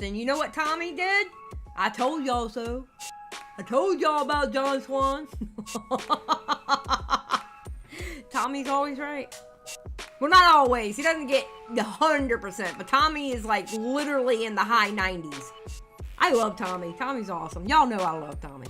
And you know what Tommy did? I told y'all so. I told y'all about John Swan. Tommy's always right. Well, not always. He doesn't get 100%, but Tommy is like literally in the high 90s. I love Tommy. Tommy's awesome. Y'all know I love Tommy.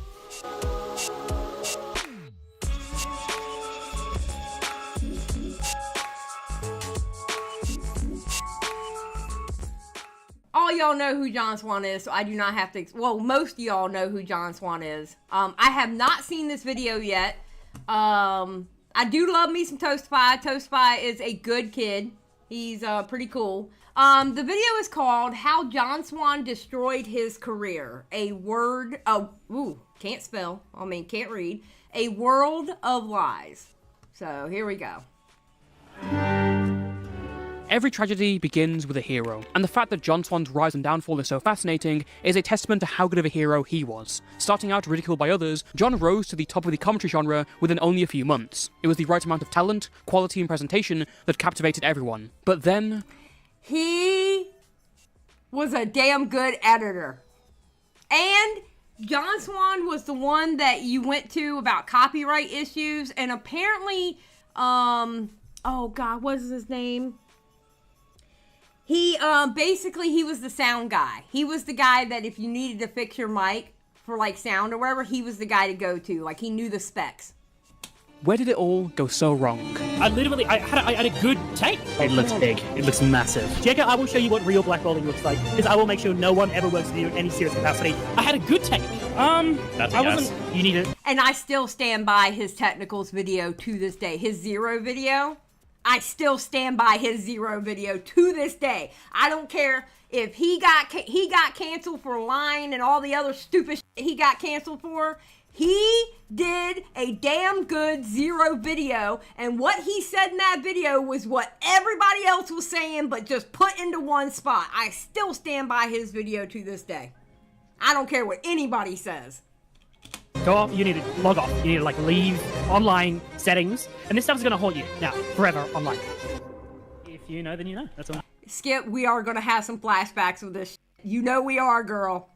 All y'all know who John Swan is, so I do not have to, well, most of y'all know who John Swan is. I have not seen this video yet. I do love me some Toast Pie. Toast Pie is a good kid. He's pretty cool. The video is called How John Swan Destroyed His Career. Can't spell. I mean, can't read. A World of Lies. So, here we go. Every tragedy begins with a hero, and the fact that John Swan's rise and downfall is so fascinating is a testament to how good of a hero he was. Starting out ridiculed by others, John rose to the top of the commentary genre within only a few months. It was the right amount of talent, quality and presentation that captivated everyone. But then... he was a damn good editor. And John Swan was the one that you went to about copyright issues, and apparently, oh God, what is his name? He, basically, he was the sound guy. He was the guy that if you needed to fix your mic for, like, sound or whatever, he was the guy to go to. Like, he knew the specs. Where did it all go so wrong? I had a good take. It looks big. It looks massive. Jacob, I will show you what real blackballing looks like, because I will make sure no one ever works with you in any serious capacity. I had a good take. That's a yes. You need it. And I still stand by his technicals video to this day. His Zero video. I still stand by his Zero video to this day. I don't care if he got canceled for lying and all the other stupid shit he got canceled for. He did a damn good Zero video, and what he said in that video was what everybody else was saying, but just put into one spot. I still stand by his video to this day. I don't care what anybody says. Go off, you need to log off. You need to, like, leave online settings, and this stuff is going to haunt you now, forever online. If you know, then you know. That's all. Skip, we are going to have some flashbacks with this shit. You know we are, girl.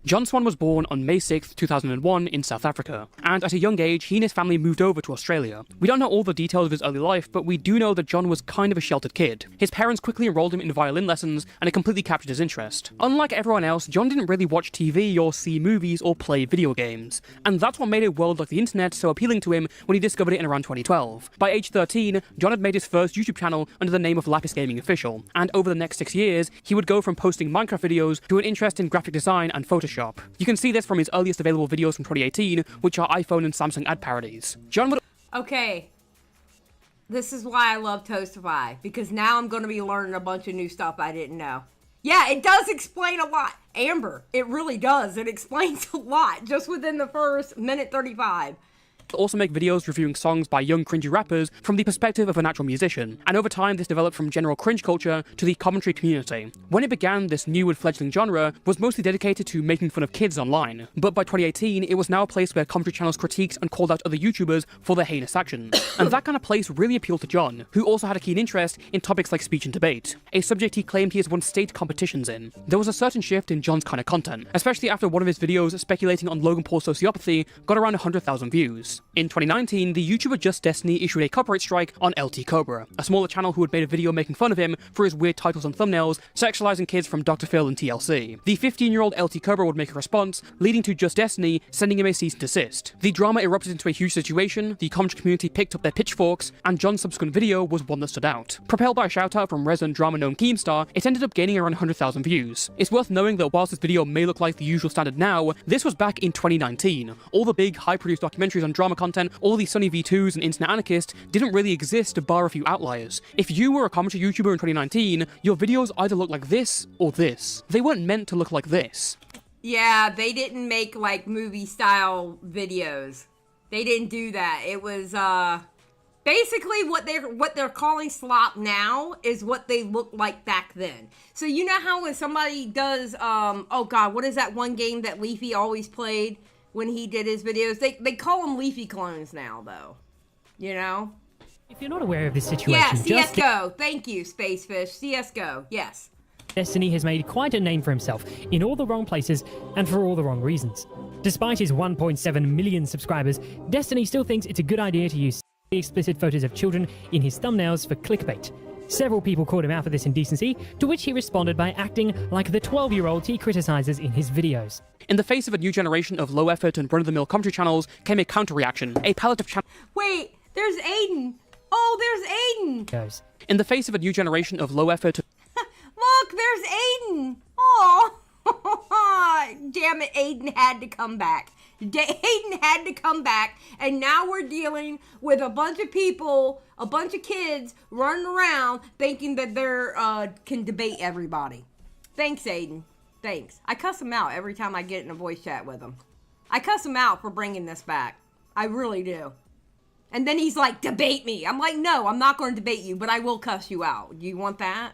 John Swan was born on May 6, 2001 in South Africa, and at a young age, he and his family moved over to Australia. We don't know all the details of his early life, but we do know that John was kind of a sheltered kid. His parents quickly enrolled him in violin lessons, and it completely captured his interest. Unlike everyone else, John didn't really watch TV or see movies or play video games, and that's what made a world like the internet so appealing to him when he discovered it in around 2012. By age 13, John had made his first YouTube channel under the name of Lapis Gaming Official, and over the next 6 years, he would go from posting Minecraft videos to an interest in graphic design and Photoshop. You can see this from his earliest available videos from 2018, which are iPhone and Samsung ad parodies. John would... Okay. This is why I love Toastify, because now I'm going to be learning a bunch of new stuff I didn't know. Yeah, it does explain a lot. Amber, it really does. It explains a lot just within the first minute 35. Also make videos reviewing songs by young cringy rappers from the perspective of a natural musician, and over time this developed from general cringe culture to the commentary community. When it began, this new and fledgling genre was mostly dedicated to making fun of kids online, but by 2018 it was now a place where commentary channels critiqued and called out other YouTubers for their heinous actions. And that kind of place really appealed to John, who also had a keen interest in topics like speech and debate, a subject he claimed he has won state competitions in. There was a certain shift in John's kind of content, especially after one of his videos speculating on Logan Paul's sociopathy got around 100,000 views. In 2019, the YouTuber Just Destiny issued a copyright strike on LT Cobra, a smaller channel who had made a video making fun of him for his weird titles and thumbnails, sexualizing kids from Dr. Phil and TLC. The 15-year-old LT Cobra would make a response, leading to Just Destiny sending him a cease and desist. The drama erupted into a huge situation, the commentary community picked up their pitchforks, and John's subsequent video was one that stood out. Propelled by a shoutout from resident drama gnome Keemstar, it ended up gaining around 100,000 views. It's worth knowing that whilst this video may look like the usual standard now, this was back in 2019. All the big, high-produced documentaries on drama content, all the Sunny V2s and Internet Anarchist didn't really exist bar a few outliers. If you were a commentary YouTuber in 2019, your videos either looked like this or this. They weren't meant to look like this. Yeah, they didn't make like movie style videos. They didn't do that. It was basically what they're calling slop now is what they looked like back then. So you know how when somebody does oh god, what is that one game that Leafy always played when he did his videos? They call them Leafy clones now though. You know? If you're not aware of this situation, Yeah, CSGO. Thank you, Spacefish. CSGO. Yes. Destiny has made quite a name for himself in all the wrong places and for all the wrong reasons. Despite his 1.7 million subscribers, Destiny still thinks it's a good idea to use explicit photos of children in his thumbnails for clickbait. Several people called him out for this indecency, to which he responded by acting like the 12-year-old he criticizes in his videos. In the face of a new generation of low-effort and run-of-the-mill commentary channels came a counter-reaction, a palette of channels. Wait, there's Aiden. Oh, there's Aiden. In the face of a new generation of low-effort... Look, there's Aiden. Oh, damn it, Aiden had to come back. Aiden had to come back, and now we're dealing with a bunch of people, a bunch of kids running around thinking that they're can debate everybody. Thanks, Aiden. Thanks. I cuss him out every time I get in a voice chat with him. I cuss him out for bringing this back. I really do. And then he's like, debate me. I'm like, no, I'm not going to debate you, but I will cuss you out. Do you want that?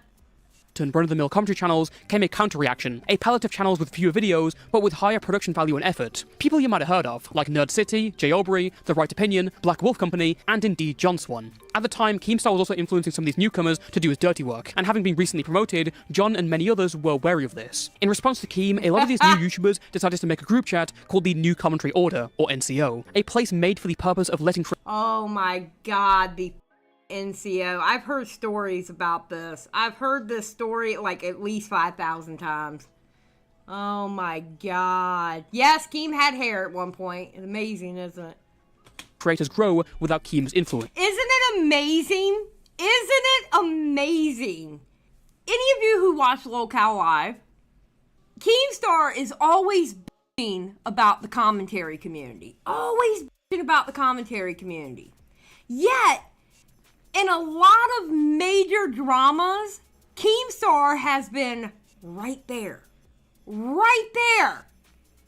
And run-of-the-mill commentary channels came a counter-reaction, a palette of channels with fewer videos, but with higher production value and effort. People you might have heard of, like Nerd City, Jay Aubrey, The Right Opinion, Black Wolf Company, and indeed John Swan. At the time, Keemstar was also influencing some of these newcomers to do his dirty work, and having been recently promoted, John and many others were wary of this. In response to Keem, a lot of these new YouTubers decided to make a group chat called the New Commentary Order, or NCO, a place made for the purpose of letting... Oh my god, the NCO. I've heard stories about this. I've heard this story like at least 5,000 times. Oh my god. Yes, Keem had hair at one point. Amazing, isn't it? Creators grow without Keem's influence. Isn't it amazing? Isn't it amazing? Any of you who watch Locale Live, Keemstar is always bitching about the commentary community. Always bitching about the commentary community. Yet, in a lot of major dramas, Keemstar has been right there. Right there.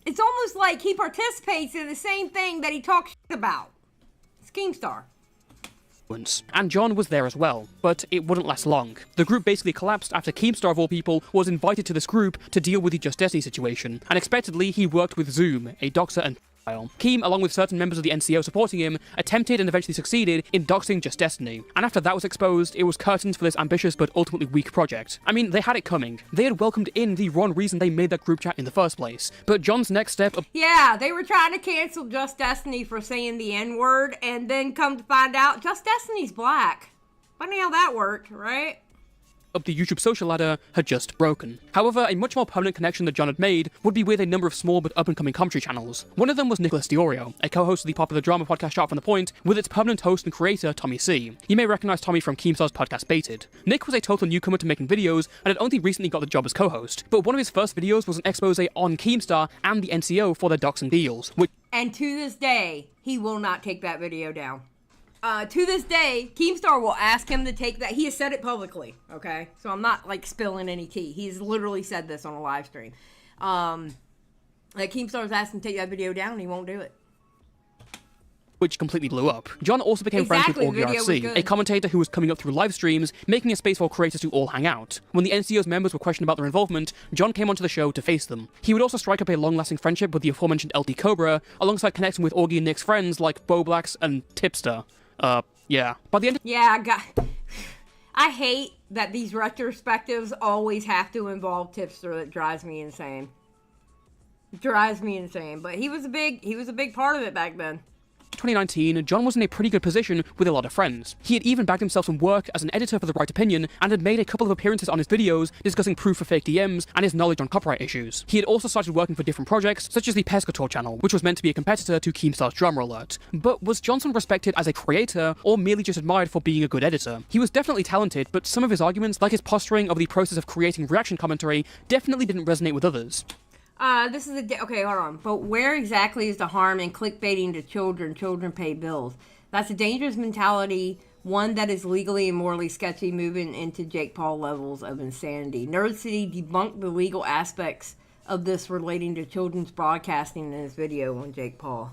It's almost like he participates in the same thing that he talks shit about. It's Keemstar. And John was there as well, but it wouldn't last long. The group basically collapsed after Keemstar of all people was invited to this group to deal with the Just Destiny situation. Unexpectedly, he worked with Zoom, a doxer and Keem, along with certain members of the NCO supporting him, attempted and eventually succeeded in doxing Just Destiny. And after that was exposed, it was curtains for this ambitious but ultimately weak project. I mean, they had it coming. They had welcomed in the wrong reason they made that group chat in the first place. But John's next step... Yeah, they were trying to cancel Just Destiny for saying the N-word, and then come to find out, Just Destiny's black. Funny how that worked, right? Up the YouTube social ladder had just broken. However, a much more permanent connection that John had made would be with a number of small but up-and-coming commentary channels. One of them was Nicholas Diorio, a co-host of the popular drama podcast Sharp from the Point, with its permanent host and creator, Tommy C. You may recognize Tommy from Keemstar's podcast Baited. Nick was a total newcomer to making videos and had only recently got the job as co-host, but one of his first videos was an expose on Keemstar and the NCO for their doxing deals, which... And to this day, he will not take that video down. To this day, Keemstar will ask him to take that. He has said it publicly, okay? So I'm not, like, spilling any tea. He's literally said this on a live stream. Keemstar's asked him to take that video down, and he won't do it. Which completely blew up. John also became friends with OGRC, a commentator who was coming up through live streams, making a space for creators to all hang out. When the NCO's members were questioned about their involvement, John came onto the show to face them. He would also strike up a long-lasting friendship with the aforementioned LT Cobra, alongside connecting with Augie and Nick's friends like Bo Blacks and Tipster. Yeah. By the end of... Yeah, I hate that these retrospectives always have to involve Tipster. It drives me insane. It drives me insane. But he was a big part of it back then. 2019, John was in a pretty good position with a lot of friends. He had even bagged himself some work as an editor for The Right Opinion and had made a couple of appearances on his videos discussing proof for fake DMs and his knowledge on copyright issues. He had also started working for different projects, such as the Pescator channel, which was meant to be a competitor to Keemstar's Drama Alert. But was Johnson respected as a creator or merely just admired for being a good editor? He was definitely talented, but some of his arguments, like his posturing of the process of creating reaction commentary, definitely didn't resonate with others. Okay, hold on. But where exactly is the harm in clickbaiting to children? Children pay bills. That's a dangerous mentality, one that is legally and morally sketchy, moving into Jake Paul levels of insanity. Nerd City debunked the legal aspects of this relating to children's broadcasting in his video on Jake Paul.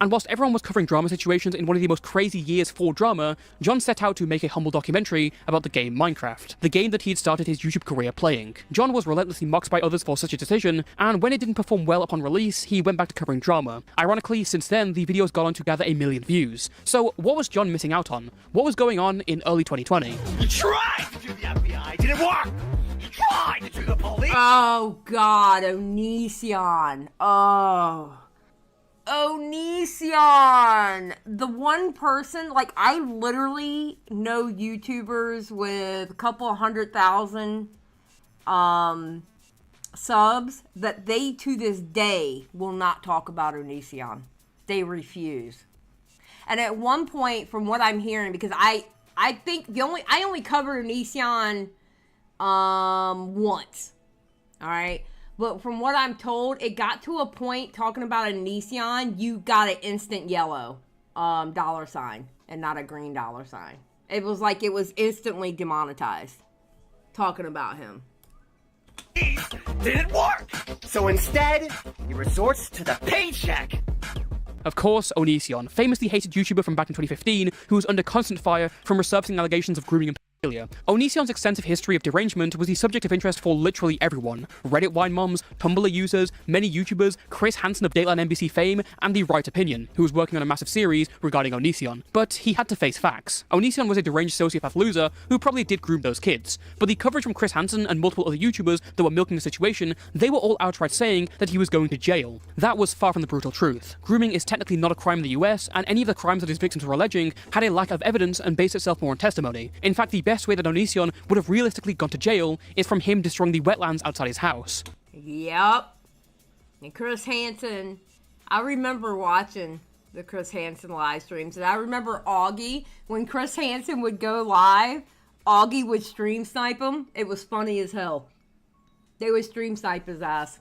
And whilst everyone was covering drama situations in one of the most crazy years for drama, John set out to make a humble documentary about the game Minecraft, the game that he'd started his YouTube career playing. John was relentlessly mocked by others for such a decision, and when it didn't perform well upon release, he went back to covering drama. Ironically, since then, the video's gone on to gather 1 million views. So what was John missing out on? What was going on in early 2020? You tried to do the FBI, it didn't work! You tried to do the police! Oh god, Onision. Oh. Onision! The one person, like, I literally know YouTubers with a couple 100,000 subs that they, to this day, will not talk about Onision. They refuse. And at one point, from what I'm hearing, because I think I only covered Onision once. Alright? But from what I'm told, it got to a point talking about Onision, you got an instant yellow $sign and not a green $sign. It was like it was instantly demonetized talking about him. Didn't work! So instead, he resorts to the paycheck! Of course, Onision, famously hated YouTuber from back in 2015, who was under constant fire from resurfacing allegations of grooming and pedophilia. Onision's extensive history of derangement was the subject of interest for literally everyone. Reddit wine moms, Tumblr users, many YouTubers, Chris Hansen of Dateline NBC fame, and The Right Opinion, who was working on a massive series regarding Onision. But he had to face facts. Onision was a deranged sociopath loser who probably did groom those kids. But the coverage from Chris Hansen and multiple other YouTubers that were milking the situation, they were all outright saying that he was going to jail. That was far from the brutal truth. Grooming is technically not a crime in the US, and any of the crimes that his victims were alleging had a lack of evidence and based itself more on testimony. In fact, the best way that Onision would have realistically gone to jail is from him destroying the wetlands outside his house. Yep. And Chris Hansen, I remember watching the Chris Hansen live streams, and I remember Augie, when Chris Hansen would go live, Augie would stream snipe him. It was funny as hell. They would stream snipe his ass.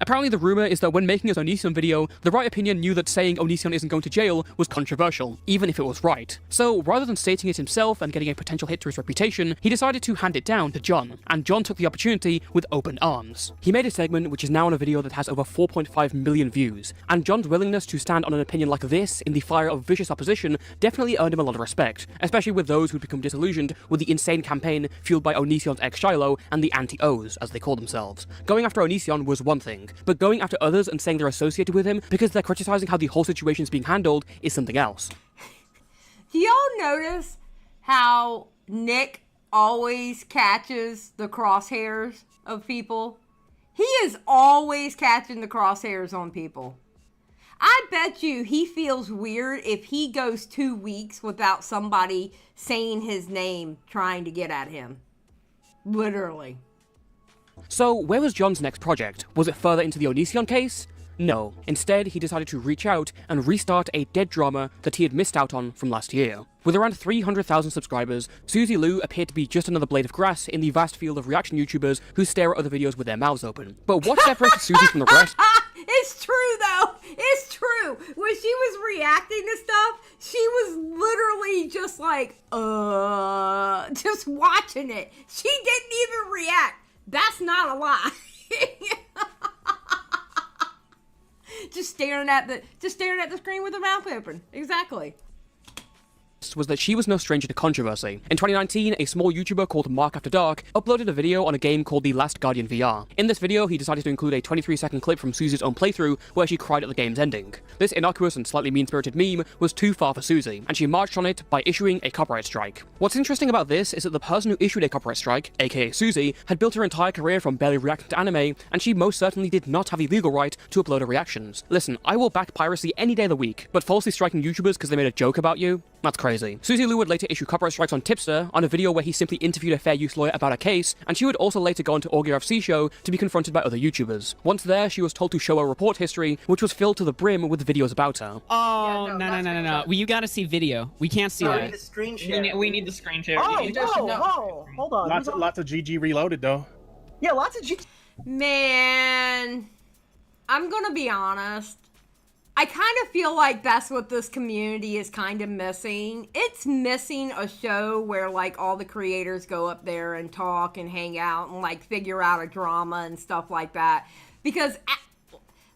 Apparently the rumour is that when making his Onision video, The Right Opinion knew that saying Onision isn't going to jail was controversial, even if it was right. So rather than stating it himself and getting a potential hit to his reputation, he decided to hand it down to John, and John took the opportunity with open arms. He made a segment which is now on a video that has over 4.5 million views, and John's willingness to stand on an opinion like this in the fire of vicious opposition definitely earned him a lot of respect, especially with those who'd become disillusioned with the insane campaign fueled by Onision's ex Xylie and the anti-O's, as they call themselves. Going after Onision was one thing, but going after others and saying they're associated with him because they're criticizing how the whole situation is being handled is something else. Do y'all notice how Nick always catches the crosshairs of people? He is always catching the crosshairs on people. I bet you he feels weird if he goes 2 weeks without somebody saying his name trying to get at him. Literally. So, where was John's next project? Was it further into the Onision case? No. Instead, he decided to reach out and restart a dead drama that he had missed out on from last year. With around 300,000 subscribers, Suzy Lu appeared to be just another blade of grass in the vast field of reaction YouTubers who stare at other videos with their mouths open. But what separated Suzy from the rest? It's true, though. It's true. When she was reacting to stuff, she was literally just like, just watching it. She didn't even react. That's not a lie. just staring at the screen with her mouth open. Exactly. Was that she was no stranger to controversy. In 2019, a small YouTuber called Mark After Dark uploaded a video on a game called The Last Guardian VR. In this video, he decided to include a 23-second clip from Suzy's own playthrough where she cried at the game's ending. This innocuous and slightly mean-spirited meme was too far for Suzy, and she marched on it by issuing a copyright strike. What's interesting about this is that the person who issued a copyright strike, aka Suzy, had built her entire career from barely reacting to anime, and she most certainly did not have the legal right to upload her reactions. Listen, I will back piracy any day of the week, but falsely striking YouTubers because they made a joke about you? That's crazy. Suzy Lu would later issue copyright strikes on Tipster on a video where he simply interviewed a fair use lawyer about a case, and she would also later go on to Augie FC show to be confronted by other YouTubers. Once there, she was told to show her report history, which was filled to the brim with videos about her. Oh, yeah, no. Well, you gotta see video. We can't see that. We need the screen share. We need the screen share. Oh, hold on. Lots of GG Reloaded, though. Yeah, lots of GG. Man, I'm gonna be honest. I kind of feel like that's what this community is kind of missing. It's missing a show where, like, all the creators go up there and talk and hang out and, like, figure out a drama and stuff like that. Because,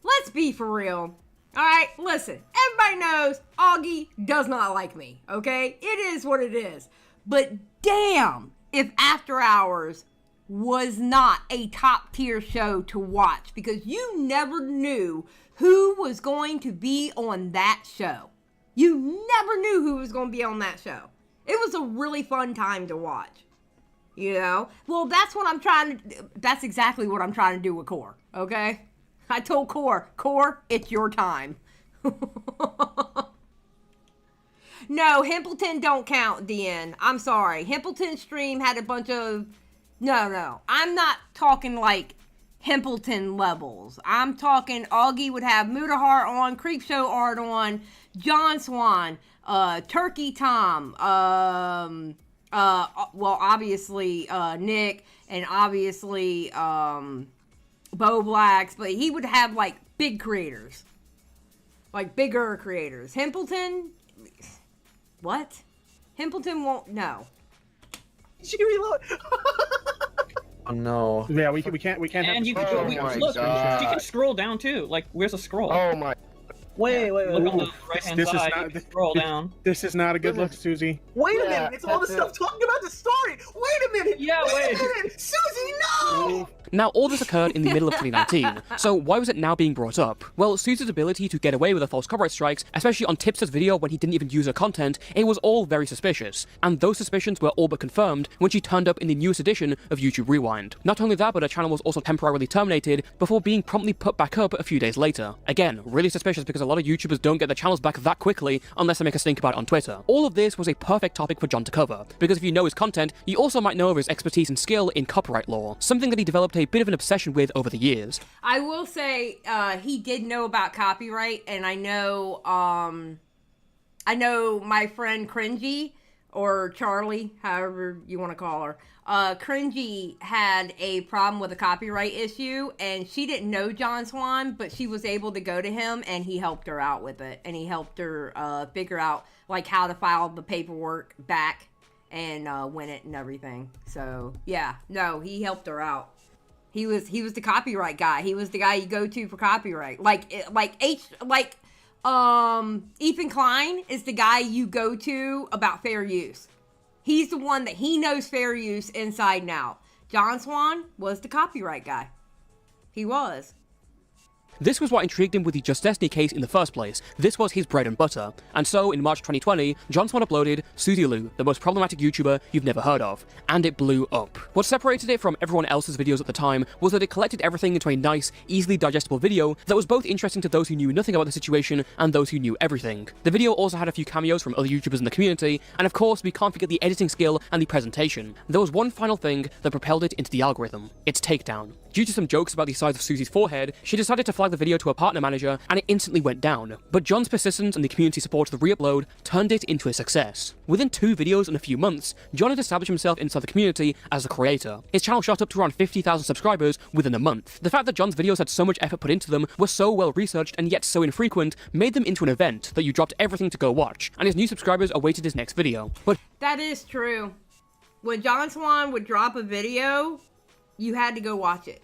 let's be for real, Alright, listen, everybody knows Augie does not like me, okay? It is what it is. But damn, if After Hours was not a top tier show to watch, because you never knew who was going to be on that show. You never knew who was going to be on that show. It was a really fun time to watch. You know? Well, that's exactly what I'm trying to do with Core, okay? I told Core, it's your time. No, Himpleton don't count, DN. I'm sorry. Himpleton's stream had a bunch of... No. I'm not talking like Himpleton levels. I'm talking Augie would have Mudahar on, Creepshow Art on, John Swan, Turkey Tom, well, obviously, Nick, and obviously, Bo Blacks, but he would have, like, big creators. Like, bigger creators. Himpleton? What? Himpleton won't, no. She reload. Oh no. Yeah, we can't And have you the can Oh look. my She God. can scroll down too. Like, where's a scroll? Oh my. Wait. Look on the right hand This is side. not- You can scroll down. This is not a good look, Susie. Wait a Yeah, minute. It's all the that's stuff it. talking about the story. Wait a minute. Yeah, wait. a minute. Susie, no. Now, all this occurred in the middle of 2019, so why was it now being brought up? Well, Susie's ability to get away with the false copyright strikes, especially on Tipster's video when he didn't even use her content, it was all very suspicious, and those suspicions were all but confirmed when she turned up in the newest edition of YouTube Rewind. Not only that, but her channel was also temporarily terminated before being promptly put back up a few days later. Again, really suspicious because a lot of YouTubers don't get their channels back that quickly unless they make a stink about it on Twitter. All of this was a perfect topic for John to cover, because if you know his content, you also might know of his expertise and skill in copyright law, something that he developed a bit of an obsession with over the years. I will say he did know about copyright, and I know my friend Cringy, or Charlie, however you want to call her. Cringy had a problem with a copyright issue, and she didn't know John Swan, but she was able to go to him, and he helped her out with it, and he helped her figure out like how to file the paperwork back and win it and everything. So yeah, no, he helped her out. He was the copyright guy. He was the guy you go to for copyright. Ethan Klein is the guy you go to about fair use. He's the one that he knows fair use inside and out. John Swan was the copyright guy. He was. This was what intrigued him with the Just Destiny case in the first place. This was his bread and butter. And so, in March 2020, John Swan uploaded Susie Lou, the most problematic YouTuber you've never heard of. And it blew up. What separated it from everyone else's videos at the time was that it collected everything into a nice, easily digestible video that was both interesting to those who knew nothing about the situation and those who knew everything. The video also had a few cameos from other YouTubers in the community, and of course, we can't forget the editing skill and the presentation. There was one final thing that propelled it into the algorithm: its takedown. Due to some jokes about the size of Susie's forehead, she decided to flag the video to her partner manager, and it instantly went down. But John's persistence and the community support of the re-upload turned it into a success. Within 2 videos and a few months, John had established himself inside the community as a creator. His channel shot up to around 50,000 subscribers within a month. The fact that John's videos had so much effort put into them, were so well researched and yet so infrequent, made them into an event that you dropped everything to go watch, and his new subscribers awaited his next video. But That is true. When John Swan would drop a video, you had to go watch it.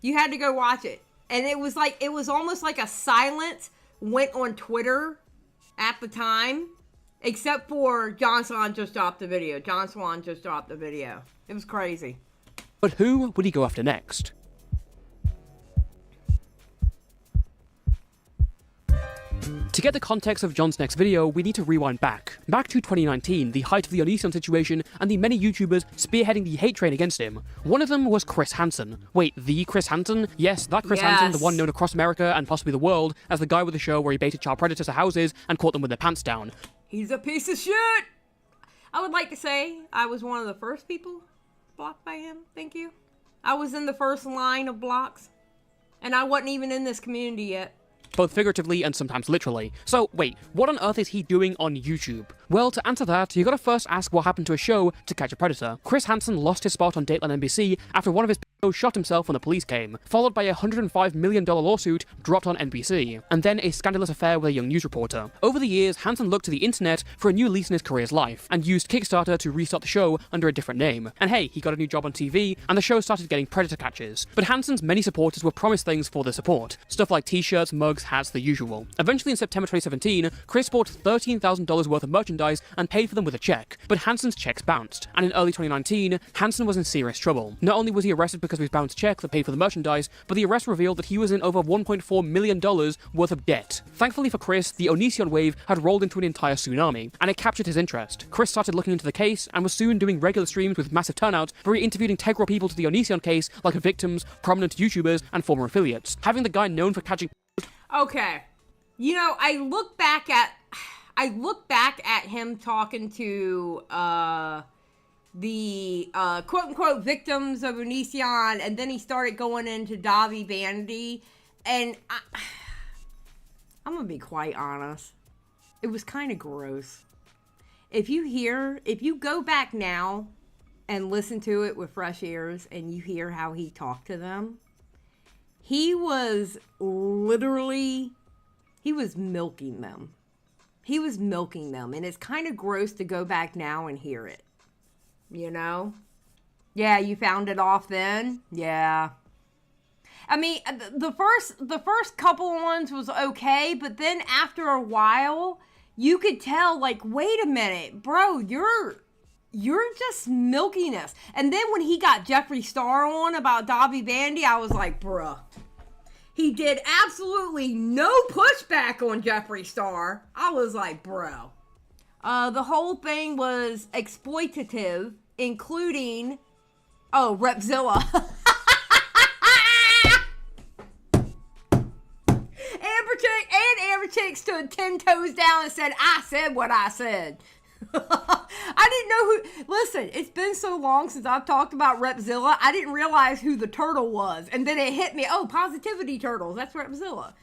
You had to go watch it. And it was almost like a silence went on Twitter at the time. Except for John Swan just dropped the video. John Swan just dropped the video. It was crazy. who would he go after next? To get the context of John's next video, we need to rewind back to 2019, the height of the Elysium situation and the many YouTubers spearheading the hate train against him. One of them was Chris Hansen. Wait, the Chris Hansen? Yes, that Chris Hansen, the one known across America and possibly the world as the guy with the show where he baited child predators to houses and caught them with their pants down. He's a piece of shit! I would like to say I was one of the first people blocked by him. Thank you. I was in the first line of blocks. And I wasn't even in this community yet. Both figuratively and sometimes literally. So wait, what on earth is he doing on YouTube? Well, to answer that, you gotta first ask what happened to a show To Catch a Predator. Chris Hansen lost his spot on Dateline NBC after one of his shot himself when the police came, followed by a $105 million lawsuit dropped on NBC, and then a scandalous affair with a young news reporter. Over the years, Hansen looked to the internet for a new lease in his career's life, and used Kickstarter to restart the show under a different name. And hey, he got a new job on TV, and the show started getting predator catches. But Hansen's many supporters were promised things for their support. Stuff like t-shirts, mugs, hats, the usual. Eventually in September 2017, Chris bought $13,000 worth of merchandise and paid for them with a check, but Hansen's checks bounced. And in early 2019, Hansen was in serious trouble. Not only was he arrested because of his bounced check that paid for the merchandise, but the arrest revealed that he was in over $1.4 million worth of debt. Thankfully for Chris, the Onision wave had rolled into an entire tsunami, and it captured his interest. Chris started looking into the case, and was soon doing regular streams with massive turnouts where he interviewed integral people to the Onision case, like victims, prominent YouTubers, and former affiliates. Having the guy known for catching... Okay. You know, I look back at him talking to, the quote-unquote victims of Onision, and then he started going into Davi Vanity, and I'm gonna be quite honest, it was kind of gross. If you go back now and listen to it with fresh ears, and you hear how he talked to them, he was milking them. He was milking them, and it's kind of gross to go back now and hear it. You know? Yeah, you found it off then? Yeah. I mean, the first couple of ones was okay, but then after a while, you could tell, like, wait a minute, bro, you're just milking us. And then when he got Xylie Star on about Davi Vandy, I was like, bruh. He did absolutely no pushback on Xylie Star. I was like, bro. The whole thing was exploitative, including, Repzilla. Amber Chick stood 10 toes down and said, I said what I said. I didn't know who... Listen, it's been so long since I've talked about Repzilla, I didn't realize who the turtle was. And then it hit me, Positivity Turtles, that's Repzilla.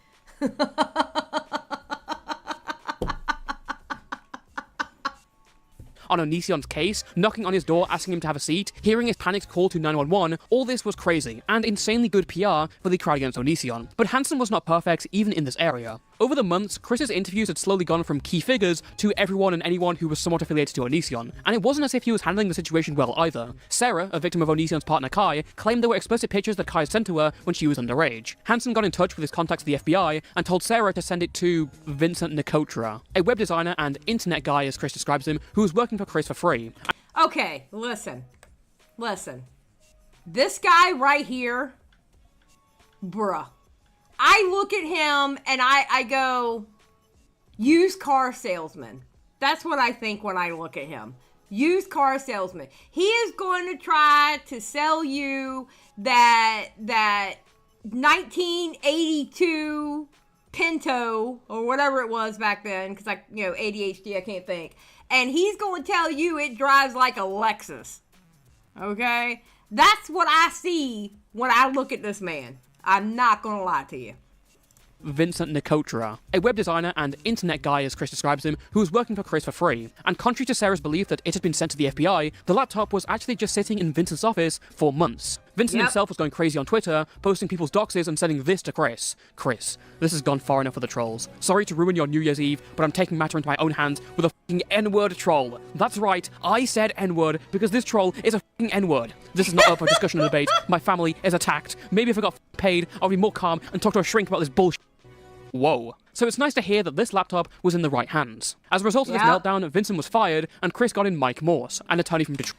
On Onision's case, knocking on his door asking him to have a seat, hearing his panicked call to 911, all this was crazy, and insanely good PR for the crowd against Onision. But Hansen was not perfect even in this area. Over the months, Chris's interviews had slowly gone from key figures to everyone and anyone who was somewhat affiliated to Onision, and it wasn't as if he was handling the situation well either. Sarah, a victim of Onision's partner Kai, claimed there were explicit pictures that Kai sent to her when she was underage. Hansen got in touch with his contacts at the FBI and told Sarah to send it to Vincent Nicotra, a web designer and internet guy as Chris describes him, who was working for Chris for free. Okay, listen. This guy right here, bruh. I look at him and I go, used car salesman. That's what I think when I look at him. Used car salesman. He is going to try to sell you that 1982 Pinto or whatever it was back then, because ADHD, I can't think. And he's going to tell you it drives like a Lexus. Okay? That's what I see when I look at this man. I'm not going to lie to you. Vincent Nicotra, a web designer and internet guy as Chris describes him, who was working for Chris for free. And contrary to Sarah's belief that it had been sent to the FBI, the laptop was actually just sitting in Vincent's office for months. Vincent himself was going crazy on Twitter, posting people's doxes and sending this to Chris. Chris, this has gone far enough for the trolls. Sorry to ruin your New Year's Eve, but I'm taking matter into my own hands with a f***ing N-word troll. That's right, I said N-word because this troll is a f***ing N-word. This is not up for discussion and debate. My family is attacked. Maybe if I got paid, I'll be more calm and talk to a shrink about this bullshit. Whoa. So it's nice to hear that this laptop was in the right hands. As a result of this meltdown, Vincent was fired, and Chris got in Mike Morse, an attorney from Detroit.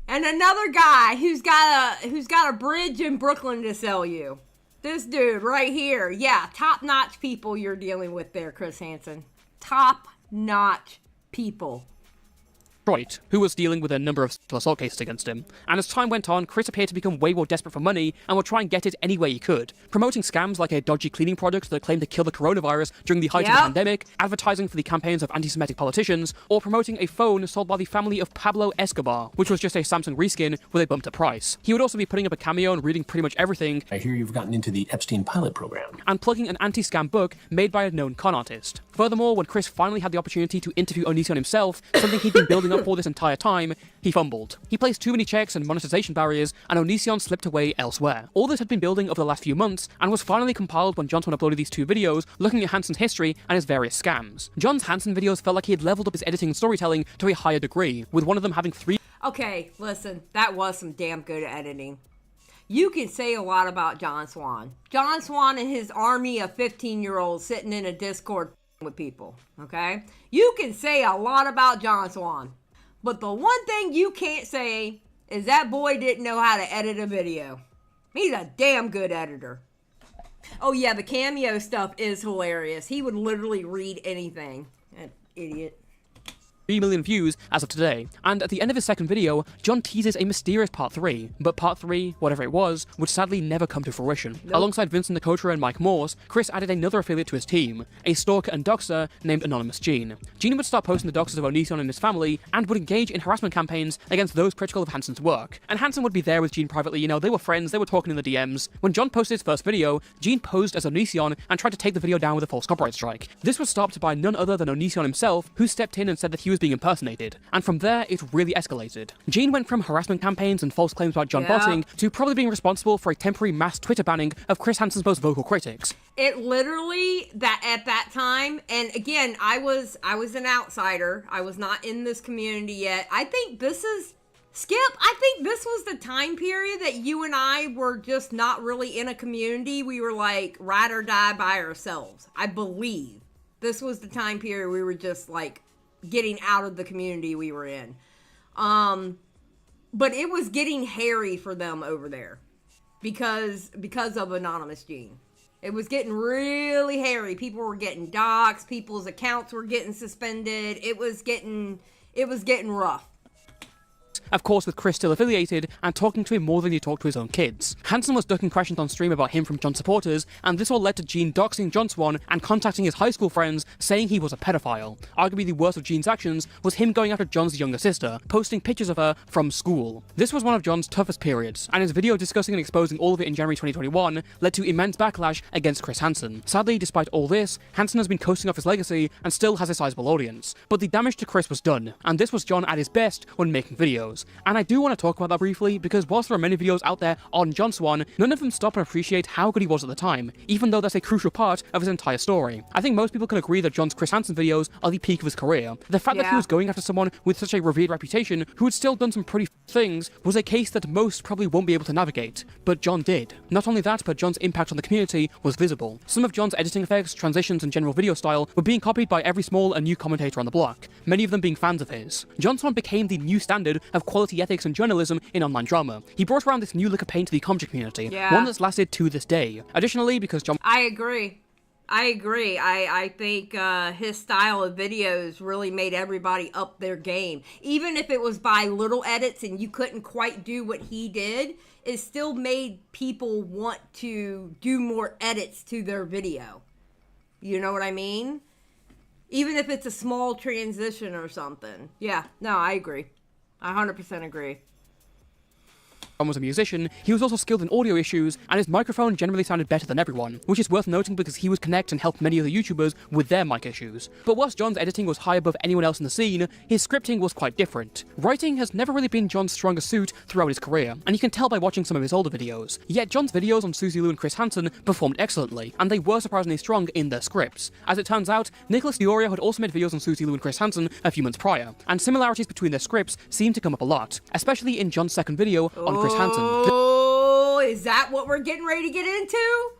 And another guy who's got a bridge in Brooklyn to sell you. This dude right here. Yeah, top-notch people you're dealing with there, Chris Hansen. Top-notch people. Detroit, who was dealing with a number of sexual assault cases against him. And as time went on, Chris appeared to become way more desperate for money and would try and get it any way he could. Promoting scams like a dodgy cleaning product that claimed to kill the coronavirus during the height of the pandemic, advertising for the campaigns of anti-Semitic politicians, or promoting a phone sold by the family of Pablo Escobar, which was just a Samsung reskin with a bumped up price. He would also be putting up a cameo and reading pretty much everything. I hear you've gotten into the Epstein pilot program. And plugging an anti-scam book made by a known con artist. Furthermore, when Chris finally had the opportunity to interview Onision himself, something he'd been building making up for this entire time, he fumbled. He placed too many checks and monetization barriers, and Onision slipped away elsewhere. All this had been building over the last few months, and was finally compiled when John Swan uploaded these 2 videos looking at Hansen's history and his various scams. John's Hansen videos felt like he had leveled up his editing and storytelling to a higher degree, with one of them having 3 Okay, listen, that was some damn good editing. You can say a lot about John Swan. John Swan and his army of 15-year-olds sitting in a Discord with people, okay? You can say a lot about John Swan. But the one thing you can't say is that boy didn't know how to edit a video. He's a damn good editor. Oh yeah, the cameo stuff is hilarious. He would literally read anything. That idiot. 3 million views as of today, and at the end of his second video, John teases a mysterious part 3, but part 3, whatever it was, would sadly never come to fruition. Nope. Alongside Vincent Nakota and Mike Morse, Chris added another affiliate to his team, a stalker and doxer named Anonymous Gene. Gene would start posting the doxers of Onision and his family, and would engage in harassment campaigns against those critical of Hansen's work. And Hansen would be there with Gene privately, you know, they were friends, they were talking in the DMs. When John posted his first video, Gene posed as Onision and tried to take the video down with a false copyright strike. This was stopped by none other than Onision himself, who stepped in and said that he was being impersonated. And from there, it really escalated. Gene went from harassment campaigns and false claims about John botting to probably being responsible for a temporary mass Twitter banning of Chris Hansen's most vocal critics. It literally, that at that time, and again, I was an outsider. I was not in this community yet. I think this is, Skip, I think this was the time period that you and I were just not really in a community. We were like ride or die by ourselves. I believe this was the time period we were just like getting out of the community we were in. But it was getting hairy for them over there because of Anonymous Gene. It was getting really hairy. People were getting doxxed, people's accounts were getting suspended. It was getting rough. Of course, with Chris still affiliated and talking to him more than he talked to his own kids. Hansen was ducking questions on stream about him from John supporters, and this all led to Gene doxing John Swan and contacting his high school friends, saying he was a pedophile. Arguably the worst of Gene's actions was him going after John's younger sister, posting pictures of her from school. This was one of John's toughest periods, and his video discussing and exposing all of it in January 2021 led to immense backlash against Chris Hansen. Sadly, despite all this, Hansen has been coasting off his legacy and still has a sizable audience. But the damage to Chris was done, and this was John at his best when making videos. And I do want to talk about that briefly, because whilst there are many videos out there on John Swan, none of them stop and appreciate how good he was at the time, even though that's a crucial part of his entire story. I think most people can agree that John's Chris Hansen videos are the peak of his career. The fact that he was going after someone with such a revered reputation, who had still done some pretty things, was a case that most probably won't be able to navigate. But John did. Not only that, but John's impact on the community was visible. Some of John's editing effects, transitions, and general video style were being copied by every small and new commentator on the block, many of them being fans of his. John Swan became the new standard of quality ethics and journalism in online drama. He brought around this new lick of paint to the comedy community, one that's lasted to this day. Additionally, because John... I agree. I think his style of videos really made everybody up their game. Even if it was by little edits and you couldn't quite do what he did, it still made people want to do more edits to their video. You know what I mean? Even if it's a small transition or something. Yeah, no, I agree. I 100% agree. John was a musician, he was also skilled in audio issues, and his microphone generally sounded better than everyone, which is worth noting because he would connect and help many other YouTubers with their mic issues. But whilst John's editing was high above anyone else in the scene, his scripting was quite different. Writing has never really been John's strongest suit throughout his career, and you can tell by watching some of his older videos. Yet John's videos on Suzy Lu and Chris Hansen performed excellently, and they were surprisingly strong in their scripts. As it turns out, Nicholas Diorio had also made videos on Suzy Lu and Chris Hansen a few months prior, and similarities between their scripts seem to come up a lot, especially in John's second video on Chris Hansen. Oh, is that what we're getting ready to get into?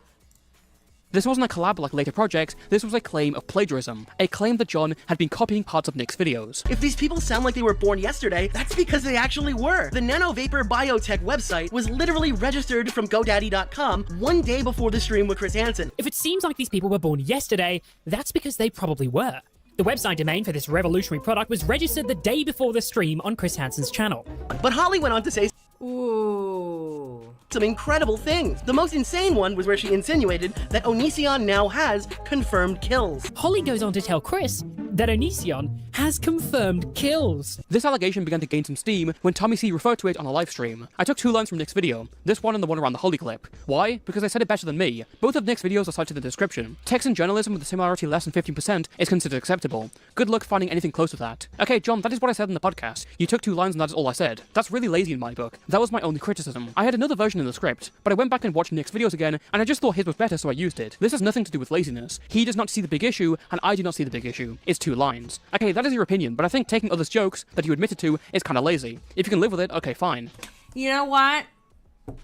This wasn't a collab like later projects, this was a claim of plagiarism, a claim that John had been copying parts of Nick's videos. If these people sound like they were born yesterday, that's because they actually were. The Nano Vapor Biotech website was literally registered from GoDaddy.com one day before the stream with Chris Hansen. If it seems like these people were born yesterday, that's because they probably were. The website domain for this revolutionary product was registered the day before the stream on Chris Hansen's channel. But Holly went on to say Ooh. some incredible things. The most insane one was where she insinuated that Onision now has confirmed kills. Holly goes on to tell Chris that Onision has confirmed kills. This allegation began to gain some steam when Tommy C referred to it on a live stream. I took 2 lines from Nick's video, this one and the one around the Holly clip. Why? Because they said it better than me. Both of Nick's videos are cited in the description. Text and journalism with a similarity less than 15% is considered acceptable. Good luck finding anything close to that. Okay, John, that is what I said in the podcast. You took 2 lines and that is all I said. That's really lazy in my book. That was my only criticism. I had another version in the script, but I went back and watched Nick's videos again, and I just thought his was better, so I used it. This has nothing to do with laziness. He does not see the big issue, and I do not see the big issue. It's 2 lines. Okay, that is your opinion, but I think taking others' jokes that you admitted to is kinda lazy. If you can live with it, okay, fine. You know what?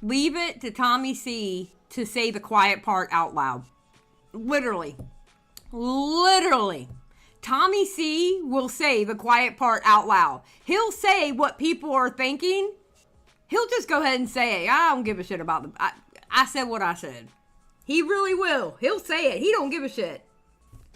Leave it to Tommy C to say the quiet part out loud. Literally. Literally. Tommy C will say the quiet part out loud. He'll say what people are thinking. He'll just go ahead and say it. I don't give a shit about them. I said what I said. He really will. He'll say it. He don't give a shit.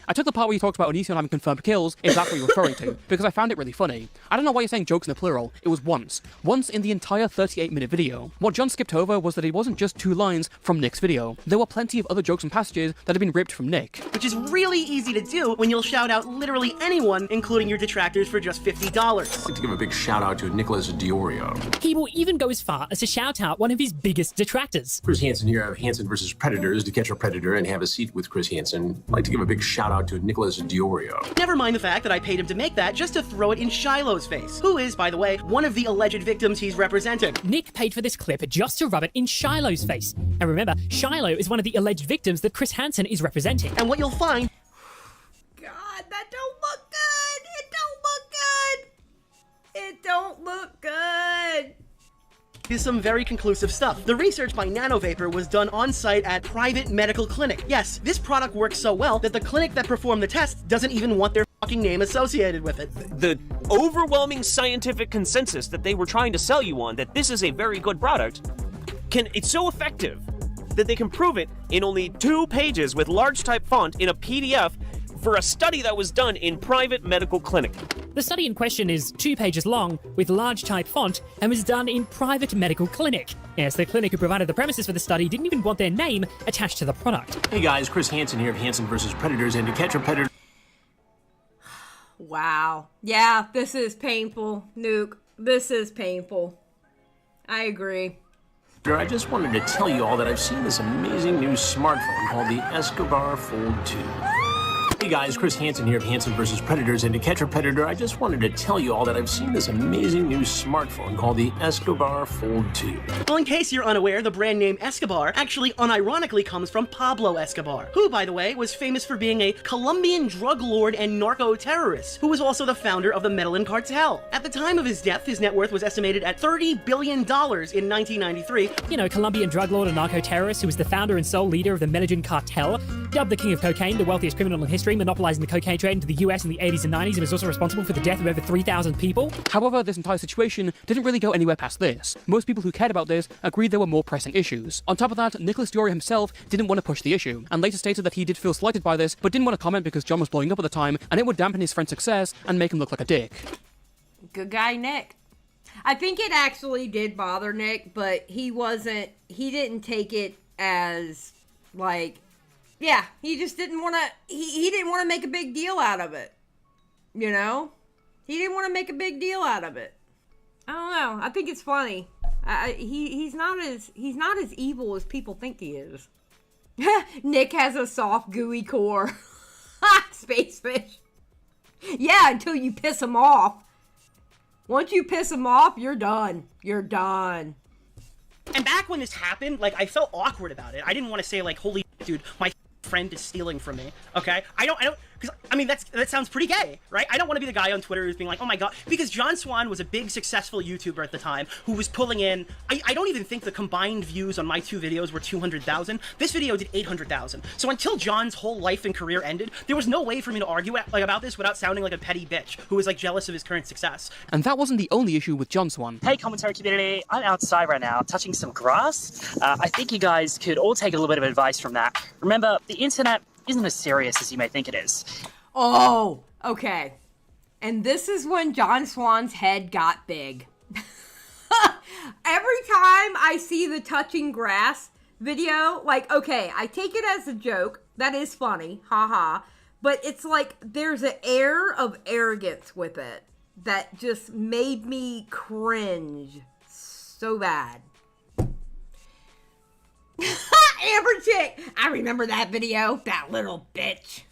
I took the part where you talked about Onision having confirmed kills, if that's what you're referring to, because I found it really funny. I don't know why you're saying jokes in the plural, it was once. Once in the entire 38-minute video. What John skipped over was that it wasn't just 2 lines from Nick's video. There were plenty of other jokes and passages that had been ripped from Nick. Which is really easy to do when you'll shout out literally anyone, including your detractors, for just $50. I'd like to give a big shout out to Nicholas Diorio. He will even go as far as to shout out one of his biggest detractors. Chris Hansen here of Hansen vs. Predators, to catch a predator and have a seat with Chris Hansen. I'd like to give a big shout out to Nicholas Diorio. Never mind the fact that I paid him to make that just to throw it in Shiloh's face, who is, by the way, one of the alleged victims he's representing. Nick paid for this clip just to rub it in Shiloh's face. And remember, Shiloh is one of the alleged victims that Chris Hansen is representing. And what you'll find... God, that don't look good. It don't look good. is some very conclusive stuff. The research by Nanovapor was done on-site at private medical clinic. Yes, this product works so well that the clinic that performed the test doesn't even want their fucking name associated with it. The overwhelming scientific consensus that they were trying to sell you on, that this is a very good product, it's so effective that they can prove it in only 2 pages with large type font in a PDF for a study that was done in private medical clinic. The study in question is 2 pages long with large type font and was done in private medical clinic. Yes, the clinic who provided the premises for the study didn't even want their name attached to the product. Hey guys, Chris Hansen here of Hansen vs. Predators, and to catch a predator... Wow. Yeah, this is painful, Nuke. This is painful. I agree. I just wanted to tell you all that I've seen this amazing new smartphone called the Escobar Fold 2. Hey guys, Chris Hansen here of Hansen vs. Predators, and to catch a predator, I just wanted to tell you all that I've seen this amazing new smartphone called the Escobar Fold 2. Well, in case you're unaware, the brand name Escobar actually unironically comes from Pablo Escobar, who, by the way, was famous for being a Colombian drug lord and narco-terrorist, who was also the founder of the Medellin cartel. At the time of his death, his net worth was estimated at $30 billion in 1993. You know, Colombian drug lord and narco-terrorist who was the founder and sole leader of the Medellin cartel, dubbed the king of cocaine, the wealthiest criminal in history, monopolizing the cocaine trade into the US in the 80s and 90s, and was also responsible for the death of over 3,000 people. However, this entire situation didn't really go anywhere past this. Most people who cared about this agreed there were more pressing issues. On top of that, Nicholas Diorio himself didn't want to push the issue, and later stated that he did feel slighted by this, but didn't want to comment because John was blowing up at the time, and it would dampen his friend's success and make him look like a dick. Good guy, Nick. I think it actually did bother Nick, but he didn't take it as, like, yeah, he just didn't want to, he didn't want to make a big deal out of it, you know? He didn't want to make a big deal out of it. I don't know, I think it's funny. He's not as evil as people think he is. Nick has a soft, gooey core. Space fish. Yeah, until you piss him off. Once you piss him off, you're done. You're done. And back when this happened, like, I felt awkward about it. I didn't want to say, like, holy dude, my friend is stealing from me, okay? I don't, because, I mean, that sounds pretty gay, right? I don't want to be the guy on Twitter who's being like, oh my god, because John Swan was a big, successful YouTuber at the time who was pulling in, I don't even think the combined views on my 2 videos were 200,000. This video did 800,000. So until John's whole life and career ended, there was no way for me to argue about this without sounding like a petty bitch who was, like, jealous of his current success. And that wasn't the only issue with John Swan. Hey, commentary community, I'm outside right now, touching some grass. I think you guys could all take a little bit of advice from that. Remember, the internet isn't as serious as you may think it is. Oh, okay. And this is when John Swan's head got big. Every time I see the touching grass video, like, okay, I take it as a joke. That is funny. Haha. but it's like there's an air of arrogance with it that just made me cringe so bad. Amber Chick, I remember that video. That little bitch.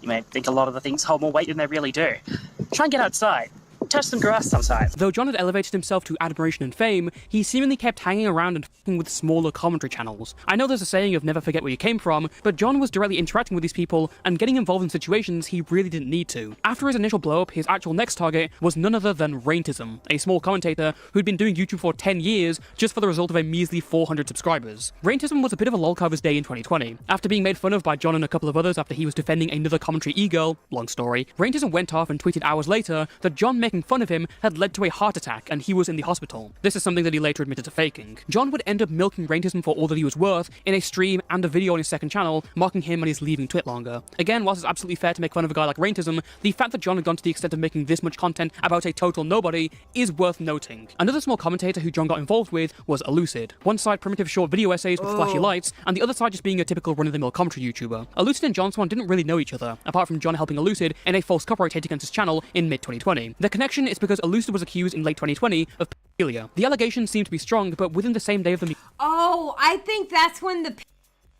You may think a lot of the things hold more weight than they really do. Try and get outside. Touch some grass sometimes. Though John had elevated himself to admiration and fame, he seemingly kept hanging around and f***ing with smaller commentary channels. I know there's a saying of never forget where you came from, but John was directly interacting with these people and getting involved in situations he really didn't need to. After his initial blow-up, his actual next target was none other than Raintism, a small commentator who'd been doing YouTube for 10 years just for the result of a measly 400 subscribers. Raintism was a bit of a lolcow of his day in 2020. After being made fun of by John and a couple of others after he was defending another commentary e-girl, long story, Raintism went off and tweeted hours later that John making fun of him had led to a heart attack and he was in the hospital. This is something that he later admitted to faking. John would end up milking Raintism for all that he was worth in a stream and a video on his second channel, mocking him and his leaving Twit longer. Again, whilst it's absolutely fair to make fun of a guy like Raintism, the fact that John had gone to the extent of making this much content about a total nobody is worth noting. Another small commentator who John got involved with was Elucid. One side primitive short video essays with flashy lights, and the other side just being a typical run-of-the-mill commentary YouTuber. Elucid and John Swan didn't really know each other, apart from John helping Elucid in a false copyright hit against his channel in mid-2020. The connection is because Elucid was accused in late 2020 of pedophilia. The allegations seemed to be strong, but within the same day of them... Oh, I think that's when the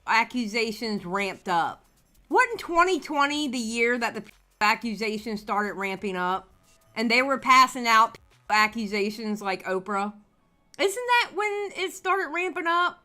accusations ramped up. Wasn't 2020 the year that the accusations started ramping up? And they were passing out accusations like Oprah? Isn't that when it started ramping up?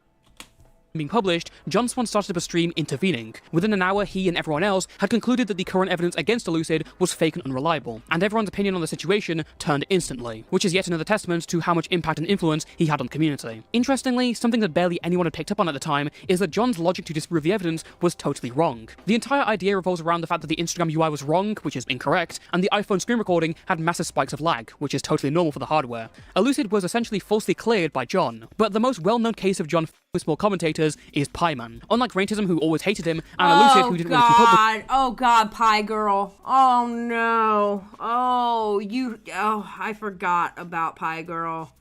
Being published, John Swan started up a stream intervening. Within an hour, he and everyone else had concluded that the current evidence against Elucid was fake and unreliable, and everyone's opinion on the situation turned instantly, which is yet another testament to how much impact and influence he had on the community. Interestingly, something that barely anyone had picked up on at the time is that John's logic to disprove the evidence was totally wrong. The entire idea revolves around the fact that the Instagram UI was wrong, which is incorrect, and the iPhone screen recording had massive spikes of lag, which is totally normal for the hardware. Elucid was essentially falsely cleared by John, but the most well-known case of John with small commentators is Pieman. Unlike Raintism, who always hated him, and Elucid, who didn't really keep up with... Oh God, Pie Girl. Oh no. Oh, I forgot about Pie Girl.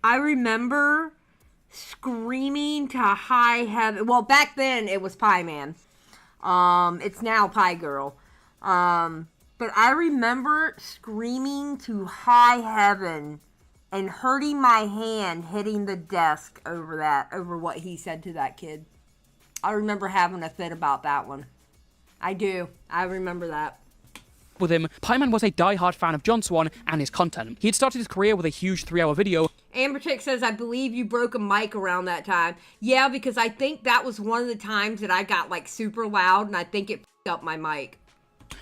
I remember screaming to high heaven. Well, back then it was Pie Man. It's now Pie Girl. But I remember screaming to high heaven and hurting my hand hitting the desk over what he said to that kid. I remember having a fit about that one. I do. I remember that. With him, Pieman was a die-hard fan of John Swan and his content. He had started his career with a huge 3-hour video. Amber Chick says, I believe you broke a mic around that time. Yeah, because I think that was one of the times that I got like super loud and I think it f***ed up my mic.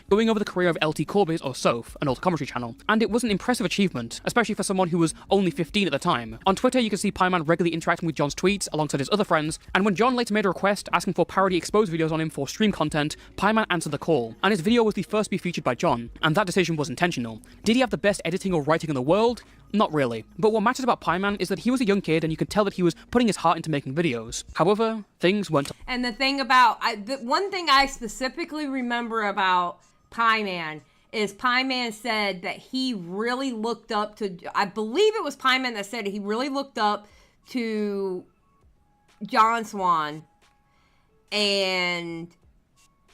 Going over the career of LT Corbett, or Soph, an old commentary channel, and it was an impressive achievement, especially for someone who was only 15 at the time. On Twitter, you can see Pieman regularly interacting with John's tweets alongside his other friends, and when John later made a request asking for parody exposed videos on him for stream content, Pieman answered the call, and his video was the first to be featured by John, and that decision was intentional. Did he have the best editing or writing in the world? Not really. But what matters about Pieman is that he was a young kid and you could tell that he was putting his heart into making videos. However, things went... And the thing about... the one thing I specifically remember about Pieman is Pieman said that he really looked up to... I believe it was Pieman that said he really looked up to John Swan and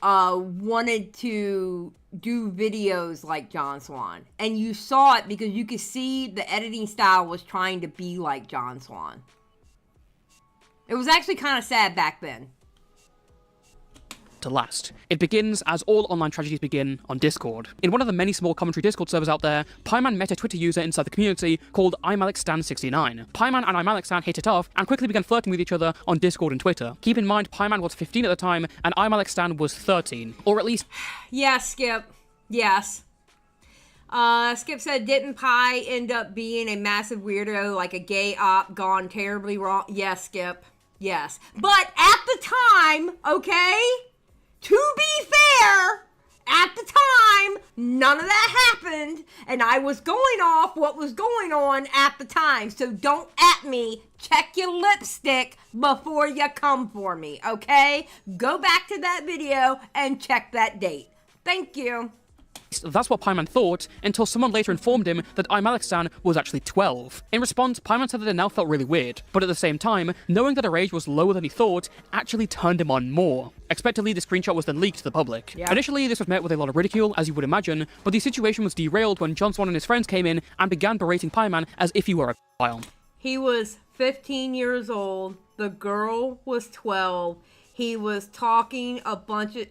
wanted to do videos like John Swan. And you saw it because you could see the editing style was trying to be like John Swan. It was actually kind of sad back then. To last. It begins as all online tragedies begin on Discord. In one of the many small commentary Discord servers out there, Pieman met a Twitter user inside the community called IMALEXStan69. Pieman and IMALEXStan hit it off and quickly began flirting with each other on Discord and Twitter. Keep in mind, Pieman was 15 at the time and IMALEXStan was 13, or at least... Yes, Skip. Yes. Skip said, didn't Pie end up being a massive weirdo, like a gay op gone terribly wrong? Yes, Skip. Yes. But at the time, okay? To be fair, at the time, none of that happened, and I was going off what was going on at the time, so don't at me, check your lipstick before you come for me, okay? Go back to that video and check that date. Thank you. That's what Pieman thought, until someone later informed him that I'm Alexan was actually 12. In response, Pieman said that it now felt really weird, but at the same time, knowing that her age was lower than he thought actually turned him on more. Expectedly, the screenshot was then leaked to the public. Yeah. Initially, this was met with a lot of ridicule, as you would imagine, but the situation was derailed when John Swan and his friends came in and began berating Pieman as if he were a pedophile. He was 15 years old. The girl was 12. He was talking a bunch of...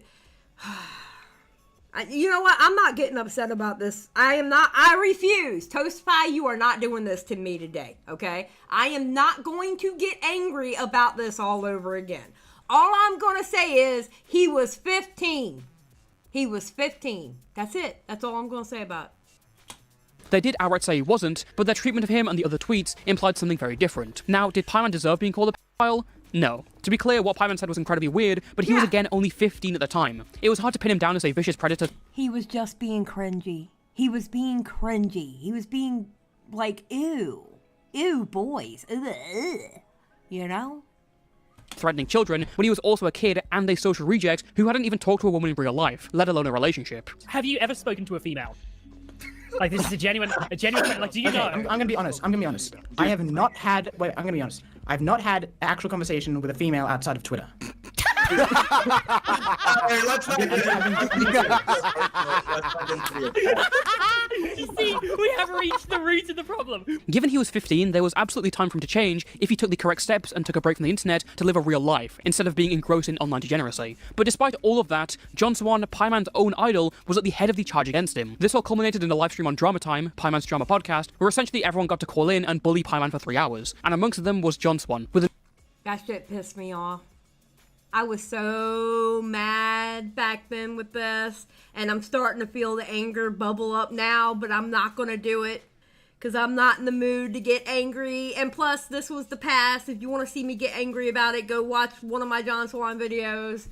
You know what? I'm not getting upset about this. I refuse. Toastfy, you are not doing this to me today, okay? I am not going to get angry about this all over again. All I'm going to say is he was 15. He was 15. That's it. That's all I'm going to say about it. They did outright say he wasn't, but their treatment of him and the other tweets implied something very different. Now, did Pieman deserve being called a pedophile? No. To be clear, what Pieman said was incredibly weird, but he was again only 15 at the time. It was hard to pin him down as a vicious predator. He was just being cringy. He was being cringy. He was being like, ew. Ew, boys. Ugh. You know? Threatening children when he was also a kid and a social reject who hadn't even talked to a woman in real life, let alone a relationship. Have you ever spoken to a female? Like, this is a genuine, like, do you know? I'm gonna be honest. I have not had, I'm gonna be honest. I've not had an actual conversation with a female outside of Twitter. You see, we have reached the root of the problem. Given he was 15, there was absolutely time for him to change if he took the correct steps and took a break from the internet to live a real life, instead of being engrossed in online degeneracy. But despite all of that, John Swan, Pieman's own idol, was at the head of the charge against him. This all culminated in a live stream on Drama Time, Pieman's drama podcast, where essentially everyone got to call in and bully Pieman for 3 hours, and amongst them was John Swan, with a... That shit pissed me off. I was so mad back then with this, and I'm starting to feel the anger bubble up now, but I'm not going to do it because I'm not in the mood to get angry. And plus, this was the past. If you want to see me get angry about it, go watch one of my John Swan videos.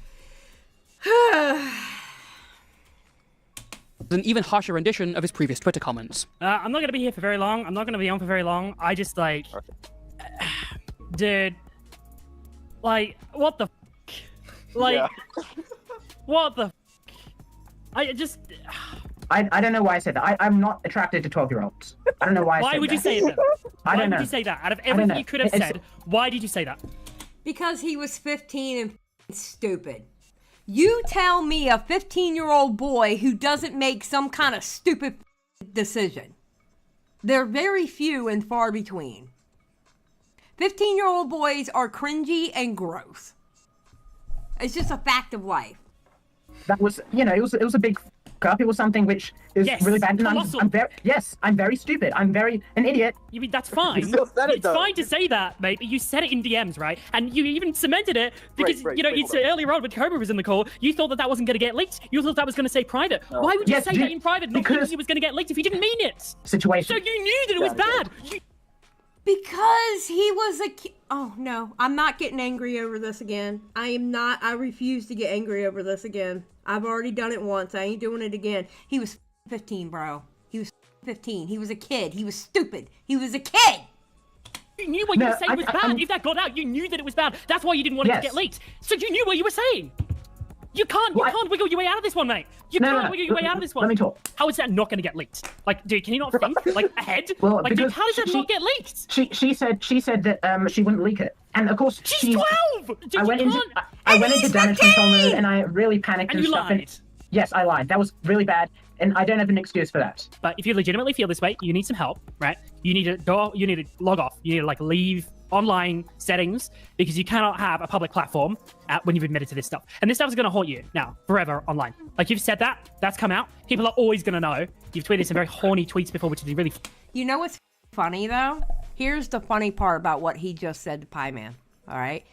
an even harsher rendition of his previous Twitter comments. I'm not going to be here for very long. I'm not going to be on for very long. I just, like... Dude. Like, what the f***? Like, what the f***? I just... I don't know why I said that. I'm not attracted to 12-year-olds. I don't know why I said that. Why would you say that? I don't know. Why would you say that? Out of everything you could have said, why did you say that? Because he was 15 and stupid. You tell me a 15-year-old boy who doesn't make some kind of stupid decision. They're very few and far between. 15-year-old boys are cringy and gross. It's just a fact of life. That was, you know, it was a big up. It was something which is really bad. And I'm very stupid. I'm very an idiot. You mean that's fine? It's fine to say that, mate. But you said it in DMs, right? And you even cemented it because you said earlier on when Cobra was in the call, you thought that wasn't going to get leaked. You thought that was going to stay private. No. Why would you say that in private, not thinking it was going to get leaked if you didn't mean it? Situation. So you knew that it was bad. Because he was a kid. Oh, no. I'm not getting angry over this again. I am not. I refuse to get angry over this again. I've already done it once. I ain't doing it again. He was 15, bro. He was 15. He was a kid. He was stupid. He was a kid. You knew what you were saying was bad. If that got out, you knew that it was bad. That's why you didn't want it to get leaked. So you knew what you were saying. You can't wiggle your way out of this one, mate. You can't wiggle your way out of this one. Let me talk. How is that not going to get leaked? Like, dude, can you not think like ahead? Well, like, dude, how does that not get leaked? She said that she wouldn't leak it, and of course she's 12. Dude, I went into damage control mode, and I really panicked and you stuff. lied. Yes, I lied. That was really bad, and I don't have an excuse for that. But if you legitimately feel this way, you need some help, right? You need to go. You need to log off. You need to like leave online settings because you cannot have a public platform when you've admitted to this stuff. And this stuff is going to haunt you now forever online. Like you've said that's come out. People are always going to know. You've tweeted some very horny tweets before, which is really. You know what's funny though? Here's the funny part about what he just said to Pie Man. All right,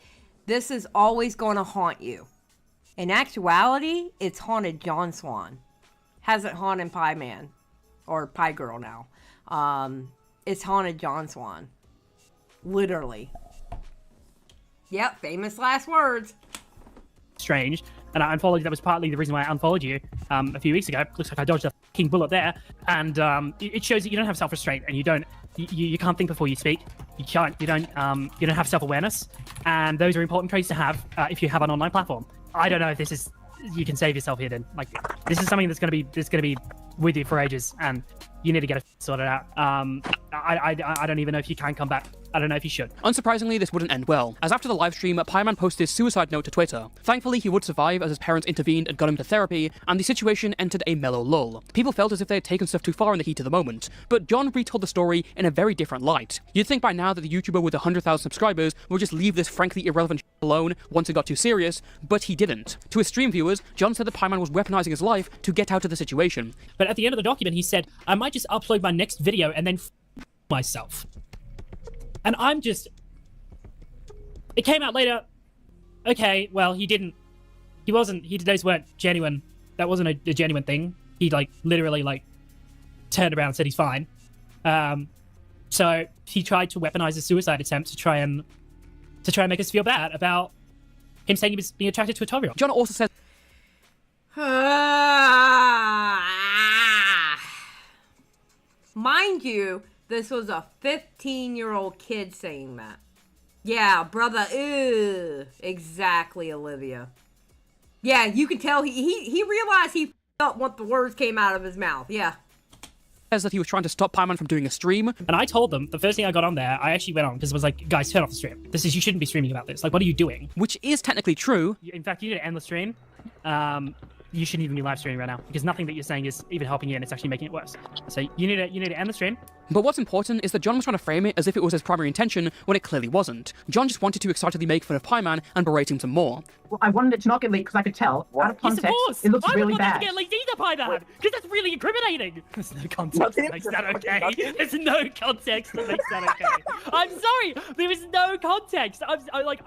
this is always going to haunt you. In actuality, it's haunted John Swan. Hasn't haunted Pie Man or Pie Girl now. It's haunted John Swan. Literally. Yep, famous last words. Strange. And I unfollowed you. That was partly the reason why I unfollowed you a few weeks ago. Looks like I dodged a king bullet there. And it shows that you don't have self-restraint and you can't think before you speak. You don't have self-awareness. And those are important traits to have if you have an online platform. I don't know if you can save yourself here then. Like, this is something that's going to be with you for ages, and you need to get it sorted out. I don't even know if you can come back. I don't know if you should. Unsurprisingly, this wouldn't end well, as after the livestream, Pieman posted his suicide note to Twitter. Thankfully, he would survive as his parents intervened and got him to therapy, and the situation entered a mellow lull. People felt as if they had taken stuff too far in the heat of the moment, but John retold the story in a very different light. You'd think by now that the YouTuber with 100,000 subscribers would just leave this frankly irrelevant alone once it got too serious, but he didn't. To his stream viewers, John said that Pieman was weaponizing his life to get out of the situation. But at the end of the document, he said, I might just upload my next video and then myself. And I'm just... It came out later. Okay, well, he didn't... Those weren't genuine. That wasn't a genuine thing. He, like, literally, like, turned around and said he's fine. So he tried to weaponize his suicide attempt to try and make us feel bad about him saying he was being attracted to a 12-year-old. John also said... Mind you, this was a 15-year-old kid saying that. Yeah, brother, ew. Exactly, Olivia. Yeah, you can tell he realized he f***ed up once the words came out of his mouth, yeah. Says that he was trying to stop Pieman from doing a stream. And I told them, the first thing I got on there, I actually went on, because it was like, guys, turn off the stream. You shouldn't be streaming about this. Like, what are you doing? Which is technically true. In fact, you need to end the stream. You shouldn't even be live streaming right now, because nothing that you're saying is even helping you, and it's actually making it worse. So you need to end the stream. But what's important is that John was trying to frame it as if it was his primary intention when it clearly wasn't. John just wanted to excitedly make fun of Pieman and berate him some more. Well, I wanted it to not get leaked because I could tell, out of context, it looks really bad. I would want it to get leaked either, Pieman, because that's really incriminating. There's no context that makes that okay. There's no context that makes that okay. I'm sorry, there is no context. I'm like,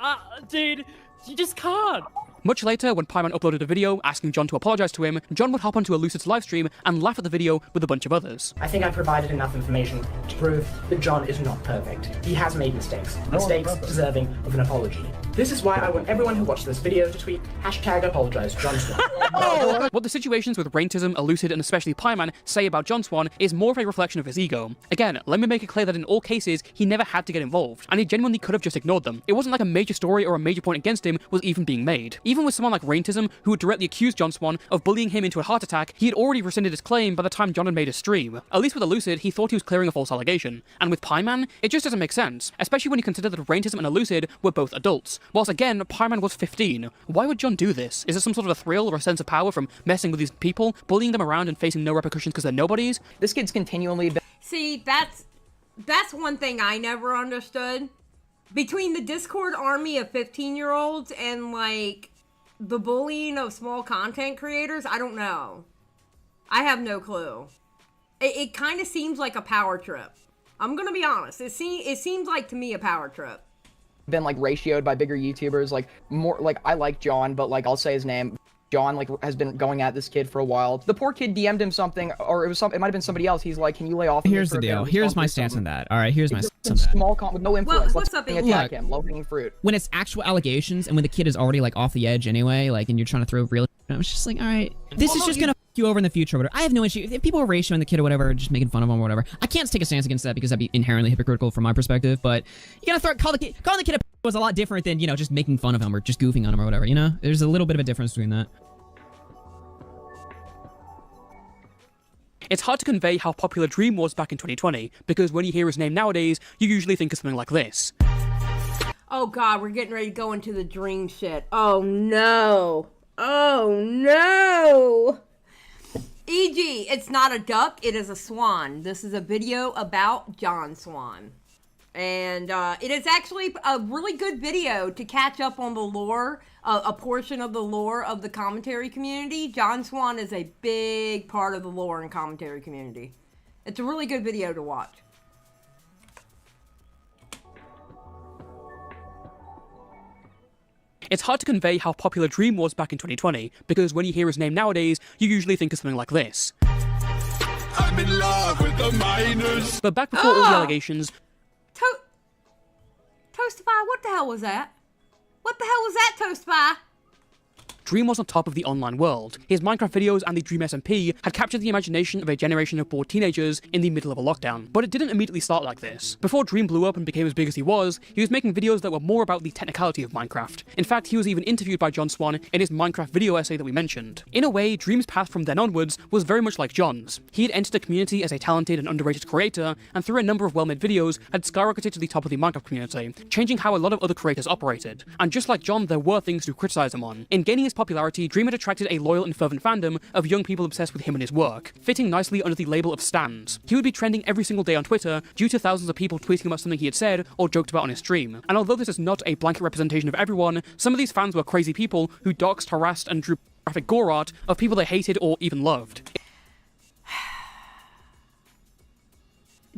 dude, you just can't. Much later, when Pieman uploaded a video asking John to apologize to him, John would hop onto a Lucid's livestream and laugh at the video with a bunch of others. I think I provided enough information to prove that John is not perfect. He has made mistakes deserving of an apology. This is why I want everyone who watched this video to tweet #apologize John Swan. What the situations with Raintism, Elucid, and especially Pieman say about John Swan is more of a reflection of his ego. Again, let me make it clear that in all cases, he never had to get involved, and he genuinely could have just ignored them. It wasn't like a major story or a major point against him was even being made. Even with someone like Raintism, who had directly accused John Swan of bullying him into a heart attack, he had already rescinded his claim by the time John had made his stream. At least with Elucid, he thought he was clearing a false allegation. And with Pieman, it just doesn't make sense, especially when you consider that Raintism and Elucid were both adults, whilst again, Pieman was 15. Why would John do this? Is it some sort of a thrill or a sense of power from messing with these people, bullying them around and facing no repercussions because they're nobodies? This kid's continually... See, that's one thing I never understood. Between the Discord army of 15-year-olds and, like, the bullying of small content creators, I don't know. I have no clue. It kind of seems like a power trip. I'm gonna be honest. It seems like to me a power trip. Been like ratioed by bigger YouTubers, like more like I like John, but like I'll say his name. John like has been going at this kid for a while. The poor kid DM'd him something, or it might have been somebody else. He's like, "Can you lay off?" Here's the deal. Here's my stance on that. All right, here's my stance on that. Small with no influence. What's up, attack him. Low-hanging fruit. When it's actual allegations, and when the kid is already like off the edge anyway, like, and you're trying to throw real, I was just like, all right, this is just gonna f you over in the future or whatever. I have no issue if people are ratioing the kid or whatever, just making fun of him or whatever. I can't take a stance against that because that'd be inherently hypocritical from my perspective. But you gotta calling the kid a was a lot different than, you know, just making fun of him or just goofing on him or whatever. You know, there's a little bit of a difference between that. It's hard to convey how popular Dream was back in 2020, because when you hear his name nowadays, you usually think of something like this. Oh god, we're getting ready to go into the Dream shit. Oh no. Oh no. E.g., it's not a duck, it is a swan. This is a video about John Swan. And it is actually a really good video to catch up on the lore, a portion of the lore of the commentary community. John Swan is a big part of the lore and commentary community. It's a really good video to watch. It's hard to convey how popular Dream was back in 2020, because when you hear his name nowadays, you usually think of something like this. I'm in love with the miners. But back before all the allegations... Toastify, what the hell was that? What the hell was that, Toastify? Dream was on top of the online world. His Minecraft videos and the Dream SMP had captured the imagination of a generation of bored teenagers in the middle of a lockdown. But it didn't immediately start like this. Before Dream blew up and became as big as he was making videos that were more about the technicality of Minecraft. In fact, he was even interviewed by John Swan in his Minecraft video essay that we mentioned. In a way, Dream's path from then onwards was very much like John's. He had entered the community as a talented and underrated creator, and through a number of well-made videos, had skyrocketed to the top of the Minecraft community, changing how a lot of other creators operated. And just like John, there were things to criticize him on. In gaining his popularity, Dream had attracted a loyal and fervent fandom of young people obsessed with him and his work, fitting nicely under the label of stans. He would be trending every single day on Twitter due to thousands of people tweeting about something he had said or joked about on his stream. And although this is not a blanket representation of everyone, some of these fans were crazy people who doxed, harassed, and drew graphic gore art of people they hated or even loved.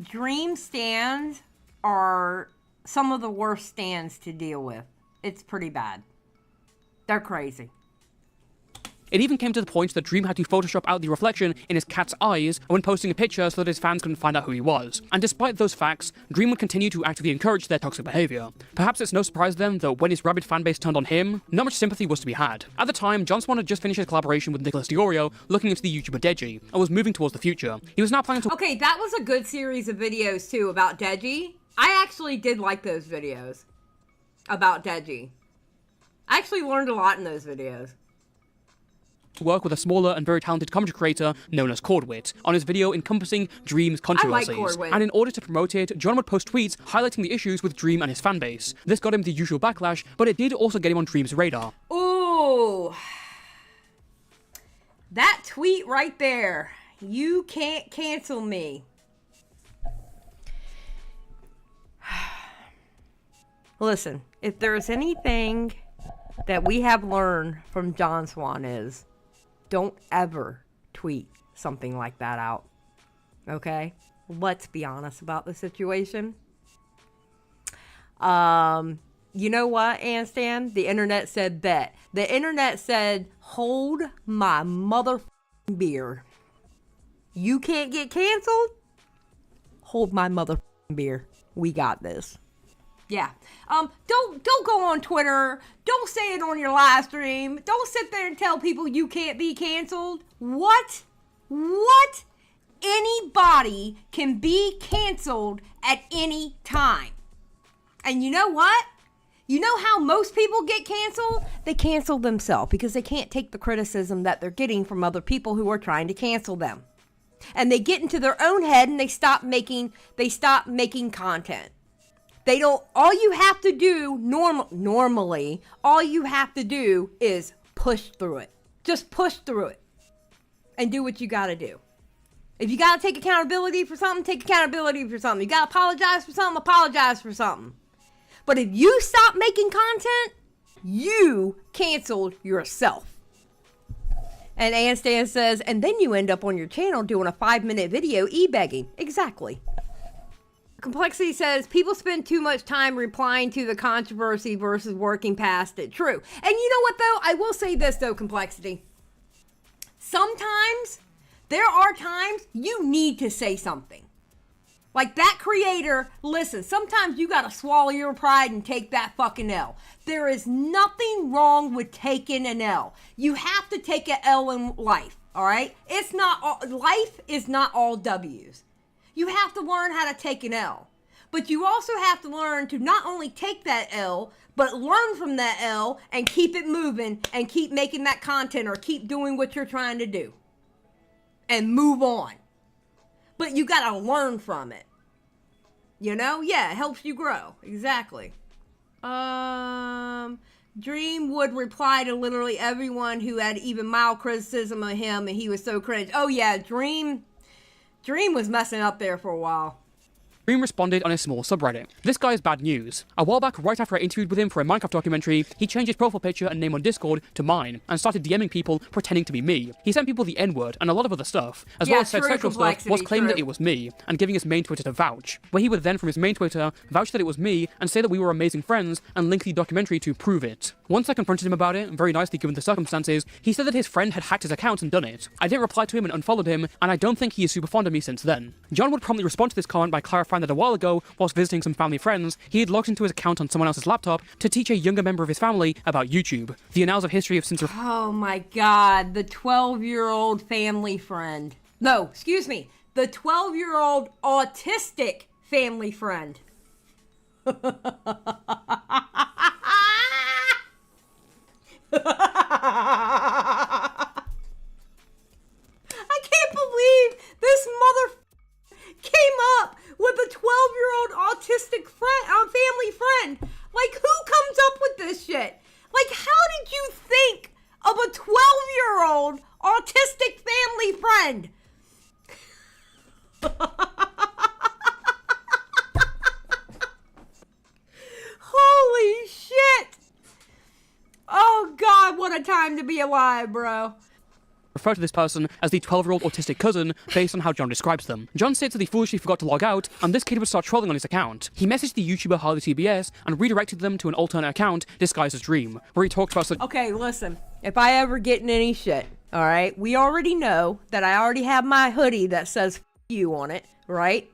Dream stands are some of the worst stands to deal with. It's pretty bad. They're crazy. It even came to the point that Dream had to Photoshop out the reflection in his cat's eyes when posting a picture so that his fans couldn't find out who he was. And despite those facts, Dream would continue to actively encourage their toxic behavior. Perhaps it's no surprise then that when his rabid fanbase turned on him, not much sympathy was to be had. At the time, John Swan had just finished his collaboration with Nicholas Diorio, looking into the YouTuber Deji, and was moving towards the future. He was now planning to— Okay, that was a good series of videos too about Deji. I actually did like those videos about Deji. I actually learned a lot in those videos. work with a smaller and very talented commentary creator known as Cordwit on his video encompassing Dream's controversies. I like Cordwit. And in order to promote it, John would post tweets highlighting the issues with Dream and his fanbase. This got him the usual backlash, but it did also get him on Dream's radar. Ooh. That tweet right there. You can't cancel me. Listen, if there's anything that we have learned from John Swan is don't ever tweet something like that out. Okay? Let's be honest about the situation. You know what, Anstan? The internet said bet. The internet said, hold my mother beer. You can't get canceled? Hold my mother beer. We got this. Yeah. Don't go on Twitter. Don't say it on your live stream. Don't sit there and tell people you can't be canceled. What? What? Anybody can be canceled at any time. And you know what? You know how most people get canceled? They cancel themselves because they can't take the criticism that they're getting from other people who are trying to cancel them. And they get into their own head and they stop making content. They don't, all you have to do normally, all you have to do is push through it. Just push through it and do what you got to do. If you got to take accountability for something, take accountability for something. You got to apologize for something, apologize for something. But if you stop making content, you canceled yourself. And Anstan says, and then you end up on your channel doing a 5-minute video e-begging. Exactly. Complexity says, people spend too much time replying to the controversy versus working past it. True. And you know what, though? I will say this, though, Complexity. Sometimes, there are times you need to say something. Like that creator, listen, sometimes you gotta swallow your pride and take that fucking L. There is nothing wrong with taking an L. You have to take an L in life, all right? It's not all, life is not all W's. You have to learn how to take an L. But you also have to learn to not only take that L, but learn from that L and keep it moving and keep making that content or keep doing what you're trying to do. And move on. But you gotta learn from it. You know? Yeah, it helps you grow. Exactly. Dream would reply to literally everyone who had even mild criticism of him and he was so cringe. Oh yeah, Dream was messing up there for a while. Dream responded on a small subreddit. This guy is bad news. A while back, right after I interviewed with him for a Minecraft documentary, he changed his profile picture and name on Discord to mine, and started DMing people pretending to be me. He sent people the N-word and a lot of other stuff, as well as said sexual stuff, was claiming that it was me, and giving his main Twitter to vouch, where he would then from his main Twitter vouch that it was me, and say that we were amazing friends, and link the documentary to prove it. Once I confronted him about it, very nicely given the circumstances, he said that his friend had hacked his account and done it. I didn't reply to him and unfollowed him, and I don't think he is super fond of me since then. John would promptly respond to this comment by clarifying find that a while ago, whilst visiting some family friends, he had logged into his account on someone else's laptop to teach a younger member of his family about YouTube. The annals of history have since... Oh my god, the 12-year-old family friend. No, excuse me, the 12-year-old autistic family friend. I can't believe this mother came up with a 12-year-old autistic family friend. Like, who comes up with this shit? Like, how did you think of a 12-year-old autistic family friend? Holy shit! Oh god, what a time to be alive, bro. Refer to this person as the 12-year-old autistic cousin based on how John describes them. John states that he foolishly forgot to log out, and this kid would start trolling on his account. He messaged the YouTuber Xylie TBS and redirected them to an alternate account disguised as Dream, where he talked about such— Okay, listen. If I ever get in any shit, alright, we already know that I already have my hoodie that says F you on it, right?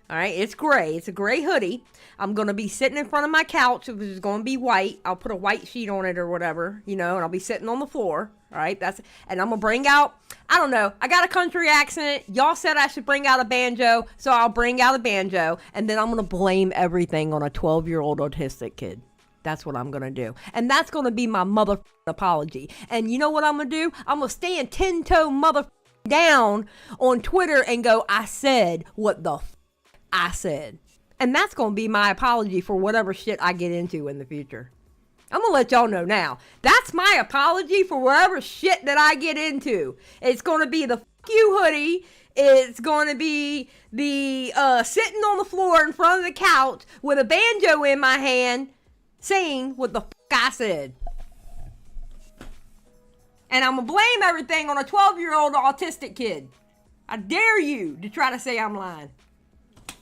Alright, it's gray. It's a gray hoodie. I'm going to be sitting in front of my couch, which is going to be white. I'll put a white sheet on it or whatever, you know, and I'll be sitting on the floor. All right, and I'm going to bring out, I don't know, I got a country accent. Y'all said I should bring out a banjo, so I'll bring out a banjo, and then I'm going to blame everything on a 12-year-old autistic kid. That's what I'm going to do. And that's going to be my mother apology. And you know what I'm going to do? I'm going to stand 10-toe mother down on Twitter and go, I said what the I said. And that's going to be my apology for whatever shit I get into in the future. I'm going to let y'all know now. That's my apology for whatever shit that I get into. It's going to be the F you hoodie. It's going to be the sitting on the floor in front of the couch with a banjo in my hand saying what the F I said. And I'm going to blame everything on a 12-year-old autistic kid. I dare you to try to say I'm lying.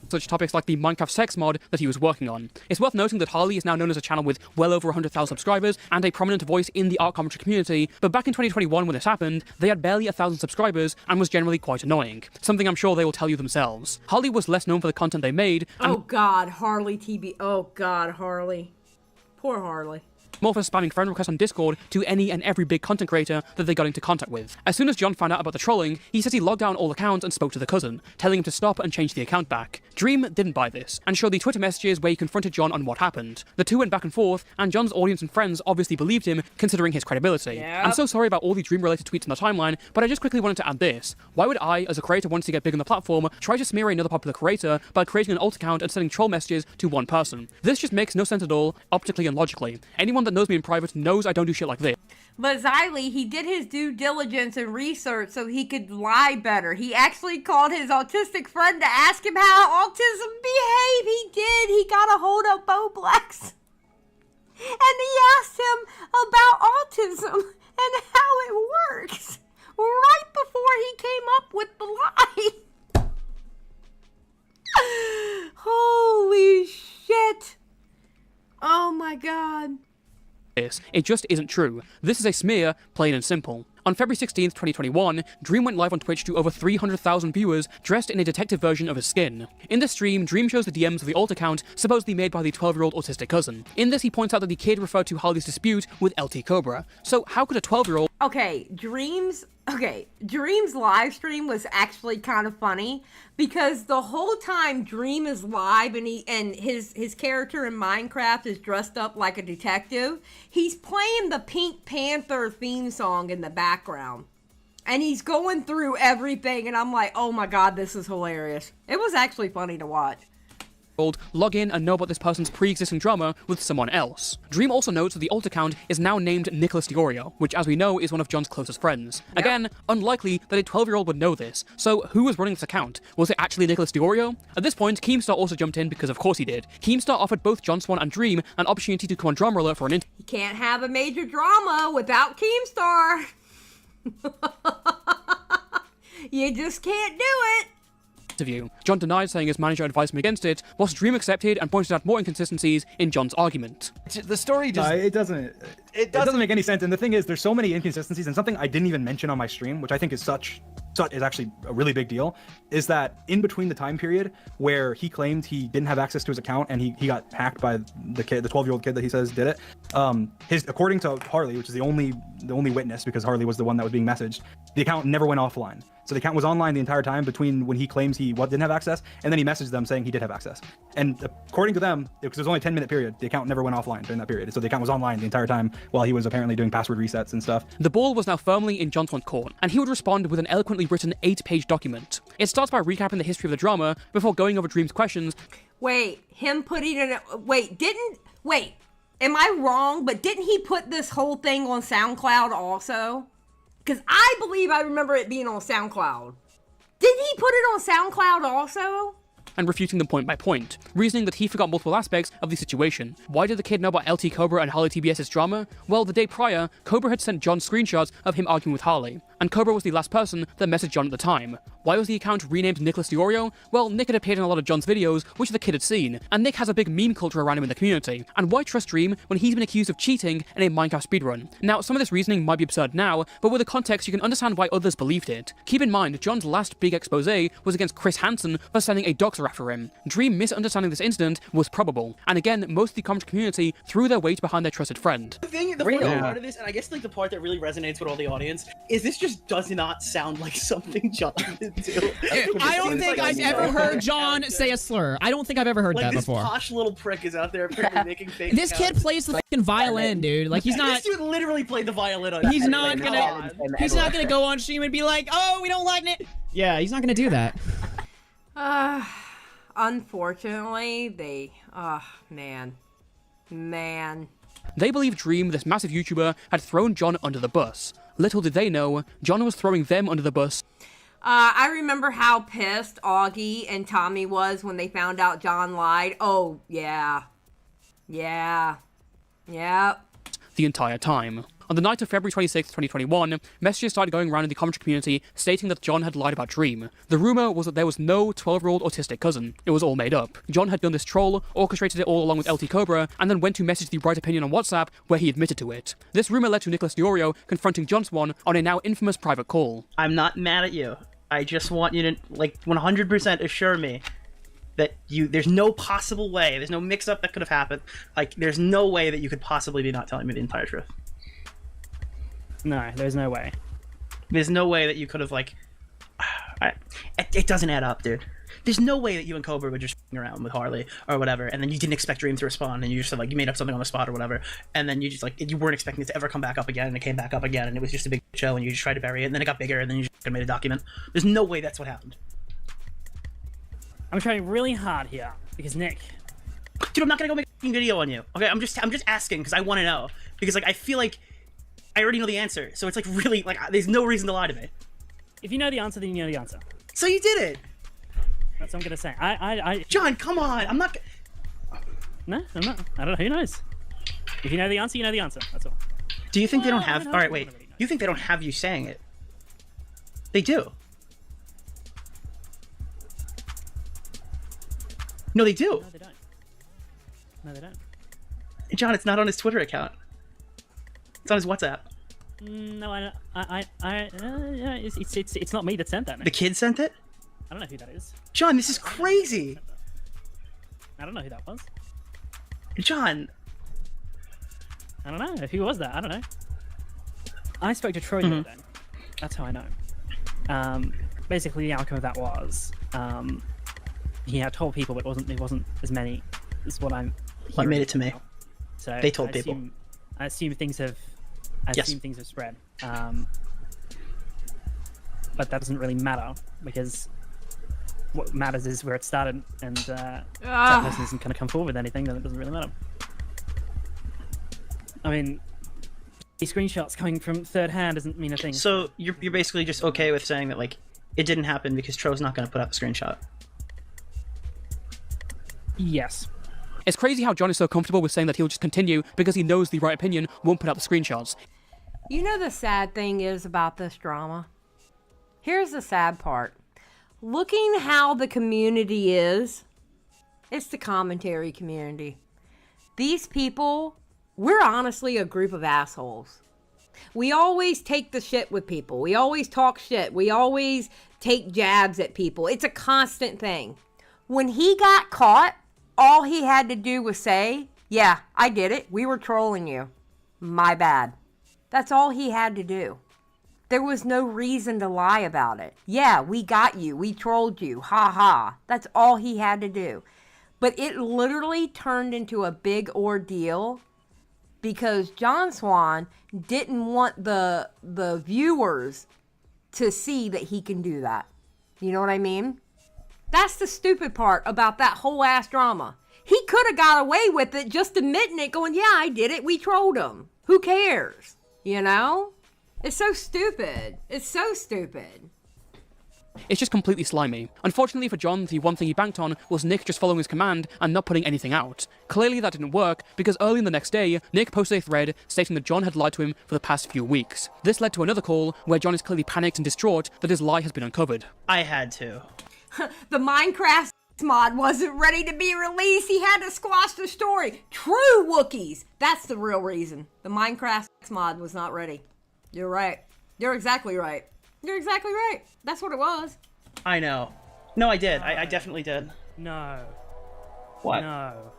Such topics like the Minecraft sex mod that he was working on. It's worth noting that Xylie is now known as a channel with well over 100,000 subscribers and a prominent voice in the art commentary community, but back in 2021 when this happened, they had barely 1,000 subscribers and was generally quite annoying. Something I'm sure they will tell you themselves. Xylie was less known for the content they made, and— Oh god, Harley TB. Oh god, Harley. Poor Harley. more for spamming friend requests on Discord to any and every big content creator that they got into contact with. As soon as John found out about the trolling, he says he logged down all accounts and spoke to the cousin, telling him to stop and change the account back. Dream didn't buy this, and showed the Twitter messages where he confronted John on what happened. The two went back and forth, and John's audience and friends obviously believed him, considering his credibility. Yep. I'm so sorry about all the Dream-related tweets in the timeline, but I just quickly wanted to add this. Why would I, as a creator wanting to get big on the platform, try to smear another popular creator by creating an alt account and sending troll messages to one person? This just makes no sense at all, optically and logically. Anyone that knows me in private knows I don't do shit like this. But Xylie, he did his due diligence and research so he could lie better. He actually called his autistic friend to ask him how autism behaved. He did. He got a hold of Boblex. And he asked him about autism and how it works. Right before he came up with the lie. Holy shit. Oh my god. It just isn't true. This is a smear, plain and simple. On February 16th, 2021, Dream went live on Twitch to over 300,000 viewers dressed in a detective version of his skin. In this stream, Dream shows the DMs of the alt account supposedly made by the 12-year-old autistic cousin. In this, he points out that the kid referred to Xylie's dispute with LT Cobra. So how could a 12-year-old— Dream's live stream was actually kind of funny because the whole time Dream is live and his character in Minecraft is dressed up like a detective, he's playing the Pink Panther theme song in the background. And he's going through everything and I'm like, oh my god, this is hilarious. It was actually funny to watch. log in and know about this person's pre-existing drama with someone else. Dream also notes that the alt account is now named Nicholas Diorio, which as we know is one of John's closest friends. Yep. Again, unlikely that a 12-year-old would know this, so who was running this account? Was it actually Nicholas Diorio? At this point, Keemstar also jumped in because of course he did. Keemstar offered both John Swan and Dream an opportunity to come on Drama Alert for an interview. You can't have a major drama without Keemstar. You just can't do it. John denied saying his manager advised him against it, whilst Dream accepted and pointed out more inconsistencies in John's argument. The story just... It doesn't make any sense, and the thing is, there's so many inconsistencies, and something I didn't even mention on my stream, which I think is such is actually a really big deal, is that in between the time period where he claimed he didn't have access to his account and he got hacked by the 12-year-old kid that he says did it, according to Harley, which is the only witness, because Harley was the one that was being messaged, the account never went offline. So the account was online the entire time between when he claims he didn't have access, and then he messaged them saying he did have access. And according to them, because it was only a 10-minute period, the account never went offline during that period. So the account was online the entire time while he was apparently doing password resets and stuff. The ball was now firmly in John Swan's court, and he would respond with an eloquently written 8-page document. It starts by recapping the history of the drama before going over Dream's questions. Wait, him putting it... Wait, am I wrong? But didn't he put this whole thing on SoundCloud also? Because I believe I remember it being on SoundCloud. Didn't he put it on SoundCloud also? And refuting them point by point, reasoning that he forgot multiple aspects of the situation. Why did the kid know about LT Cobra and Harley TBS's drama? Well, the day prior, Cobra had sent John screenshots of him arguing with Harley, and Cobra was the last person that messaged John at the time. Why was the account renamed Nicholas DiOrio? Well, Nick had appeared in a lot of John's videos, which the kid had seen, and Nick has a big meme culture around him in the community. And why trust Dream when he's been accused of cheating in a Minecraft speedrun? Now, some of this reasoning might be absurd now, but with the context you can understand why others believed it. Keep in mind, John's last big expose was against Chris Hansen for sending a doxer after him. Dream misunderstanding this incident was probable, and again, most of the commentary community threw their weight behind their trusted friend. The funny part of this, and I guess like the part that really resonates with all the audience, is this just does not sound like something John would do. I don't think I've ever heard John say a slur. I don't think I've ever heard that before. This posh little prick is out there apparently making fake This kid plays the fucking violin, dude. Like, he's not... This dude literally played the violin on He's not gonna go on stream and be like, oh, we don't like it. Yeah, he's not gonna do that. Unfortunately, man. They believe Dream, this massive YouTuber, had thrown John under the bus. Little did they know, John was throwing them under the bus. I remember how pissed Augie and Tommy was when they found out John lied. Oh, yeah. Yeah. Yep. The entire time. On the night of February 26, 2021, messages started going around in the commentary community stating that John had lied about Dream. The rumor was that there was no 12-year-old autistic cousin. It was all made up. John had done this troll, orchestrated it all along with LT Cobra, and then went to message the right opinion on WhatsApp, where he admitted to it. This rumor led to Nicholas DiOrio confronting John Swan on a now infamous private call. I'm not mad at you. I just want you to, 100% assure me that there's no possible way, there's no mix-up that could have happened. There's no way that you could possibly be not telling me the entire truth. No, there's no way. There's no way that you could have, it doesn't add up, dude. There's no way that you and Cobra were just f***ing around with Harley or whatever, and then you didn't expect Dream to respond, and you just said, you made up something on the spot or whatever, and then you just, you weren't expecting it to ever come back up again, and it came back up again, and it was just a big show, and you just tried to bury it, and then it got bigger, and then you just made a document. There's no way that's what happened. I'm trying really hard here, because Nick... Dude, I'm not gonna go make a f***ing video on you, okay? I'm just asking, because I want to know. Because, I feel like I already know the answer, so it's, really, there's no reason to lie to me. If you know the answer, then you know the answer. So you did it! That's what I'm gonna say. John, come on! I'm not... No, I'm not. I don't know. Who knows? If you know the answer, you know the answer. That's all. Do you think they don't have... Alright, wait. You think they don't have you saying it? They do. No, they do. No, they don't. No, they don't. John, it's not on his Twitter account. It's on his WhatsApp. No, it's not me that sent that, man. The kid sent it? I don't know who that is. John, this is crazy. I don't know who that was. John. I don't know. Who was that? I don't know. I spoke to Troy the other day. That's how I know. Basically, the outcome of that was he had told people, but it wasn't as many as what I'm. What made it to me? So they told people. I assume things have. Assume things have spread. But that doesn't really matter because what matters is where it started, and if that person isn't going to come forward with anything, then it doesn't really matter. I mean, these screenshots coming from third hand doesn't mean a thing. So you're basically just okay with saying that it didn't happen because Tro's not going to put out the screenshot. Yes. It's crazy how John is so comfortable with saying that he'll just continue because he knows the right opinion won't put out the screenshots. You know the sad thing is about this drama? Here's the sad part. Looking how the community is, it's the commentary community. These people, we're honestly a group of assholes. We always take the shit with people. We always talk shit. We always take jabs at people. It's a constant thing. When he got caught, all he had to do was say, yeah, I did it. We were trolling you. My bad. That's all he had to do. There was no reason to lie about it. Yeah, we got you. We trolled you. Ha ha. That's all he had to do. But it literally turned into a big ordeal because John Swan didn't want the viewers to see that he can do that. You know what I mean? That's the stupid part about that whole ass drama. He could have got away with it just admitting it, going, yeah, I did it. We trolled him. Who cares? You know? It's so stupid. It's so stupid. It's just completely slimy. Unfortunately for John, the one thing he banked on was Nick just following his command and not putting anything out. Clearly that didn't work, because early in the next day, Nick posted a thread stating that John had lied to him for the past few weeks. This led to another call, where John is clearly panicked and distraught that his lie has been uncovered. I had to. The Minecraft mod wasn't ready to be released. He had to squash the story. True Wookiees. That's the real reason. The Minecraft mod was not ready. You're right. You're exactly right. You're exactly right. That's what it was. I know. No, I did. I definitely did. No. What? No.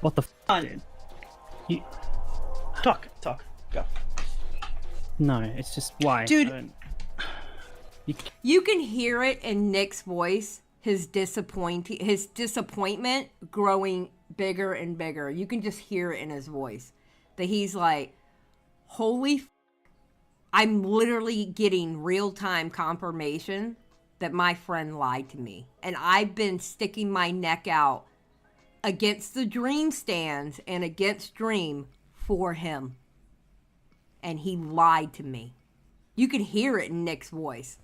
What the dude? You... Talk. Go. No, it's just why? Dude. You can hear it in Nick's voice, his disappointment growing bigger and bigger. You can just hear it in his voice. That he's like, holy I'm literally getting real-time confirmation that my friend lied to me. And I've been sticking my neck out against the Dream stands and against Dream for him. And he lied to me. You can hear it in Nick's voice.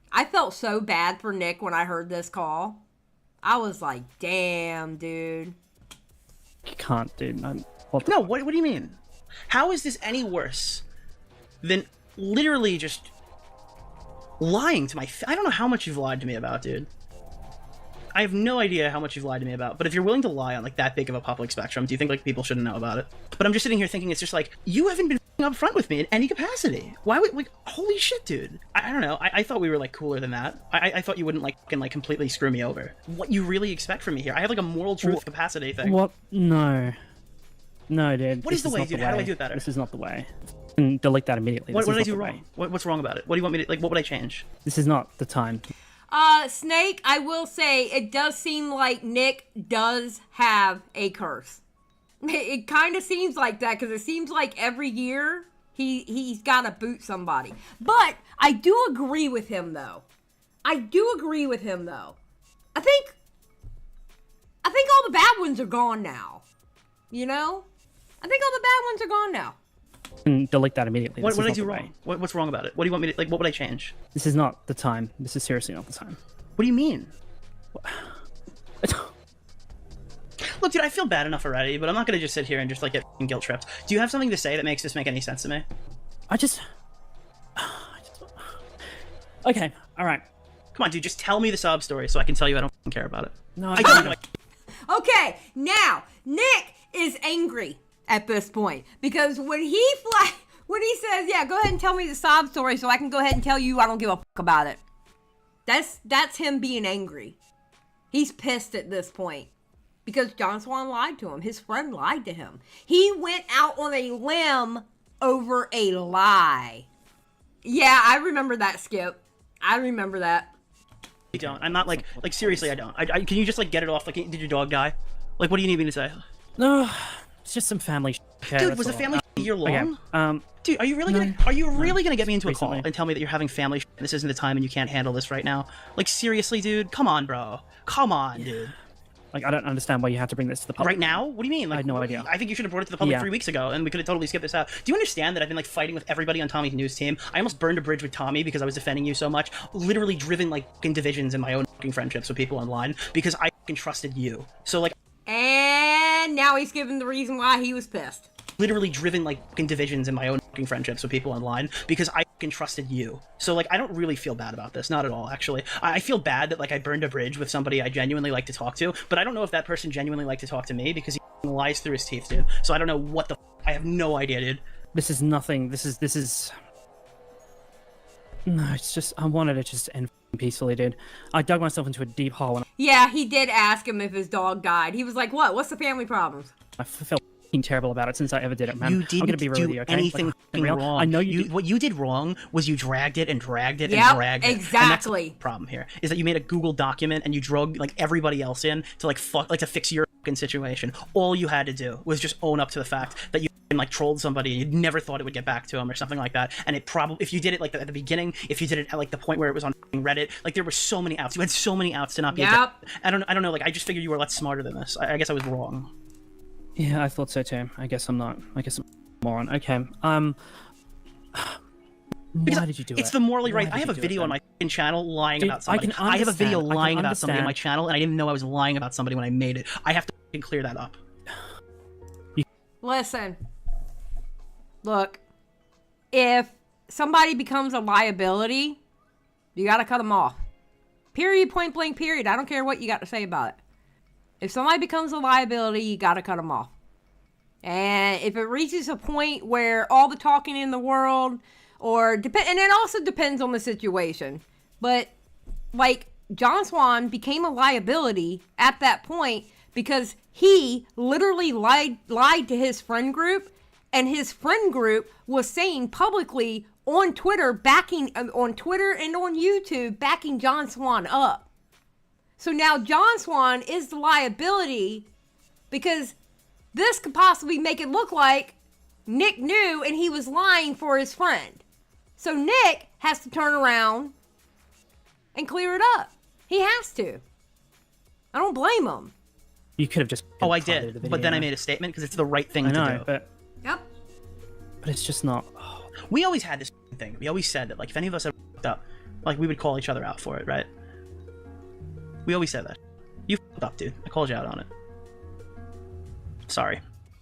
I felt so bad for Nick when I heard this call. I was like, damn, dude. You can't, dude. What do you mean? How is this any worse than literally just lying to my... I don't know how much you've lied to me about, dude. I have no idea how much you've lied to me about, but if you're willing to lie on like that big of a public spectrum, do you think like people shouldn't know about it? But I'm just sitting here thinking, it's just like, you haven't been up front with me in any capacity. Why would, like, holy shit, dude. I don't know. I thought we were like cooler than that. I thought you wouldn't like completely screw me over. What you really expect from me here? I have like a moral truth capacity thing. What? No. No, dude. What is the way, dude? How do I do it better? This is not the way. And delete that immediately. What did I do wrong? What's wrong about it? What do you want me to, like, what would I change? This is not the time. Snake, I will say, it does seem like Nick does have a curse. It kind of seems like that, because it seems like every year he's got to boot somebody. But I do agree with him, though. I think all the bad ones are gone now. You know? I think all the bad ones are gone now. And delete that immediately. What did I do wrong? What's wrong about it? What do you want me to, like, what would I change? This is not the time. This is seriously not the time. What do you mean? Look, dude, I feel bad enough already, but I'm not gonna just sit here and just like get guilt tripped. Do you have something to say that makes this make any sense to me? Okay, alright. Come on, dude, just tell me the sob story so I can tell you I don't care about it. No, I don't know. Okay, now, Nick is angry at this point, because when he says, yeah, go ahead and tell me the sob story so I can go ahead and tell you I don't give a fuck about it. That's him being angry. He's pissed at this point because John Swan lied to him. His friend lied to him. He went out on a limb over a lie. Yeah, I remember that, Skip. I remember that. I don't. I'm not like seriously, I don't. Can you just like get it off? Like, did your dog die? Like, what do you need me to say? No, it's just some family shit. Okay, dude, was the family year long? Okay. Dude, are you really gonna get me into a call and tell me that you're having family shit? This isn't the time and you can't handle this right now? Like, seriously, dude? Come on, bro. Come on, dude. Like, I don't understand why you have to bring this to the public. Right now? What do you mean? Like, I had no idea. I think you should have brought it to the public 3 weeks ago, and we could have totally skipped this out. Do you understand that I've been like fighting with everybody on Tommy's news team? I almost burned a bridge with Tommy because I was defending you so much. Literally driven like fucking divisions in my own fucking friendships with people online because I fucking trusted you. So like. And now he's given the reason why he was pissed. Literally driven like fucking divisions in my own fucking friendships with people online because I fucking trusted you. So like, I don't really feel bad about this, not at all actually. I feel bad that like I burned a bridge with somebody I genuinely like to talk to, but I don't know if that person genuinely liked to talk to me because he lies through his teeth, dude. So I don't know what the I have no idea, dude. This is nothing. This is. No, it's just I wanted it just to end peacefully, dude. I dug myself into a deep hole and Yeah, he did ask him if his dog died. He was like, "What? What's the family problems?" I felt terrible about it since I ever did it, man. You I'm didn't gonna be real do with you, okay? anything Real. wrong. I know you. What you did wrong was you dragged it and dragged it Yep, and dragged it. exactly. And that's the problem here is that you made a Google document and you drug like everybody else in to like to fix your fucking situation. All you had to do was just own up to the fact that you like trolled somebody and you never thought it would get back to him or something like that. And it probably, if you did it like at the beginning, if you did it at like the point where it was on Reddit, like there were so many outs. You had so many outs to not be. Yep. I don't know. Like I just figured you were a lot smarter than this. I guess I was wrong. Yeah, I thought so too. I guess I'm not. I guess I'm a moron. Okay. Why did you do it? It's the morally Why right. I did have a you do it video on then? my channel lying Dude, about somebody. I have a video understand. I can lying about somebody on my understand. channel, and I didn't know I was lying about somebody when I made it. I have to clear that up. Listen. Look, if somebody becomes a liability, you gotta cut them off. Period, point blank, period. I don't care what you got to say about it. If somebody becomes a liability, you gotta cut them off. And if it reaches a point where all the talking in the world, and it also depends on the situation, but like John Swan became a liability at that point because he literally lied to his friend group, and his friend group was saying publicly on Twitter and on YouTube backing John Swan up. So now John Swan is the liability because this could possibly make it look like Nick knew and he was lying for his friend. So Nick has to turn around and clear it up. He has to. I don't blame him. You could have just. Oh, I did, but then I made a statement because it's the right thing I know, to do. but Yep. it's just not. We always had this thing. We always said that, like, if any of us had f***ed up, like, we would call each other out for it, right? We always said that. You f***ed up, dude. I called you out on it. Sorry.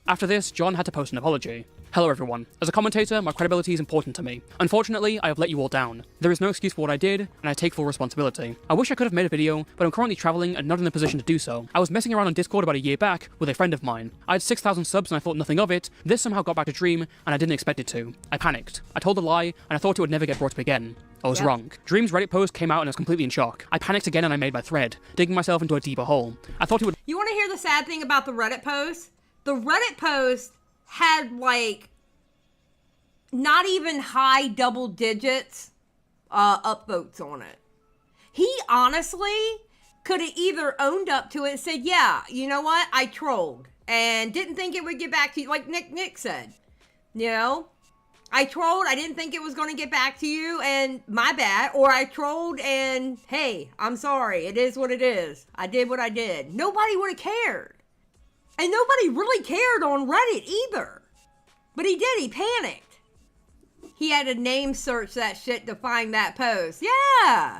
After this, John had to post an apology. Hello everyone. As a commentator, my credibility is important to me. Unfortunately, I have let you all down. There is no excuse for what I did, and I take full responsibility. I wish I could have made a video, but I'm currently traveling and not in a position to do so. I was messing around on Discord about a year back with a friend of mine. I had 6,000 subs and I thought nothing of it. This somehow got back to Dream, and I didn't expect it to. I panicked. I told a lie, and I thought it would never get brought up again. I was wrong. Dream's Reddit post came out and I was completely in shock. I panicked again and I made my thread, digging myself into a deeper hole. I thought it would— You want to hear the sad thing about the Reddit post? The Reddit post had like not even high double digits upvotes on it. He honestly could have either owned up to it and said, yeah, you know what, I trolled and didn't think it would get back to you, like Nick said. You know, I trolled, I didn't think it was going to get back to you and my bad. Or I trolled and hey, I'm sorry, it is what it is. I did what I did. Nobody would have cared. And nobody really cared on Reddit either. But he did, he panicked. He had to name search that shit to find that post. Yeah!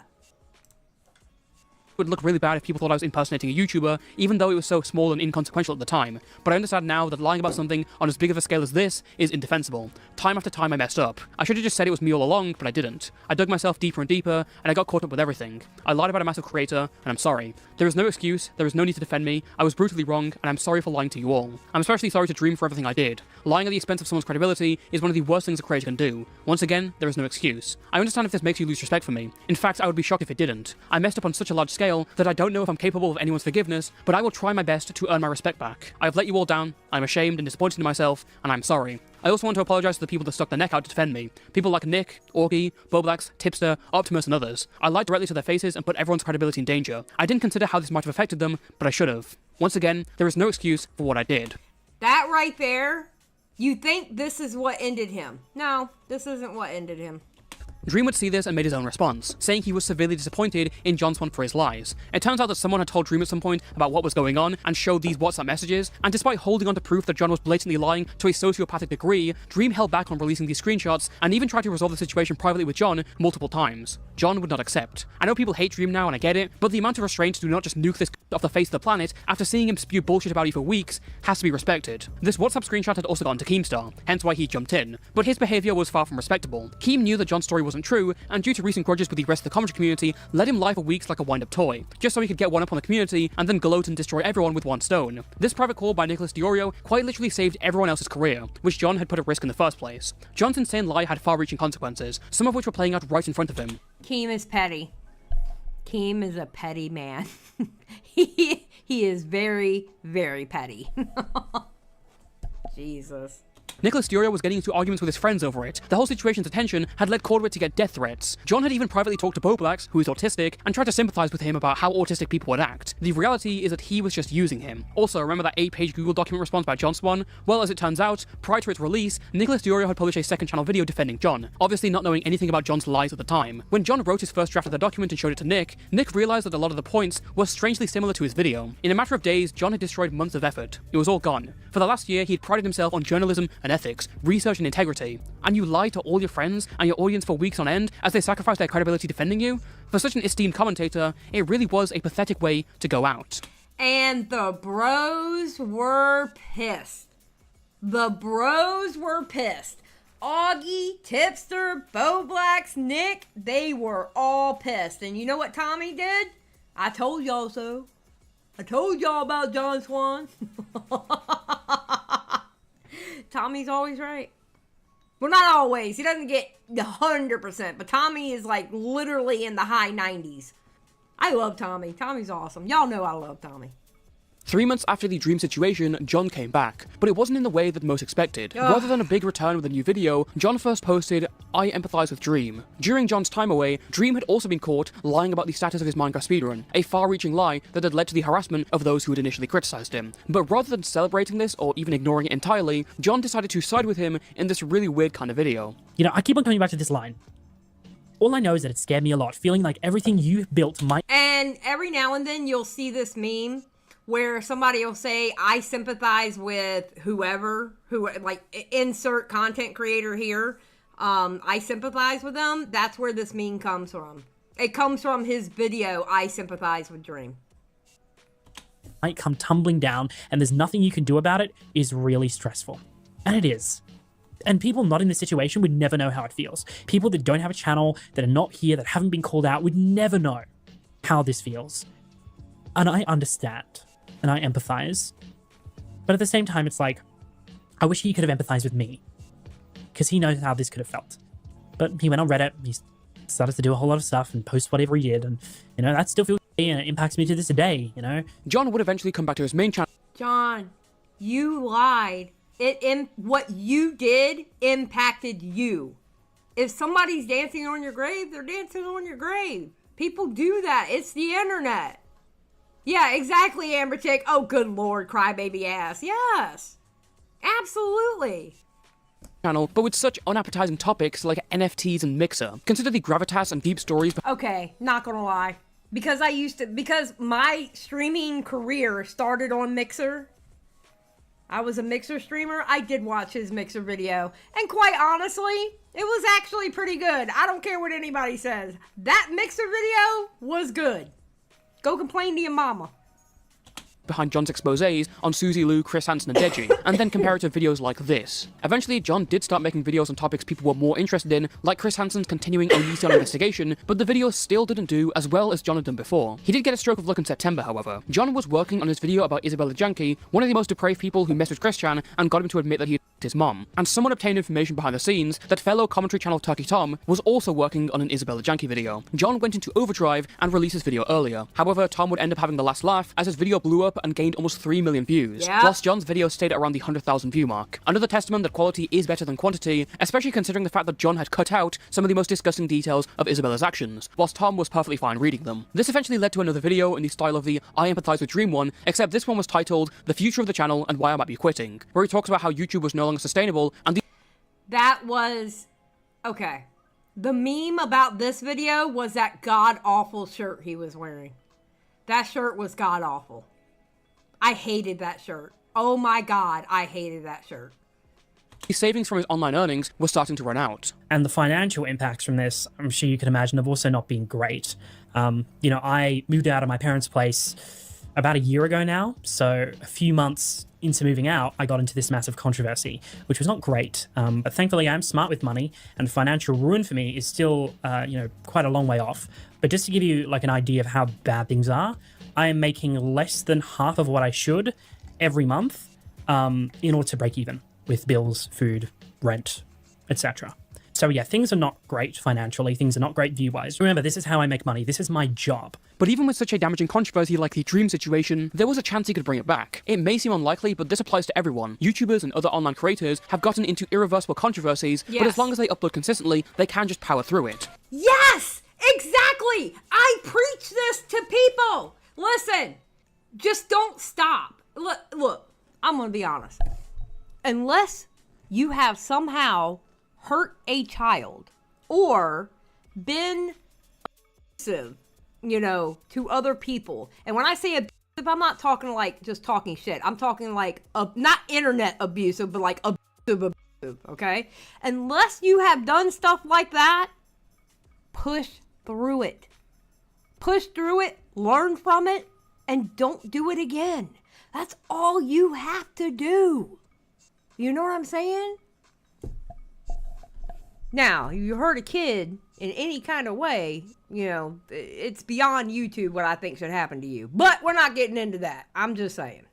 would look really bad if people thought I was impersonating a YouTuber, even though it was so small and inconsequential at the time. But I understand now that lying about something on as big of a scale as this is indefensible. Time after time I messed up. I should have just said it was me all along, but I didn't. I dug myself deeper and deeper, and I got caught up with everything. I lied about a massive creator, and I'm sorry. There is no excuse, there is no need to defend me, I was brutally wrong, and I'm sorry for lying to you all. I'm especially sorry to Dream for everything I did. Lying at the expense of someone's credibility is one of the worst things a creator can do. Once again, there is no excuse. I understand if this makes you lose respect for me. In fact, I would be shocked if it didn't. I messed up on such a large scale that I don't know if I'm capable of anyone's forgiveness, but I will try my best to earn my respect back. I have let you all down, I'm ashamed and disappointed in myself, and I'm sorry. I also want to apologise to the people that stuck their neck out to defend me. People like Nick, Augie, Boblax, Tipster, Optimus, and others. I lied directly to their faces and put everyone's credibility in danger. I didn't consider how this might have affected them, but I should have. Once again, there is no excuse for what I did. That right there, you think this is what ended him. No, this isn't what ended him. Dream would see this and made his own response, saying he was severely disappointed in John Swan for his lies. It turns out that someone had told Dream at some point about what was going on and showed these WhatsApp messages, and despite holding on to proof that John was blatantly lying to a sociopathic degree, Dream held back on releasing these screenshots and even tried to resolve the situation privately with John multiple times. John would not accept. I know people hate Dream now and I get it, but the amount of restraint to do not just nuke this off the face of the planet after seeing him spew bullshit about you for weeks has to be respected. This WhatsApp screenshot had also gotten to Keemstar, hence why he jumped in, but his behaviour was far from respectable. Keem knew that John's story was wasn't true, and due to recent grudges with the rest of the commentary community, let him lie for weeks like a wind-up toy, just so he could get one up on the community and then gloat and destroy everyone with one stone. This private call by Nicholas Diorio quite literally saved everyone else's career, which John had put at risk in the first place. John's insane lie had far-reaching consequences, some of which were playing out right in front of him. Keem is petty. Keem is a petty man. he is very, very petty. Jesus. Nicholas Diorio was getting into arguments with his friends over it. The whole situation's attention had led Corduit to get death threats. John had even privately talked to Boblax, who is autistic, and tried to sympathize with him about how autistic people would act. The reality is that he was just using him. Also, remember that 8-page Google document response by John Swan? Well, as it turns out, prior to its release, Nicholas Diorio had published a second channel video defending John, obviously not knowing anything about John's lies at the time. When John wrote his first draft of the document and showed it to Nick realized that a lot of the points were strangely similar to his video. In a matter of days, John had destroyed months of effort. It was all gone. For the last year, he had prided himself on journalism and ethics, research and integrity, and you lied to all your friends and your audience for weeks on end as they sacrificed their credibility defending you? For such an esteemed commentator, it really was a pathetic way to go out. And the bros were pissed. The bros were pissed. Augie, Tipster, Boblax, Nick, they were all pissed. And you know what Tommy did? I told y'all so. I told y'all about John Swan. Tommy's always right. Well, not always. He doesn't get 100%, but Tommy is like literally in the high 90s. I love Tommy. Tommy's awesome. Y'all know I love Tommy. 3 months after the Dream situation, John came back, but it wasn't in the way that most expected. Ugh. Rather than a big return with a new video, John first posted, "I empathize with Dream." During John's time away, Dream had also been caught lying about the status of his Minecraft speedrun, a far-reaching lie that had led to the harassment of those who had initially criticized him. But rather than celebrating this or even ignoring it entirely, John decided to side with him in this really weird kind of video. You know, I keep on coming back to this line. All I know is that it scared me a lot, feeling like everything you built might... And every now and then you'll see this meme where somebody will say, I sympathize with whoever, who, like, insert content creator here. I sympathize with them. That's where this meme comes from. It comes from his video, I sympathize with Dream. Might come tumbling down, and there's nothing you can do about it is really stressful. And it is. And people not in this situation would never know how it feels. People that don't have a channel, that are not here, that haven't been called out, would never know how this feels. And I understand. And I empathize. But at the same time, it's like, I wish he could have empathized with me. Because he knows how this could have felt. But he went on Reddit, he started to do a whole lot of stuff and post whatever he did. And, you know, that still feels and it impacts me to this day, you know? John would eventually come back to his main channel. John, you lied. What you did impacted you. If somebody's dancing on your grave, they're dancing on your grave. People do that. It's the internet. Yeah, exactly, Amber Chick. Oh, good lord, crybaby ass. Yes. Absolutely. Channel, but with such unappetizing topics like NFTs and Mixer. Consider the gravitas and deep stories. Okay, not gonna lie. Because my streaming career started on Mixer. I was a Mixer streamer. I did watch his Mixer video. And quite honestly, it was actually pretty good. I don't care what anybody says. That Mixer video was good. Go complain to your mama. Behind John's exposés on Suzy Lou, Chris Hansen and Deji, and then comparative videos like this. Eventually, John did start making videos on topics people were more interested in, like Chris Hansen's continuing Elysian investigation, but the video still didn't do as well as John had done before. He did get a stroke of luck in September, however. John was working on his video about Isabella Janke, one of the most depraved people who messed with Christian and got him to admit that he had his mom, and someone obtained information behind the scenes that fellow commentary channel Turkey Tom was also working on an Isabella Janke video. John went into overdrive and released his video earlier. However, Tom would end up having the last laugh as his video blew up and gained almost 3 million views. Yeah. Plus, John's video stayed at around the 100,000 view mark. Another testament that quality is better than quantity, especially considering the fact that John had cut out some of the most disgusting details of Isabella's actions, whilst Tom was perfectly fine reading them. This eventually led to another video in the style of the I Empathize with Dream one, except this one was titled The Future of the Channel and Why I Might Be Quitting, where he talks about how YouTube was no longer sustainable and That was... Okay. The meme about this video was that god-awful shirt he was wearing. That shirt was god-awful. I hated that shirt. Oh my god, I hated that shirt. His savings from his online earnings were starting to run out. And the financial impacts from this, I'm sure you can imagine, have also not been great. You know, I moved out of my parents' place about a year ago now. So a few months into moving out, I got into this massive controversy, which was not great. But thankfully, I'm smart with money, and financial ruin for me is still, quite a long way off. But just to give you like an idea of how bad things are, I am making less than half of what I should every month in order to break even with bills, food, rent, etc. So yeah, things are not great financially, things are not great view-wise. Remember, this is how I make money, this is my job. But even with such a damaging controversy like the Dream situation, there was a chance he could bring it back. It may seem unlikely, but this applies to everyone. YouTubers and other online creators have gotten into irreversible controversies, but as long as they upload consistently, they can just power through it. Yes! Exactly! I preach this to people! Listen, just don't stop. Look, I'm gonna be honest. Unless you have somehow hurt a child or been abusive, to other people. And when I say abusive, I'm not talking like just talking shit. I'm talking like, not internet abusive, but like abusive, okay? Unless you have done stuff like that, push through it. Push through it, learn from it, and don't do it again. That's all you have to do. You know what I'm saying? Now, if you hurt a kid in any kind of way, it's beyond YouTube what I think should happen to you. But we're not getting into that. I'm just saying.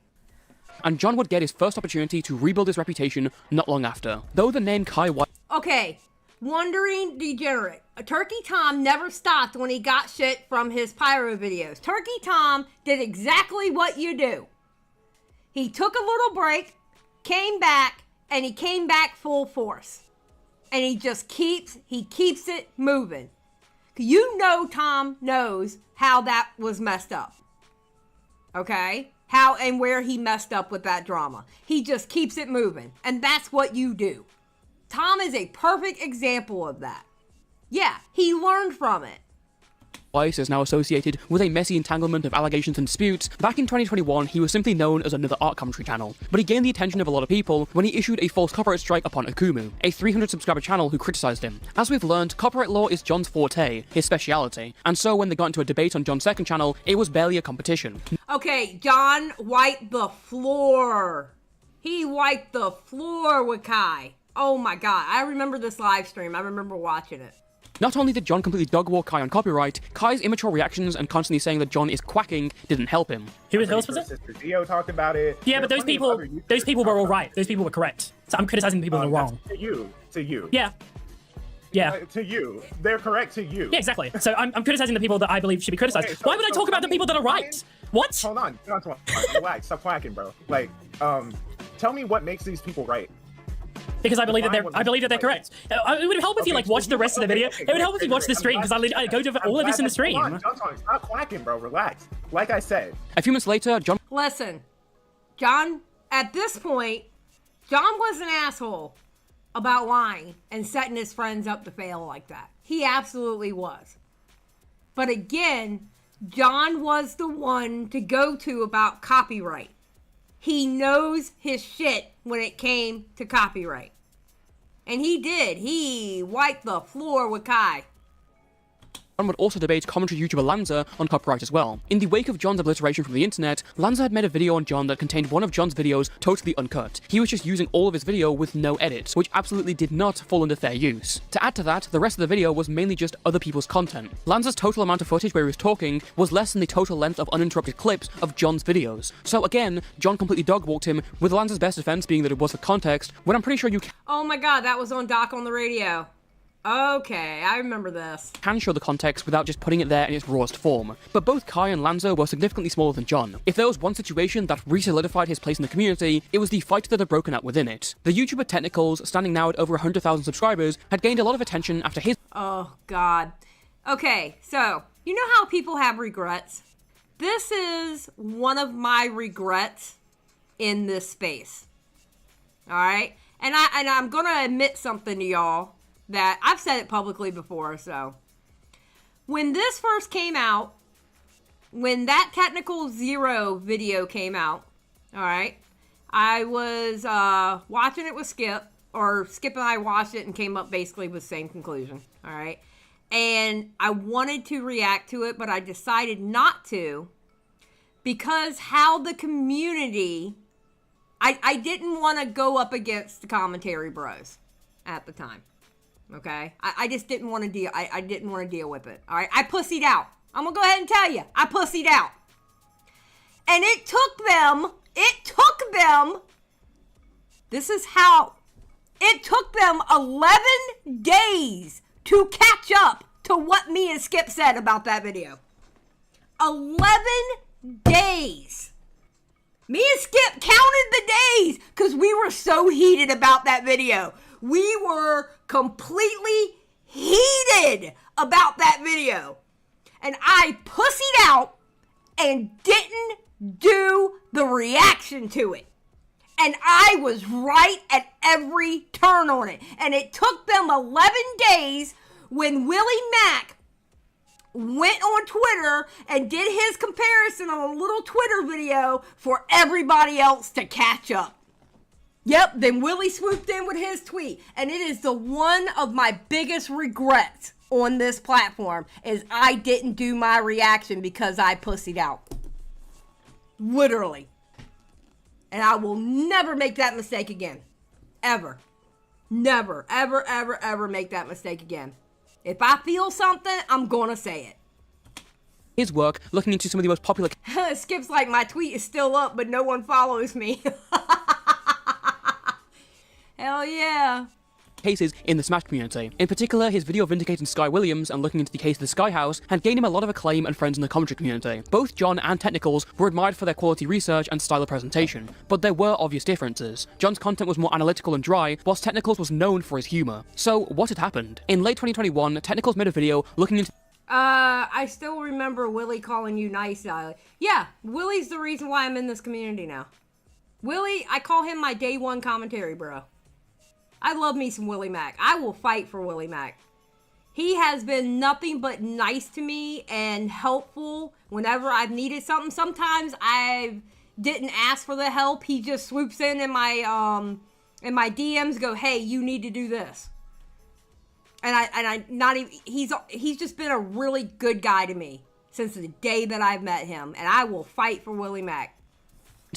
And John would get his first opportunity to rebuild his reputation not long after. Though the name Kai White... Okay, wandering degenerate. Turkey Tom never stopped when he got shit from his pyro videos. Turkey Tom did exactly what you do. He took a little break, came back, and he came back full force. And he just keeps it moving. Tom knows how that was messed up. Okay? How and where he messed up with that drama. He just keeps it moving. And that's what you do. Tom is a perfect example of that. Yeah, he learned from it. Weiss is now associated with a messy entanglement of allegations and disputes. Back in 2021, he was simply known as another art commentary channel, but he gained the attention of a lot of people when he issued a false copyright strike upon Akumu, a 300 subscriber channel who criticized him. As we've learned, copyright law is John's forte, his speciality, and so when they got into a debate on John's second channel, it was barely a competition. Okay, John wiped the floor. He wiped the floor with Kai. Oh my god, I remember this live stream. I remember watching it. Not only did John completely dogwalk Kai on copyright, Kai's immature reactions and constantly saying that John is quacking didn't help him. Who was it? Sister Dio talked about it. Yeah, but those people were all right. Those people were correct. So I'm criticizing the people that are wrong. To you. Yeah. To you. They're correct to you. Yeah, exactly. So I'm criticizing the people that I believe should be criticized. Okay, Why would I talk about the people that are right? What? Hold on. Relax. Stop quacking, bro. Tell me what makes these people right. Because I believe that they're correct. It would help if you watch the rest of the video. It would help if you watch the stream because I go to all of this in the stream. Stop quacking, bro. Relax. Like I said. A few months later, John. Listen, John. At this point, John was an asshole about lying and setting his friends up to fail like that. He absolutely was. But again, John was the one to go to about copyright. He knows his shit when it came to copyright. And he did. He wiped the floor with Kai. John would also debate commentary YouTuber Lanza on copyright as well. In the wake of John's obliteration from the internet, Lanza had made a video on John that contained one of John's videos totally uncut. He was just using all of his video with no edits, which absolutely did not fall under fair use. To add to that, the rest of the video was mainly just other people's content. Lanza's total amount of footage where he was talking was less than the total length of uninterrupted clips of John's videos. So again, John completely dogwalked him, with Lanza's best defense being that it was for context, when I'm pretty sure you Oh my god, that was on Doc on the radio. Okay, I remember this. Can show the context without just putting it there in its rawest form. But both Kai and Lanza were significantly smaller than John. If there was one situation that re-solidified his place in the community, it was the fight that had broken out within it. The YouTuber Technicals, standing now at over 100,000 subscribers, had gained a lot of attention after his— Oh god. Okay, so, you know how people have regrets? This is one of my regrets in this space. Alright? And I'm gonna admit something to y'all that I've said it publicly before, so. When this first came out, when that Technical Zero video came out, alright, I was watching it with Skip, or Skip and I watched it and came up basically with the same conclusion, alright? And I wanted to react to it, but I decided not to because how the community, I didn't want to go up against the commentary bros at the time. Okay? I just didn't want to deal, I didn't want to deal with it. All right? I pussied out. I'm going to go ahead and tell you. I pussied out. And it took them, this is how, it took them 11 days to catch up to what me and Skip said about that video. 11 days. Me and Skip counted the days because we were so heated about that video. We were completely heated about that video. And I pussied out and didn't do the reaction to it. And I was right at every turn on it. And it took them 11 days when Willie Mack went on Twitter and did his comparison on a little Twitter video for everybody else to catch up. Yep, then Willie swooped in with his tweet. And it is the one of my biggest regrets on this platform is I didn't do my reaction because I pussied out. Literally. And I will never make that mistake again. Ever. Never, ever, ever, ever make that mistake again. If I feel something, I'm gonna say it. His work, looking into some of the most popular Skip's like, my tweet is still up, but no one follows me. Hell yeah. cases in the Smash community. In particular, his video vindicating Sky Williams and looking into the case of the Sky House had gained him a lot of acclaim and friends in the commentary community. Both John and Technicals were admired for their quality research and style of presentation, but there were obvious differences. John's content was more analytical and dry, whilst Technicals was known for his humor. So, what had happened? In late 2021, Technicals made a video looking into I still remember Willie calling you nice, Xylie. Yeah, Willie's the reason why I'm in this community now. Willie, I call him my day one commentary bro. I love me some Willie Mack. I will fight for Willie Mack. He has been nothing but nice to me and helpful whenever I've needed something. Sometimes I didn't ask for the help. He just swoops in my DMs, go, hey, you need to do this. And I not even, he's just been a really good guy to me since the day that I've met him. And I will fight for Willie Mack.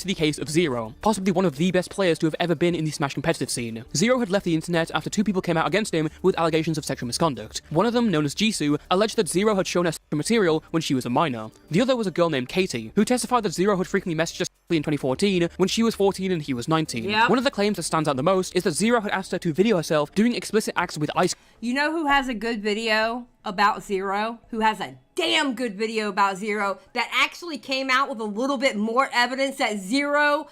the case of Zero, possibly one of the best players to have ever been in the Smash competitive scene. Zero had left the internet after two people came out against him with allegations of sexual misconduct. One of them, known as Jisoo, alleged that Zero had shown her sexual material when she was a minor. The other was a girl named Katie, who testified that Zero had frequently messaged her in 2014 when she was 14 and he was 19. Yep. One of the claims that stands out the most is that Zero had asked her to video herself doing explicit acts with ice. You know who has a good video about Zero? Who has a damn good video about Zero that actually came out with a little bit more evidence that Zero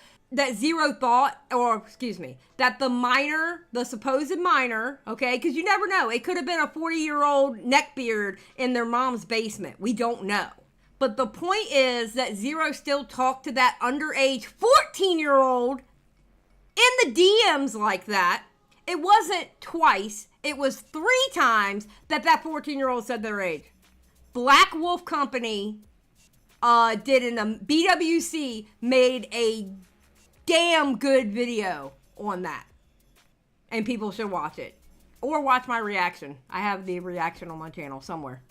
thought, or excuse me, that the supposed minor, okay, because you never know, it could have been a 40-year-old neckbeard in their mom's basement. We don't know. But the point is that Zero still talked to that underage 14-year-old in the DMs like that. It wasn't twice. It was 3 times that 14-year-old said their age. Black Wolf Company BWC made a damn good video on that. And people should watch it. Or watch my reaction. I have the reaction on my channel somewhere.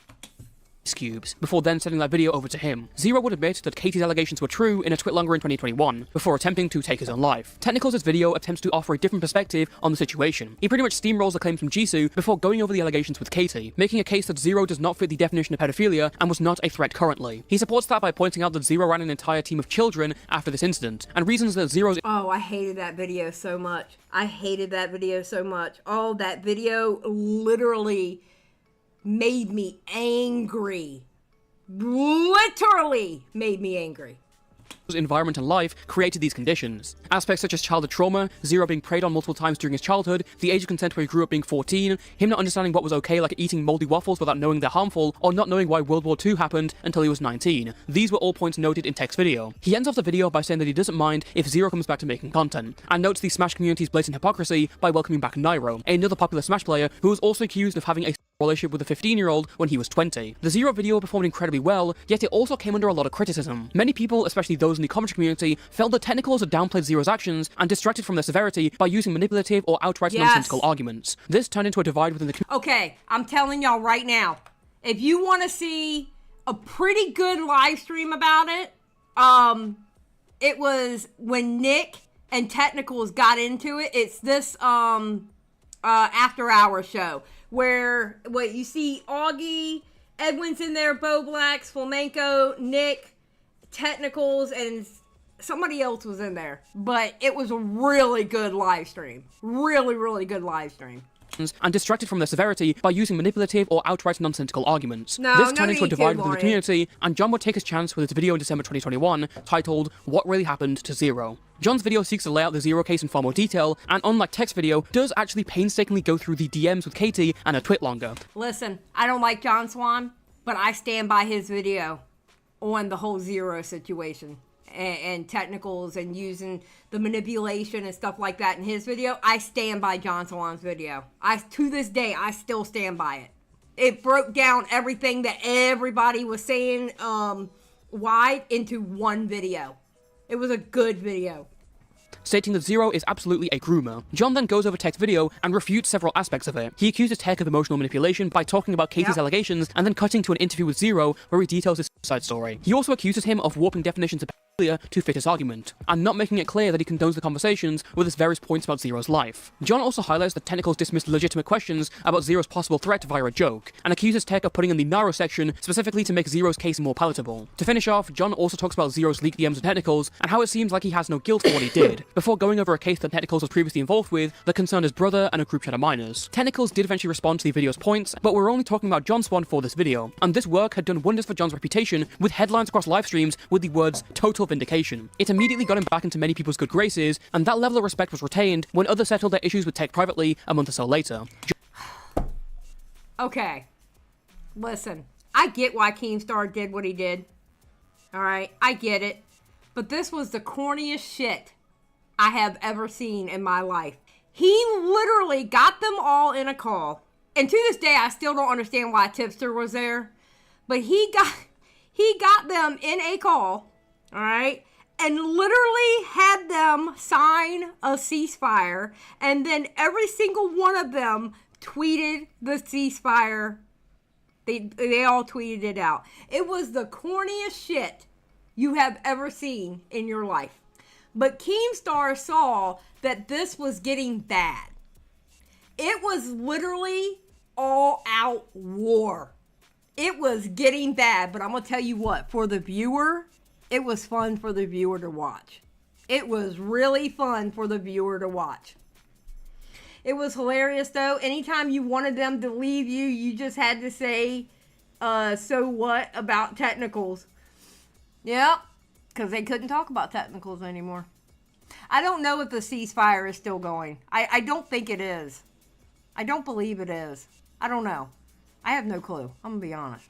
Cubes, before then sending that video over to him. Zero would admit that Katie's allegations were true in a tweet longer in 2021, before attempting to take his own life. Technicals' video attempts to offer a different perspective on the situation. He pretty much steamrolls the claims from Jisoo before going over the allegations with Katie, making a case that Zero does not fit the definition of pedophilia and was not a threat currently. He supports that by pointing out that Zero ran an entire team of children after this incident, and reasons that Zero's— Oh, I hated that video so much. I hated that video so much. Oh, that video literally made me angry. Literally made me angry. environment and life created these conditions. Aspects such as childhood trauma, Zero being preyed on multiple times during his childhood, the age of consent where he grew up being 14, him not understanding what was okay, like eating moldy waffles without knowing they're harmful, or not knowing why World War II happened until he was 19. These were all points noted in Tech's video. He ends off the video by saying that he doesn't mind if Zero comes back to making content, and notes the Smash community's blatant hypocrisy by welcoming back Nairo, another popular Smash player who was also accused of having a relationship with a 15-year-old when he was 20. The Zero video performed incredibly well, yet it also came under a lot of criticism. Many people, especially those in the commentary community, felt that Technicals had downplayed Zero's actions and distracted from their severity by using manipulative or outright nonsensical arguments. This turned into a divide within the community. Okay, I'm telling y'all right now, if you want to see a pretty good live stream about it, It was when Nick and Technicals got into it. It's this after hour show where you see Augie, Edwin's in there, Bo Blacks, Flamenco, Nick, Technicals, and somebody else was in there. But it was a really good live stream. Really, really good live stream. And distracted from their severity by using manipulative or outright nonsensical arguments. No, this no turned into a need to, divide within the Lauren. community, and John would take his chance with his video in December 2021 titled What Really Happened to Zero. John's video seeks to lay out the Zero case in far more detail, and unlike Tech's video, does actually painstakingly go through the DMs with Katie and her twit longer. Listen, I don't like John Swan, but I stand by his video on the whole Zero situation and Technicals and using the manipulation and stuff like that in his video. I stand by John Swan's video. To this day, I still stand by it. It broke down everything that everybody was saying wide into one video. It was a good video. Stating that Zero is absolutely a groomer. John then goes over Tech's video and refutes several aspects of it. He accuses Tech of emotional manipulation by talking about Katie's allegations and then cutting to an interview with Zero where he details his suicide story. He also accuses him of warping definitions of pedophilia to fit his argument, and not making it clear that he condones the conversations with his various points about Zero's life. John also highlights that Technicals dismissed legitimate questions about Zero's possible threat via a joke, and accuses Tech of putting in the narrow section specifically to make Zero's case more palatable. To finish off, John also talks about Zero's leaked DMs and Technicals, and how it seems like he has no guilt for what he did, before going over a case that Technicals was previously involved with that concerned his brother and a group chat of minors. Technicals did eventually respond to the video's points, but we're only talking about John Swan for this video, and this work had done wonders for John's reputation with headlines across live streams with the words total vindication. It immediately got him back into many people's good graces, and that level of respect was retained when others settled their issues with Tech privately a month or so later. Okay. Listen, I get why Keemstar did what he did. Alright, I get it. But this was the corniest shit I have ever seen in my life. He literally got them all in a call. And to this day, I still don't understand why Tipster was there. But he got them in a call, all right, and literally had them sign a ceasefire. And then every single one of them tweeted the ceasefire. They all tweeted it out. It was the corniest shit you have ever seen in your life. But Keemstar saw that this was getting bad. It was literally all out war. It was getting bad, but I'm going to tell you what, for the viewer, it was fun for the viewer to watch. It was really fun for the viewer to watch. It was hilarious though. Anytime you wanted them to leave you, you just had to say, so what about Technicals? Yep, because they couldn't talk about Technicals anymore. I don't know if the ceasefire is still going. I don't think it is. I don't believe it is. I don't know. I have no clue. I'm going to be honest.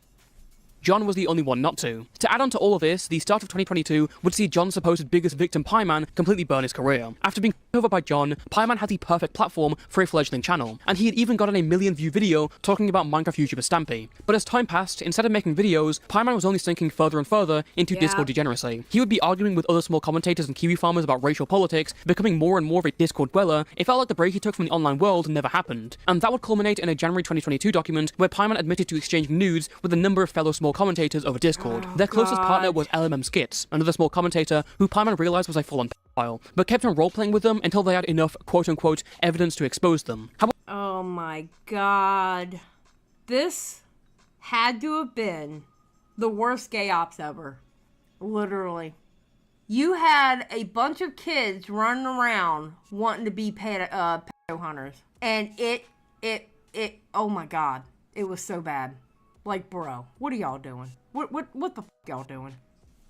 John was the only one not to. To add on to all of this, the start of 2022 would see John's supposed biggest victim, Pieman, completely burn his career. After being over by John, Pieman had the perfect platform for a fledgling channel, and he had even gotten a 1 million view video talking about Minecraft YouTuber Stampy. But as time passed, instead of making videos, Pieman was only sinking further and further into Discord degeneracy. He would be arguing with other small commentators and Kiwi farmers about racial politics, becoming more and more of a Discord dweller. It felt like the break he took from the online world never happened. And that would culminate in a January 2022 document where Pieman admitted to exchanging nudes with a number of fellow small commentators over Discord. Their closest partner was LMM Skits, another small commentator who Pieman realized was a full-on pedophile, but kept on role-playing with them until they had enough quote-unquote evidence to expose them. Oh my god. This had to have been the worst gay ops ever. Literally. You had a bunch of kids running around wanting to be pedo hunters. And it, oh my god. It was so bad. Like, bro, what are y'all doing? What the f y'all doing?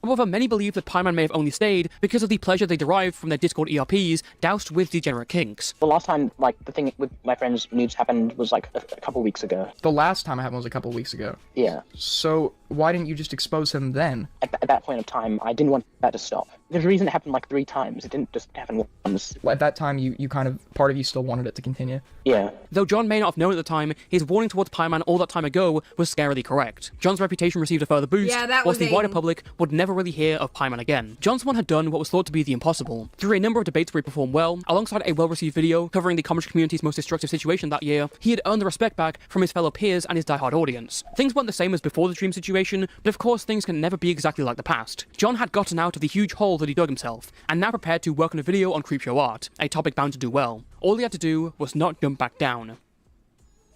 However, many believe that Pieman may have only stayed because of the pleasure they derived from their Discord ERPs doused with degenerate kinks. The last time, like, the thing with my friend's nudes happened was, like, a couple weeks ago. The last time it happened was a couple weeks ago? Yeah. So, why didn't you just expose him then? At that point of time, I didn't want that to stop. There's a reason it happened like 3 times. It didn't just happen once. At that time, you kind of, part of you still wanted it to continue. Yeah. Though John may not have known at the time, his warning towards Pieman all that time ago was scarily correct. John's reputation received a further boost, Yeah, that whilst was the wider Aiden. public would never really hear of Pieman again. John Swan had done what was thought to be the impossible. Through a number of debates where he performed well, alongside a well-received video covering the commentary community's most destructive situation that year, he had earned the respect back from his fellow peers and his diehard audience. Things weren't the same as before the Dream situation, but of course things can never be exactly like the past. John had gotten out of the huge hole that he dug himself, and now prepared to work on a video on creepshow art, a topic bound to do well. All he had to do was not jump back down.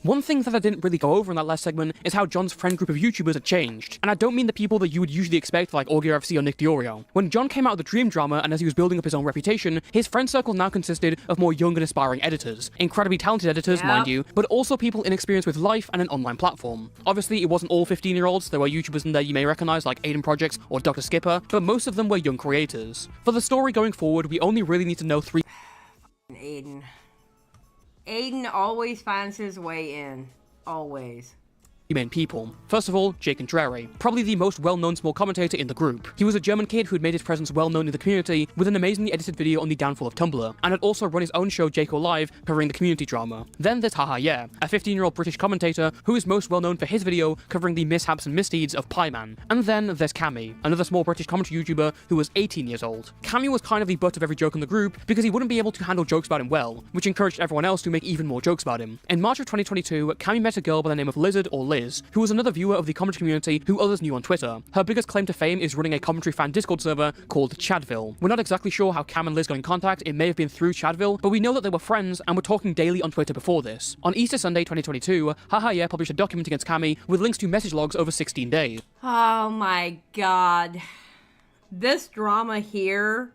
One thing that I didn't really go over in that last segment is how John's friend group of YouTubers had changed, and I don't mean the people that you would usually expect like AugierFC or Nick Diorio. When John came out of the Dream drama and as he was building up his own reputation, his friend circle now consisted of more young and aspiring editors. Incredibly talented editors, mind you, but also people inexperienced with life and an online platform. Obviously, it wasn't all 15-year-olds, there were YouTubers in there you may recognize like Aiden Projects or Dr. Skipper, but most of them were young creators. For the story going forward, we only really need to know 3 Aiden always finds his way in. Always. main people. First of all, Jake Drary, probably the most well-known small commentator in the group. He was a German kid who had made his presence well-known in the community with an amazingly edited video on the downfall of Tumblr, and had also run his own show Jake Live covering the community drama. Then there's Haha Yeah, a 15-year-old British commentator who is most well-known for his video covering the mishaps and misdeeds of Pieman. And then there's Cammy, another small British commentary YouTuber who was 18 years old. Cammy was kind of the butt of every joke in the group because he wouldn't be able to handle jokes about him well, which encouraged everyone else to make even more jokes about him. In March of 2022, Cammy met a girl by the name of Lizard or Liz, who was another viewer of the commentary community who others knew on Twitter. Her biggest claim to fame is running a commentary fan Discord server called Chadville. We're not exactly sure how Cam and Liz got in contact, it may have been through Chadville, but we know that they were friends and were talking daily on Twitter before this. On Easter Sunday 2022, Haha Yeah published a document against Cammy with links to message logs over 16 days. Oh my god. This drama here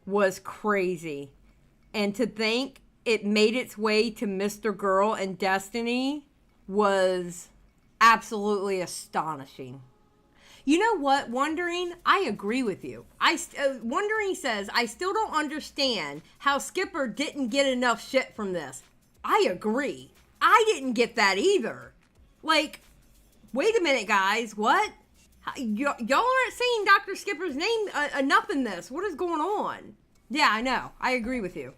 was crazy. And to think it made its way to Mr. Girl and Destiny was absolutely astonishing. You know what, Wondering? I agree with you. Wondering says, I still don't understand how Skipper didn't get enough shit from this. I agree. I didn't get that either. Like, wait a minute, guys. What? Y'all aren't saying Dr. Skipper's name enough in this. What is going on? Yeah, I know. I agree with you.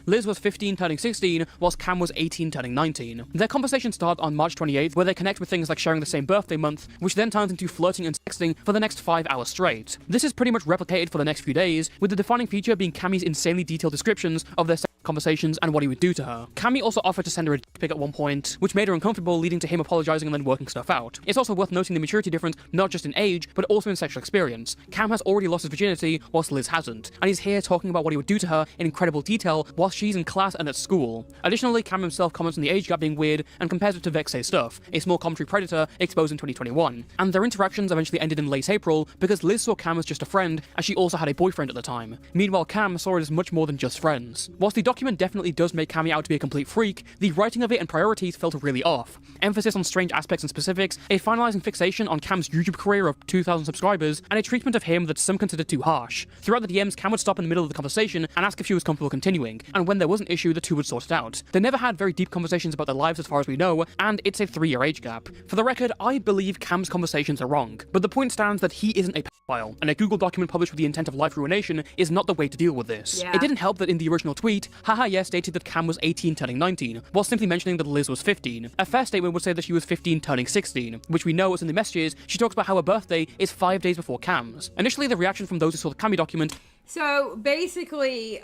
Liz was 15 turning 16, whilst Cam was 18 turning 19. Their conversation starts on March 28th, where they connect with things like sharing the same birthday month, which then turns into flirting and sexting for the next 5 hours straight. This is pretty much replicated for the next few days, with the defining feature being Cammy's insanely detailed descriptions of their conversations and what he would do to her. Cammy also offered to send her a dick pic at one point, which made her uncomfortable, leading to him apologizing and then working stuff out. It's also worth noting the maturity difference, not just in age, but also in sexual experience. Cam has already lost his virginity, whilst Liz hasn't, and he's here talking about what he would do to her in incredible detail whilst she's in class and at school. Additionally, Cam himself comments on the age gap being weird and compares it to Vexay Stuff, a small commentary predator exposed in 2021. And their interactions eventually ended in late April because Liz saw Cam as just a friend, as she also had a boyfriend at the time. Meanwhile, Cam saw it as much more than just friends. Whilst the document definitely does make Cammy out to be a complete freak, the writing of it and priorities felt really off. Emphasis on strange aspects and specifics, a finalizing fixation on Cam's YouTube career of 2,000 subscribers, and a treatment of him that some considered too harsh. Throughout the DMs, Cam would stop in the middle of the conversation and ask if she was comfortable continuing, and when there was an issue, the two would sort it out. They never had very deep conversations about their lives as far as we know, and it's a 3-year age gap. For the record, I believe Cam's conversations are wrong, but the point stands that he isn't a pedophile, and a Google document published with the intent of life ruination is not the way to deal with this. Yeah. It didn't help that in the original tweet, Haha Yeah stated that Cam was 18 turning 19, while simply mentioning that Liz was 15. A fair statement would say that she was 15 turning 16, which we know as in the messages, she talks about how her birthday is 5 days before Cam's. Initially, the reaction from those who saw the Cammy document. So basically,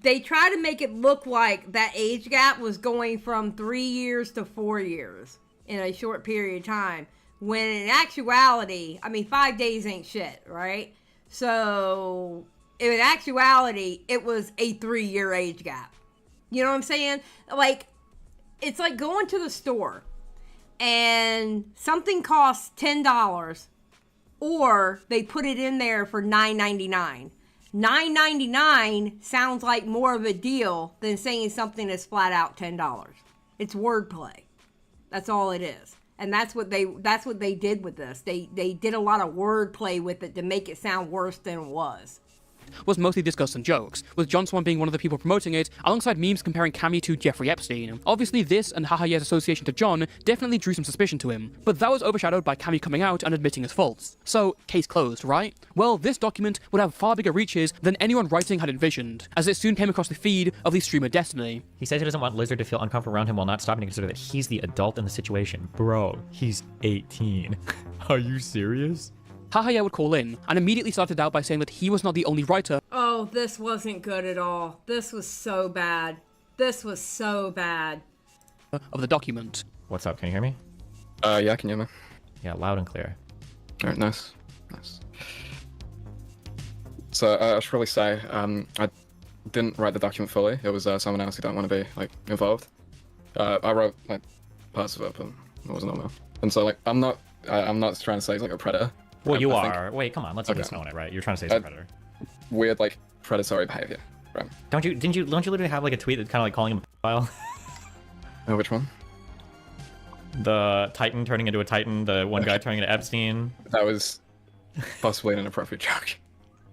they try to make it look like that age gap was going from 3 years to 4 years in a short period of time, when in actuality, I mean, 5 days ain't shit, right? So in actuality, it was a 3-year age gap. You know what I'm saying? Like, it's like going to the store and something costs $10, or they put it in there for $9.99. $9.99 sounds like more of a deal than saying something that's flat out $10. It's wordplay. That's all it is. And that's what they did with this. They did a lot of wordplay with it to make it sound worse than it was. was mostly discussed and jokes, with John Swan being one of the people promoting it, alongside memes comparing Cammy to Jeffrey Epstein. Obviously this and Hahaye's association to John definitely drew some suspicion to him, but that was overshadowed by Cammy coming out and admitting his faults. So, case closed, right? Well, this document would have far bigger reaches than anyone writing had envisioned, as it soon came across the feed of the streamer Destiny. He says he doesn't want Lizard to feel uncomfortable around him while not stopping to consider that he's the adult in the situation. Bro, he's 18. Are you serious? Hahaye would call in, and immediately started out by saying that he was not the only writer. Oh, this wasn't good at all. This was so bad. This was so bad. Of the document. What's up? Can you hear me? Yeah, can you hear me? Yeah, loud and clear. Alright, nice. So, I should probably say, I didn't write the document fully. It was someone else who didn't want to be, like, involved. I wrote, like, parts of it, but it wasn't on there. And so, like, I'm not trying to say he's, like, a predator. Well, you I are. Wait, come on. Let's own it, right? You're trying to say he's a predator. Weird, like, predatory behavior, right? Don't you literally have, like, a tweet that's kind of like calling him a pedophile? Oh, which one? The Titan turning into a Titan, the one guy turning into Epstein. That was possibly an inappropriate joke.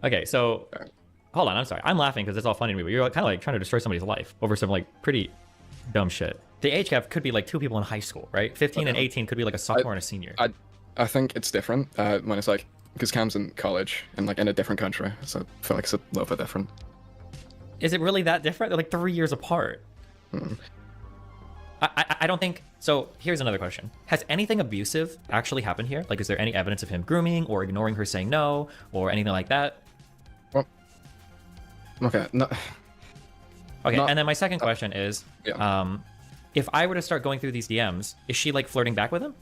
Okay, so hold on, I'm sorry. I'm laughing because it's all funny to me, but you're kind of like trying to destroy somebody's life over some like pretty dumb shit. The age gap could be like 2 people in high school, right? 15 and 18 could be like a sophomore and a senior. I think it's different when it's like, because Cam's in college and like in a different country, so I feel like it's a little bit different. Is it really that different? They're like 3 years apart. I don't think so. Here's another question: has anything abusive actually happened here? Like, is there any evidence of him grooming or ignoring her saying no or anything like that? Well, okay, no. Okay, and then my second question is, if I were to start going through these DMs, is she like flirting back with him?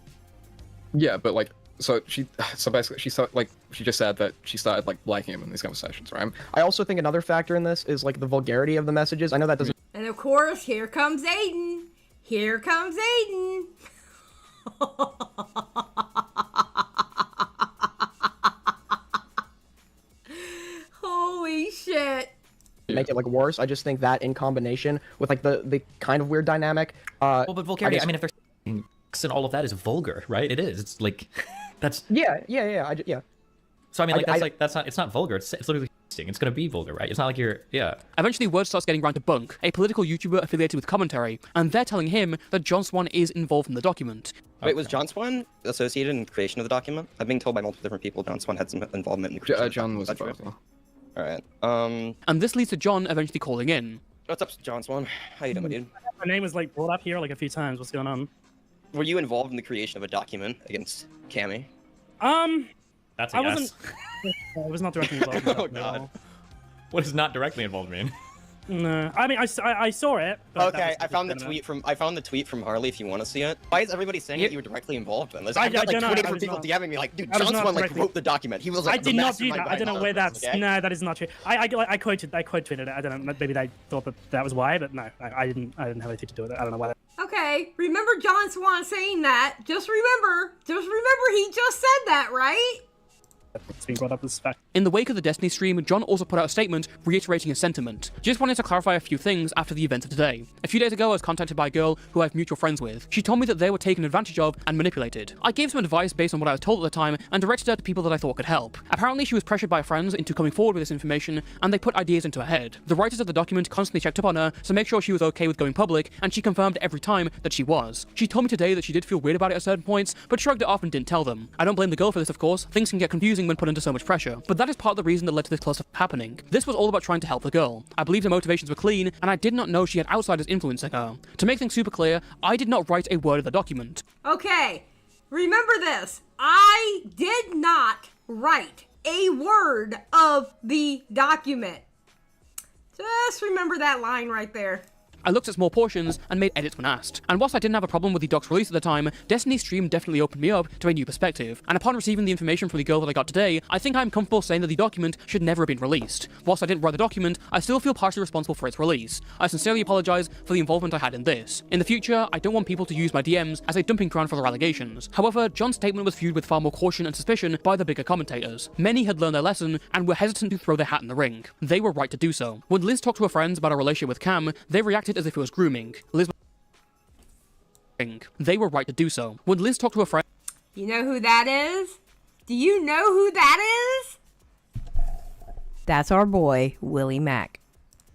Yeah, but like, so basically she just said that she started like liking him in these conversations, right? I also think another factor in this is like the vulgarity of the messages. I know that doesn't. And of course, here comes Aiden. Here comes Aiden. Holy shit. Make it like worse. I just think that in combination with like the kind of weird dynamic. Well, but vulgarity. I mean, if they're and all of that is vulgar, right? It is. It's like that's. Yeah. So I mean, like it's not vulgar. It's literally. It's going to be vulgar, right? It's not like you're, Eventually, word starts getting around to Bunk, a political YouTuber affiliated with Commentary, and they're telling him that John Swan is involved in the document. Wait, was John Swan associated in the creation of the document? I've been told by multiple different people John Swan had some involvement in the creation of the document. John was involved. Alright, And this leads to John eventually calling in. What's up, John Swan? How you doing, dude? My name was like brought up here like a few times. What's going on? Were you involved in the creation of a document against Cammy? That's a I yes. I was not directly involved. Oh god. What does not directly involved mean? No, I mean I saw it. But Okay, I found the tweet from Harley. If you want to see it, why is everybody saying that you were directly involved in this? I've got like 20 different people DMing me like, dude, John Swan like wrote the document. He was like, I did not do that. I don't know where that's. Okay? No, that is not true. I quote tweeted it. I don't know. Maybe they thought that was why, but no, I didn't have anything to do with it. I don't know why. Okay, remember John Swan saying that. Just remember he just said that, right? It's being brought up as fact. In the wake of the Destiny stream, John also put out a statement reiterating his sentiment. Just wanted to clarify a few things after the events of today. A few days ago, I was contacted by a girl who I have mutual friends with. She told me that they were taken advantage of and manipulated. I gave some advice based on what I was told at the time and directed her to people that I thought could help. Apparently, she was pressured by friends into coming forward with this information, and they put ideas into her head. The writers of the document constantly checked up on her to make sure she was okay with going public, and she confirmed every time that she was. She told me today that she did feel weird about it at certain points, but shrugged it off and didn't tell them. I don't blame the girl for this, of course. Things can get confusing when put under so much pressure, but that is part of the reason that led to this cluster happening. This was all about trying to help the girl. I believed her motivations were clean, and I did not know she had outsiders influencing her. To make things super clear, I did not write a word of the document. Okay, remember this. I did not write a word of the document. Just remember that line right there. I looked at small portions and made edits when asked. And whilst I didn't have a problem with the doc's release at the time, Destiny's stream definitely opened me up to a new perspective. And upon receiving the information from the girl that I got today, I think I'm comfortable saying that the document should never have been released. Whilst I didn't write the document, I still feel partially responsible for its release. I sincerely apologise for the involvement I had in this. In the future, I don't want people to use my DMs as a dumping ground for their allegations. However, John's statement was viewed with far more caution and suspicion by the bigger commentators. Many had learned their lesson and were hesitant to throw their hat in the ring. They were right to do so. When Liz talked to her friends about her relationship with Cam, they reacted as if it was grooming. They were right to do so. When Liz talked to her friend... You know who that is? Do you know who that is? That's our boy, Willie Mack.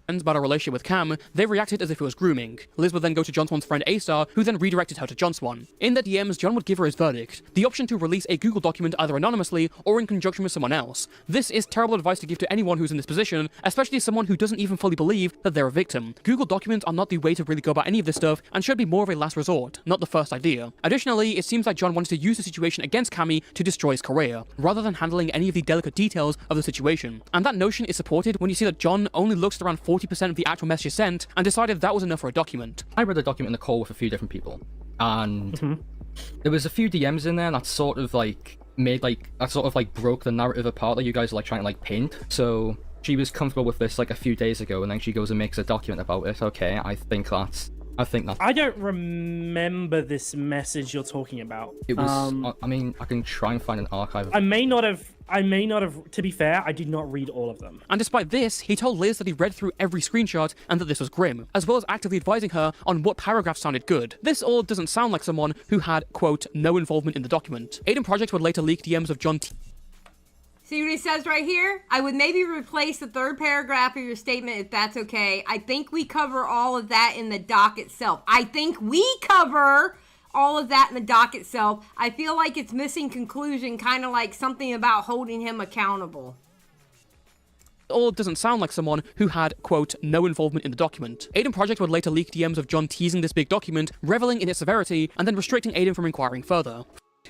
About a relationship with Cam, they reacted as if it was grooming. Liz would then go to John Swan's friend A-Star, who then redirected her to John Swan. In their DMs, John would give her his verdict, the option to release a Google document either anonymously or in conjunction with someone else. This is terrible advice to give to anyone who's in this position, especially someone who doesn't even fully believe that they're a victim. Google documents are not the way to really go about any of this stuff, and should be more of a last resort, not the first idea. Additionally, it seems like John wanted to use the situation against Cammy to destroy his career, rather than handling any of the delicate details of the situation. And that notion is supported when you see that John only looks at around 40% of the actual messages sent, and decided that was enough for a document. I read the document in the call with a few different people, and there was a few DMs in there that sort of like broke the narrative apart that you guys are like trying to like paint. So she was comfortable with this like a few days ago, and then she goes and makes a document about it. Okay, I think that's. I don't remember this message you're talking about. It was. I mean, I can try and find an archive. I may not have. To be fair, I did not read all of them. And despite this, he told Liz that he read through every screenshot and that this was grim, as well as actively advising her on what paragraphs sounded good. This all doesn't sound like someone who had, quote, no involvement in the document. Aiden Project would later leak DMs of John See what he says right here? I would maybe replace the third paragraph of your statement if that's okay. I think we cover all of that in the doc itself. I think we cover all of that in the doc itself. I feel like it's missing conclusion, kind of like something about holding him accountable. All doesn't sound like someone who had, quote, no involvement in the document. Aiden Project would later leak DMs of John teasing this big document, reveling in its severity, and then restricting Aiden from inquiring further.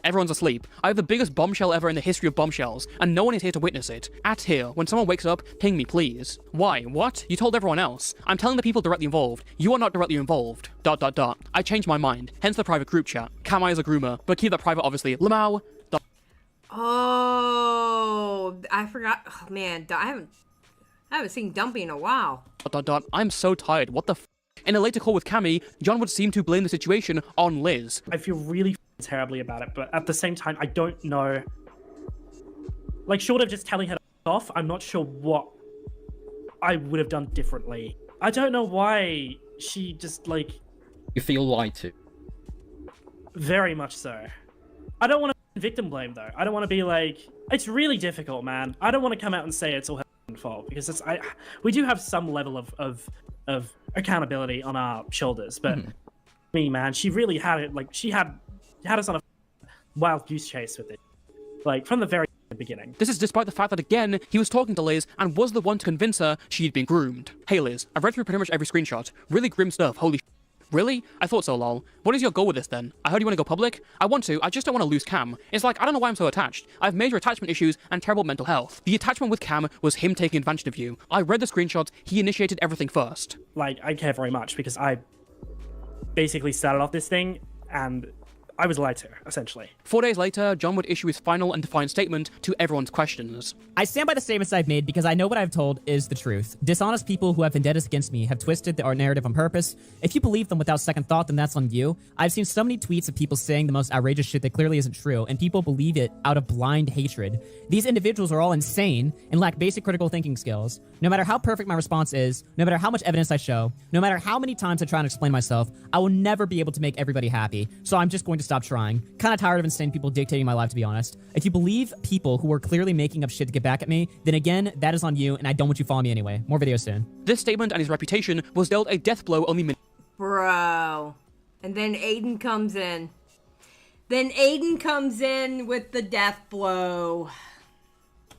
Everyone's asleep. I have the biggest bombshell ever in the history of bombshells, and no one is here to witness it. At here, when someone wakes up, ping me please. Why? What? You told everyone else. I'm telling the people directly involved. You are not directly involved. ... I changed my mind. Hence the private group chat. Cam I is a groomer, but keep that private obviously. Lamau. ... Oh, I forgot. Oh man, I haven't seen Dumpy in a while. ... I'm so tired. What the f? In a later call with Cammy, John would seem to blame the situation on Liz. I feel really terribly about it, but at the same time, I don't know. Like, short of just telling her to off, I'm not sure what I would have done differently. I don't know why she just, like... You feel lied to. Very much so. I don't want to victim blame, though. I don't want to be like... It's really difficult, man. I don't want to come out and say it's all her fault, because we do have some level of accountability on our shoulders, but me, man, she really had it, like, she had us on a wild goose chase with it, like, from the very beginning. This is despite the fact that, again, he was talking to Liz and was the one to convince her she'd been groomed. Hey Liz, I've read through pretty much every screenshot. Really grim stuff, holy sh**. Really? I thought so, lol. What is your goal with this then? I heard you want to go public? I want to, I just don't want to lose Cam. It's like, I don't know why I'm so attached. I have major attachment issues and terrible mental health. The attachment with Cam was him taking advantage of you. I read the screenshots, he initiated everything first. Like, I care very much because I basically started off this thing and I was lied to, essentially. 4 days later, John would issue his final and defiant statement to everyone's questions. I stand by the statements I've made because I know what I've told is the truth. Dishonest people who have vendettas against me have twisted our narrative on purpose. If you believe them without second thought, then that's on you. I've seen so many tweets of people saying the most outrageous shit that clearly isn't true, and people believe it out of blind hatred. These individuals are all insane and lack basic critical thinking skills. No matter how perfect my response is, no matter how much evidence I show, no matter how many times I try and explain myself, I will never be able to make everybody happy, so I'm just going to stop trying. Kind of tired of insane people dictating my life, to be honest. If you believe people who are clearly making up shit to get back at me, then again, that is on you, and I don't want you following me anyway. More videos soon. This statement and his reputation was dealt a death blow only minutes. Bro. And then Aiden comes in. Then Aiden comes in with the death blow.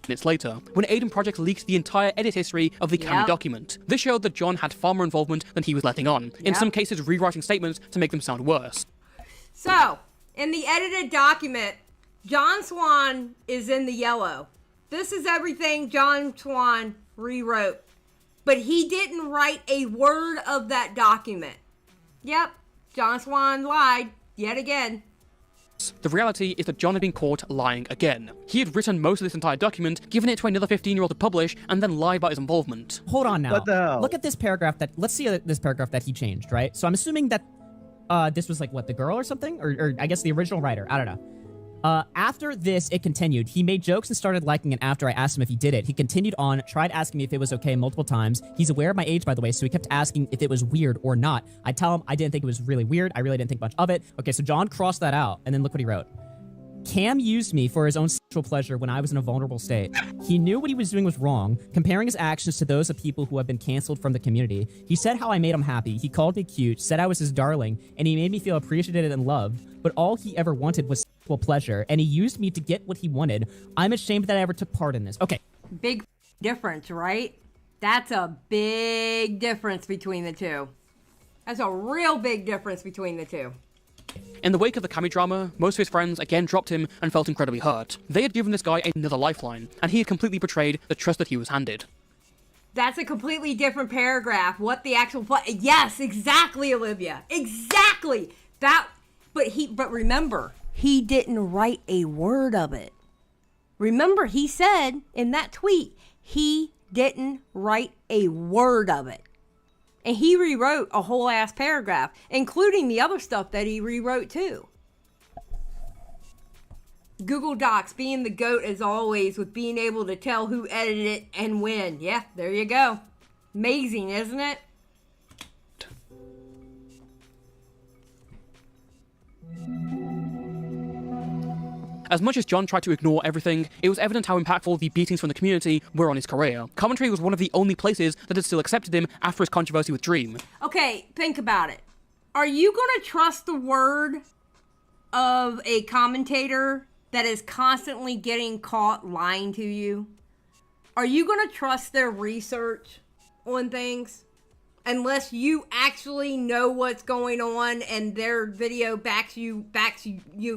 Minutes later, when Aiden Project leaked the entire edit history of the Cammy document. This showed that John had far more involvement than he was letting on, in some cases rewriting statements to make them sound worse. So, in the edited document, John Swan is in the yellow. This is everything John Swan rewrote. But he didn't write a word of that document. Yep, John Swan lied yet again. The reality is that John had been caught lying again. He had written most of this entire document, given it to another 15-year-old to publish, and then lie about his involvement. Hold on now. What the hell? Look at this paragraph let's see this paragraph that he changed, right? So I'm assuming that this was like, what, the girl or something? Or I guess the original writer. I don't know. After this, it continued. He made jokes and started liking it after I asked him if he did it. He continued on, tried asking me if it was okay multiple times. He's aware of my age, by the way, so he kept asking if it was weird or not. I tell him I didn't think it was really weird. I really didn't think much of it. Okay, so John crossed that out, and then look what he wrote. Cam used me for his own sexual pleasure when I was in a vulnerable state. He knew what he was doing was wrong, comparing his actions to those of people who have been canceled from the community. He said how I made him happy, he called me cute, said I was his darling, and he made me feel appreciated and loved, but all he ever wanted was sexual pleasure, and he used me to get what he wanted. I'm ashamed that I ever took part in this. Okay. Big difference, right? That's a big difference between the two. That's a real big difference between the two. In the wake of the Cammy drama, most of his friends again dropped him and felt incredibly hurt. They had given this guy another lifeline, and he had completely betrayed the trust that he was handed. That's a completely different paragraph. What the actual yes, exactly, Olivia. Exactly. But remember, he didn't write a word of it. Remember, he said in that tweet, he didn't write a word of it. And he rewrote a whole ass paragraph, including the other stuff that he rewrote too. Google Docs being the GOAT as always, with being able to tell who edited it and when. Yeah, there you go. Amazing, isn't it? As much as John tried to ignore everything, it was evident how impactful the beatings from the community were on his career. Commentary was one of the only places that had still accepted him after his controversy with Dream. Okay, think about it. Are you going to trust the word of a commentator that is constantly getting caught lying to you? Are you going to trust their research on things? Unless you actually know what's going on and their video backs you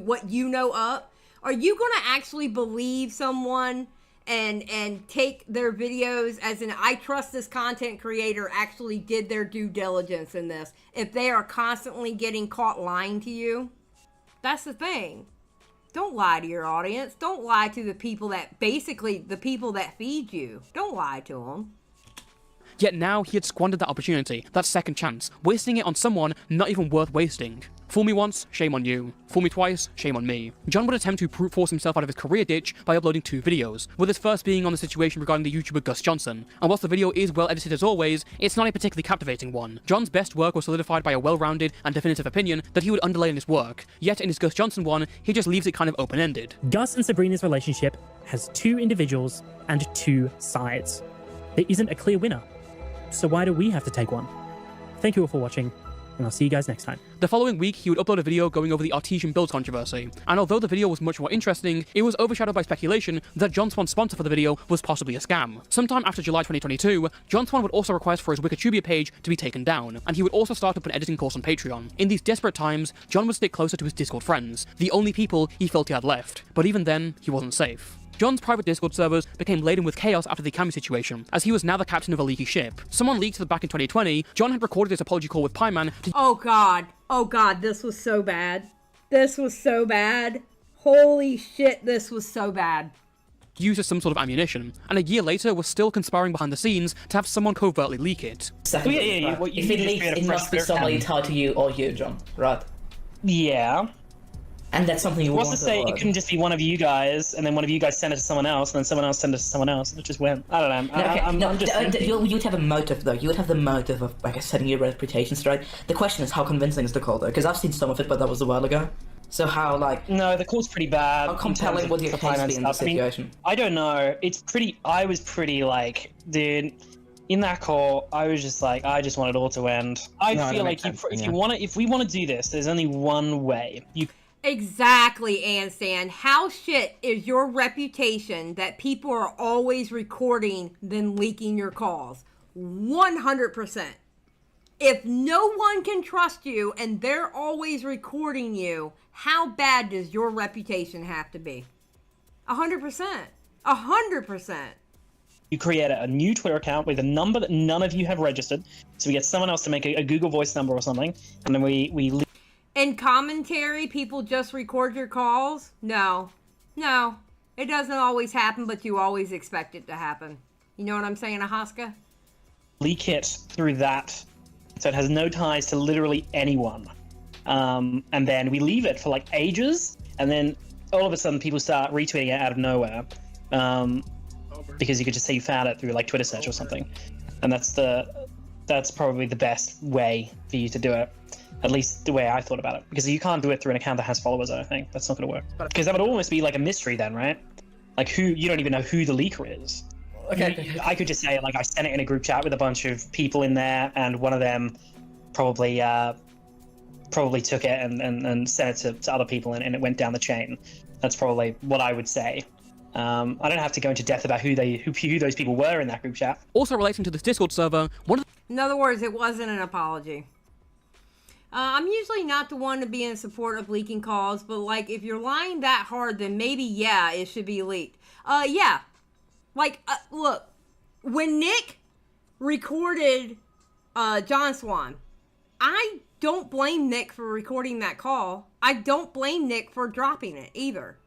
what you know up? Are you going to actually believe someone and take their videos as an I trust this content creator actually did their due diligence in this if they are constantly getting caught lying to you? That's the thing. Don't lie to your audience. Don't lie to the people that feed you. Don't lie to them. Yet now he had squandered that opportunity, that second chance, wasting it on someone not even worth wasting. Fool me once, shame on you. Fool me twice, shame on me. John would attempt to brute force himself out of his career ditch by uploading 2 videos, with his first being on the situation regarding the YouTuber Gus Johnson. And whilst the video is well edited as always, it's not a particularly captivating one. John's best work was solidified by a well-rounded and definitive opinion that he would underlay in his work, yet in his Gus Johnson one, he just leaves it kind of open-ended. Gus and Sabrina's relationship has 2 individuals and 2 sides. There isn't a clear winner. So why do we have to take one? Thank you all for watching, and I'll see you guys next time. The following week, he would upload a video going over the Artesian builds controversy, and although the video was much more interesting, it was overshadowed by speculation that John Swan's sponsor for the video was possibly a scam. Sometime after July 2022, John Swan would also request for his Wikitubia page to be taken down, and he would also start up an editing course on Patreon. In these desperate times, John would stick closer to his Discord friends, the only people he felt he had left, but even then, he wasn't safe. John's private Discord servers became laden with chaos after the Cammy situation, as he was now the captain of a leaky ship. Someone leaked that back in 2020, John had recorded his apology call with Pieman to— Oh god, this was so bad. This was so bad. Holy shit, this was so bad. Used as some sort of ammunition, and a year later was still conspiring behind the scenes to have someone covertly leak it. If it leaks, it must be somebody tied to you or you, John, right? Yeah. And that's something you want to say. It couldn't just be one of you guys, and then one of you guys send it to someone else, and then someone else send it to someone else, and it just went. I don't know. You would have a motive, though. You would have the motive of, like, setting your reputation straight. The question is, how convincing is the call, though? Because I've seen some of it, but that was a while ago. So how, like... No, the call's pretty bad. How compelling would your case be in this situation? I don't know. I was pretty, like, dude... In that call, I was just like, I just want it all to end. I feel like if we want to do this, there's only one way. Exactly, Anstan. How shit is your reputation that people are always recording than leaking your calls? 100%. If no one can trust you and they're always recording you, how bad does your reputation have to be? 100%. 100%. You create a new Twitter account with a number that none of you have registered, so we get someone else to make a Google Voice number or something, and then we in commentary, people just record your calls? No. No. It doesn't always happen, but you always expect it to happen. You know what I'm saying, Ahaska? Leak it through that, so it has no ties to literally anyone. And then we leave it for like ages, and then all of a sudden people start retweeting it out of nowhere. Because you could just say you found it through like Twitter search or something. And that's the that's probably the best way for you to do it. At least the way I thought about it, because you can't do it through an account that has followers. I don't think that's not going to work, because that would almost be like a mystery then, right? Like you don't even know who the leaker is. Okay. I could just say like I sent it in a group chat with a bunch of people in there, and one of them probably took it and sent it to other people, and it went down the chain. That's probably what I would say. I don't have to go into depth about who those people were in that group chat. Also relating to this Discord server, In other words, it wasn't an apology. I'm usually not the one to be in support of leaking calls, but like if you're lying that hard, then maybe yeah, it should be leaked. Yeah. Like, look, when Nick recorded John Swan, I don't blame Nick for recording that call. I don't blame Nick for dropping it either.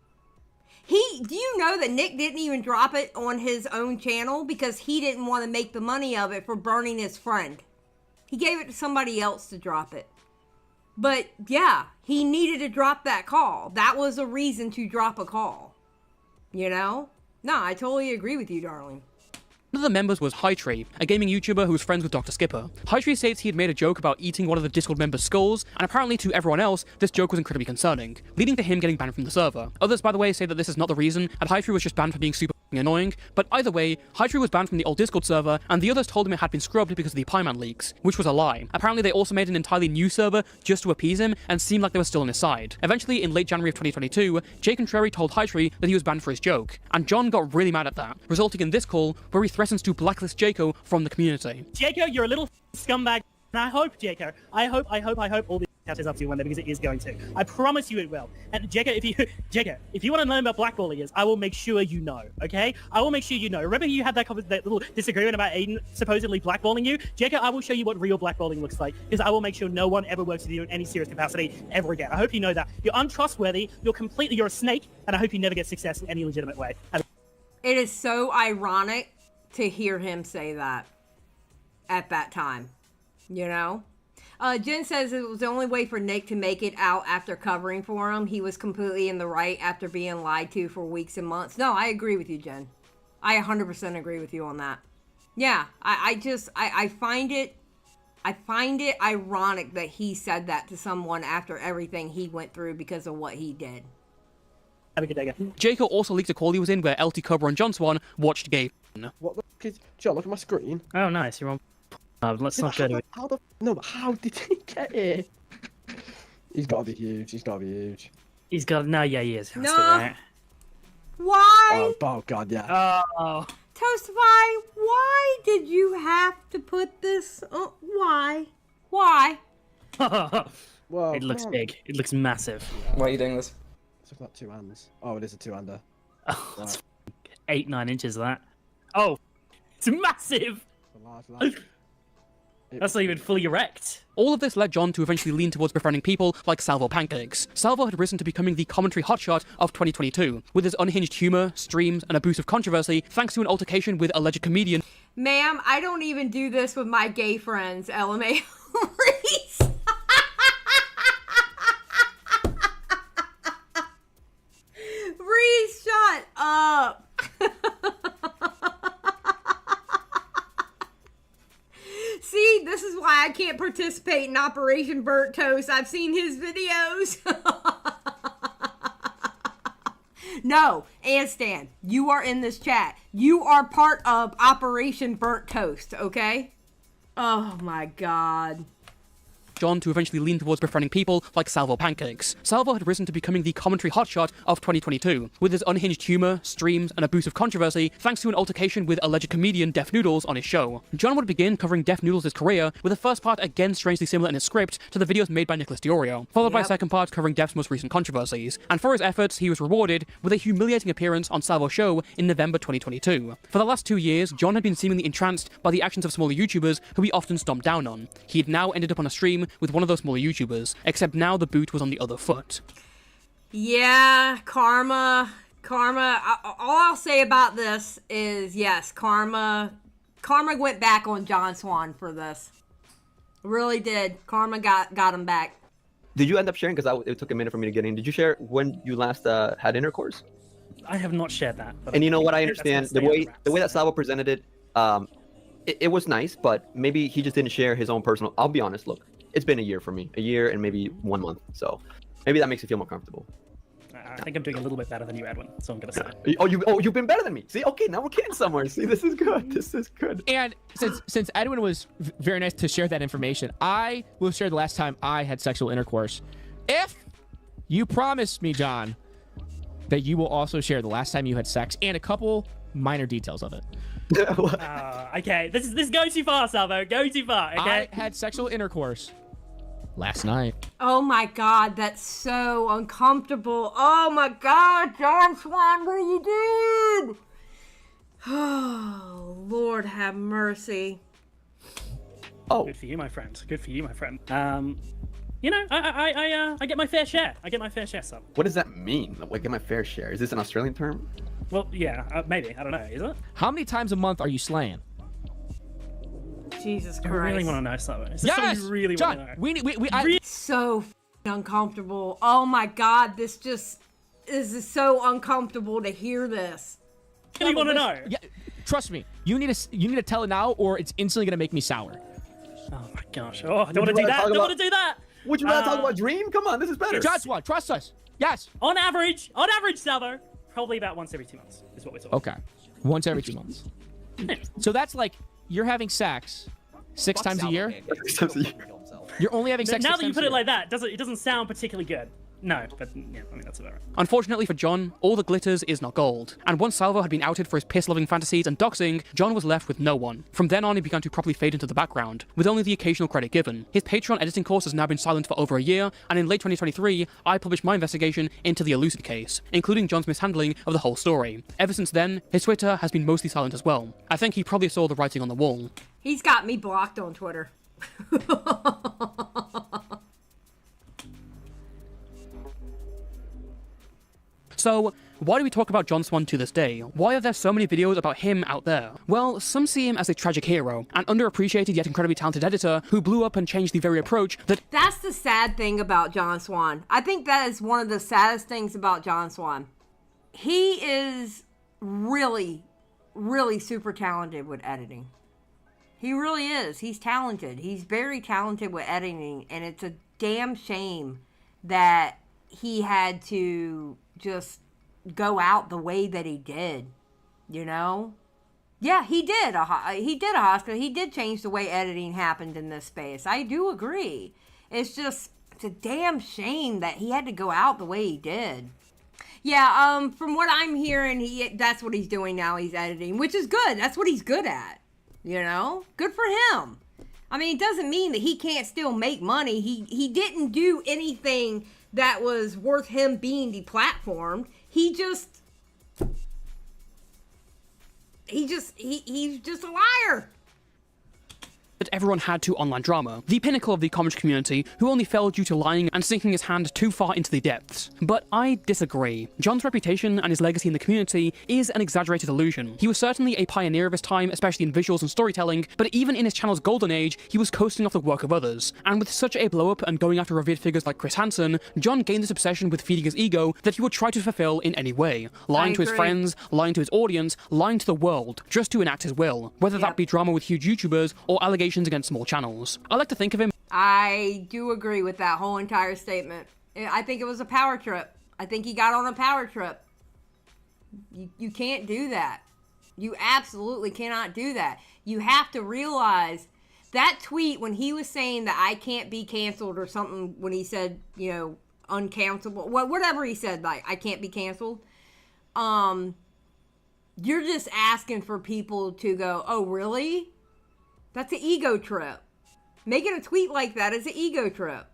Do you know that Nick didn't even drop it on his own channel because he didn't want to make the money of it for burning his friend? He gave it to somebody else to drop it. But yeah, he needed to drop that call. That was a reason to drop a call. You know? No, I totally agree with you, darling. One of the members was Hightree, a gaming YouTuber who was friends with Dr. Skipper. Hightree states he had made a joke about eating one of the Discord members' skulls, and apparently to everyone else, this joke was incredibly concerning, leading to him getting banned from the server. Others, by the way, say that this is not the reason, and Hightree was just banned for being super annoying, but either way, Hightree was banned from the old Discord server, and the others told him it had been scrubbed because of the Pieman leaks, which was a lie. Apparently they also made an entirely new server just to appease him, and seemed like they were still on his side. Eventually, in late January of 2022, Jay Contrary told Hightree that he was banned for his joke, and John got really mad at that, resulting in this call where he threatens to blacklist Jaco from the community. Jaco, you're a little scumbag, and I hope, Jaco, I hope all this catches up to you one day, because it is going to. I promise you it will. And Jaco, if you want to learn about blackballing is, I will make sure you know, okay? I will make sure you know. Remember you had that little disagreement about Aiden supposedly blackballing you? Jaco, I will show you what real blackballing looks like, because I will make sure no one ever works with you in any serious capacity ever again. I hope you know that. You're untrustworthy, you're a snake, and I hope you never get success in any legitimate way. It is so ironic to hear him say that at that time, you know? Jen says it was the only way for Nick to make it out after covering for him. He was completely in the right after being lied to for weeks and months. No, I agree with you, Jen. I 100% agree with you on that. Yeah, I find it ironic that he said that to someone after everything he went through because of what he did. Have a good day, guys. Jaco also leaked a call he was in where LT Cobra and John Swan watched gay. What the fuck is... John, look at my screen. Oh, nice. You're on... let's not go to it. No, but how did he get here? He's got to be huge. He's got to be huge. He's got... No, yeah, he is. No. Right? Why? Oh, God, yeah. Oh. Toastify, why did you have to put this... why? Why? Whoa, it looks big. It looks massive. Why are you doing this? It's like 2 hands. Oh, it is a 2-hander. Oh, that's 8-9 inches of that. Oh, it's massive. That's not even fully erect. All of this led John to eventually lean towards befriending people like Salvo Pancakes. Salvo had risen to becoming the commentary hotshot of 2022, with his unhinged humor, streams, and a boost of controversy thanks to an altercation with alleged comedian. Ma'am, I don't even do this with my gay friends, LMA. Reese. Reese, shut up. See, this is why I can't participate in Operation Burnt Toast. I've seen his videos. No, and Stan, you are in this chat. You are part of Operation Burnt Toast, okay? Oh my God. John to eventually lean towards befriending people like Salvo Pancakes. Salvo had risen to becoming the commentary hotshot of 2022, with his unhinged humor, streams, and a boost of controversy thanks to an altercation with alleged comedian Def Noodles on his show. John would begin covering Def Noodles' career, with the first part again strangely similar in its script to the videos made by Nicholas Diorio, followed by a second part covering Def's most recent controversies, and for his efforts he was rewarded with a humiliating appearance on Salvo's show in November 2022. For the last 2 years, John had been seemingly entranced by the actions of smaller YouTubers who he often stomped down on. He had now ended up on a stream with one of those smaller YouTubers, except now the boot was on the other foot. Yeah, karma. All I'll say about this is, yes, karma went back on John Swan for this. Really did. Karma got him back. Did you end up sharing? Because it took a minute for me to get in. Did you share when you last had intercourse? I have not shared that. And you know what? I understand the way that Salvo presented it. it was nice, but maybe he just didn't share his own personal. I'll be honest. Look, it's been a year for me, a year and maybe 1 month. So maybe that makes you feel more comfortable. I think I'm doing a little bit better than you, Edwin. So I'm gonna say. You've been better than me. See, okay, now we're getting somewhere. See, this is good. This is good. And since Edwin was very nice to share that information, I will share the last time I had sexual intercourse. If you promise me, John, that you will also share the last time you had sex and a couple minor details of it. Okay, this is going too far, Salvo. Going too far. Okay. I had sexual intercourse last night. Oh my God, that's so uncomfortable. Oh my God, John Swan, what are you doing? Oh, Lord have mercy. Oh, good for you, my friend. Good for you, my friend. You know, I get my fair share. I get my fair share, son. What does that mean? Like, get my fair share? Is this an Australian term? Well, yeah, maybe. I don't know. Is it? How many times a month are you slaying? Jesus Christ. I really want to know something. Yes, you really John. Want to know. So uncomfortable. Oh my God, this is so uncomfortable to hear this. You want to know? Yeah, trust me. You need to tell it now, or it's instantly gonna make me sour. Oh my gosh. Oh, I don't want to do that. Don't want to do that. Would you rather talk about Dream? Come on, this is better. John Swan, trust us. Yes. On average, Salvo, probably about once every 2 months is what we're talking. Okay. Once every 2 months. So that's like you're having sex 6 times a year. 6 times a year. You're only having sex. Now 6 that you times put a it year. like that, it doesn't sound particularly good. No, but yeah, I mean that's about right. Unfortunately for John, all the glitters is not gold. And once Salvo had been outed for his piss-loving fantasies and doxing, John was left with no one. From then on, he began to properly fade into the background, with only the occasional credit given. His Patreon editing course has now been silent for over a year, and in late 2023, I published my investigation into the Elucid case, including John's mishandling of the whole story. Ever since then, his Twitter has been mostly silent as well. I think he probably saw the writing on the wall. He's got me blocked on Twitter. So, why do we talk about John Swan to this day? Why are there so many videos about him out there? Well, some see him as a tragic hero, an underappreciated yet incredibly talented editor who blew up and changed the very approach that— That's the sad thing about John Swan. I think that is one of the saddest things about John Swan. He is really, really super talented with editing. He really is. He's talented. He's very talented with editing, and it's a damn shame that he had to just go out the way that he did, you know? Yeah, he did a hospital. He did change the way editing happened in this space. I do agree. It's a damn shame that he had to go out the way he did. Yeah, from what I'm hearing, that's what he's doing now. He's editing, which is good. That's what he's good at, you know? Good for him. I mean, it doesn't mean that he can't still make money. He didn't do anything that was worth him being deplatformed. He's just a liar. that everyone had to online drama, the pinnacle of the commentary community, who only fell due to lying and sinking his hand too far into the depths. But I disagree. John's reputation and his legacy in the community is an exaggerated illusion. He was certainly a pioneer of his time, especially in visuals and storytelling, but even in his channel's golden age, he was coasting off the work of others. And with such a blow-up and going after revered figures like Chris Hansen, John gained this obsession with feeding his ego that he would try to fulfill in any way, lying to his friends, lying to his audience, lying to the world, just to enact his will, whether that be drama with huge YouTubers or allegations against small channels. I like to think of him— I do agree with that whole entire statement. I think it was a power trip. I think he got on a power trip. You can't do that. You absolutely cannot do that. You have to realize that tweet when he was saying that I can't be canceled or something, when he said, you know, uncancelable, whatever he said, like I can't be canceled. You're just asking for people to go, oh, really? That's an ego trip. Making a tweet like that is an ego trip.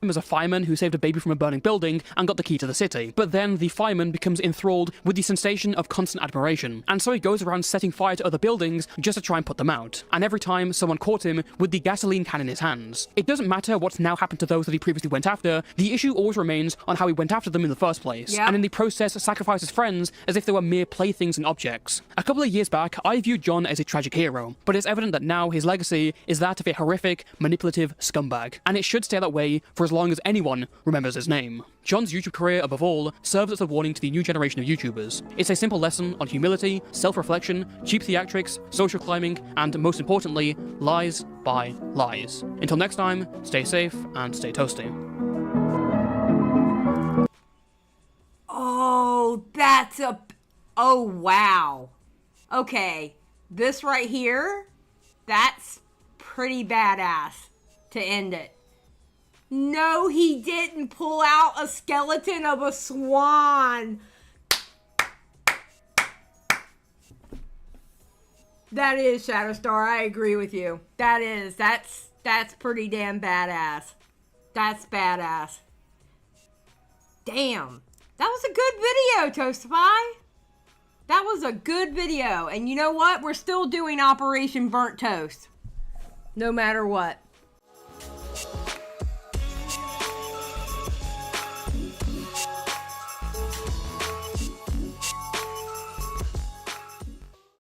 as a fireman who saved a baby from a burning building and got the key to the city. But then the fireman becomes enthralled with the sensation of constant admiration, and so he goes around setting fire to other buildings just to try and put them out. And every time someone caught him with the gasoline can in his hands. It doesn't matter what's now happened to those that he previously went after, the issue always remains on how he went after them in the first place, and in the process sacrificed his friends as if they were mere playthings and objects. A couple of years back, I viewed John as a tragic hero, but it's evident that now his legacy is that of a horrific, manipulative scumbag, and it should stay that way for as as long as anyone remembers his name. John's YouTube career, above all, serves as a warning to the new generation of YouTubers. It's a simple lesson on humility, self-reflection, cheap theatrics, social climbing, and most importantly, lies by lies. Until next time, stay safe and stay toasty. Oh, that's a... Oh, wow. Okay, this right here, that's pretty badass to end it. No, he didn't pull out a skeleton of a swan. That is, Shadow Star. I agree with you. That's pretty damn badass. That's badass. Damn. That was a good video, Toastify. That was a good video. And you know what? We're still doing Operation Burnt Toast. No matter what.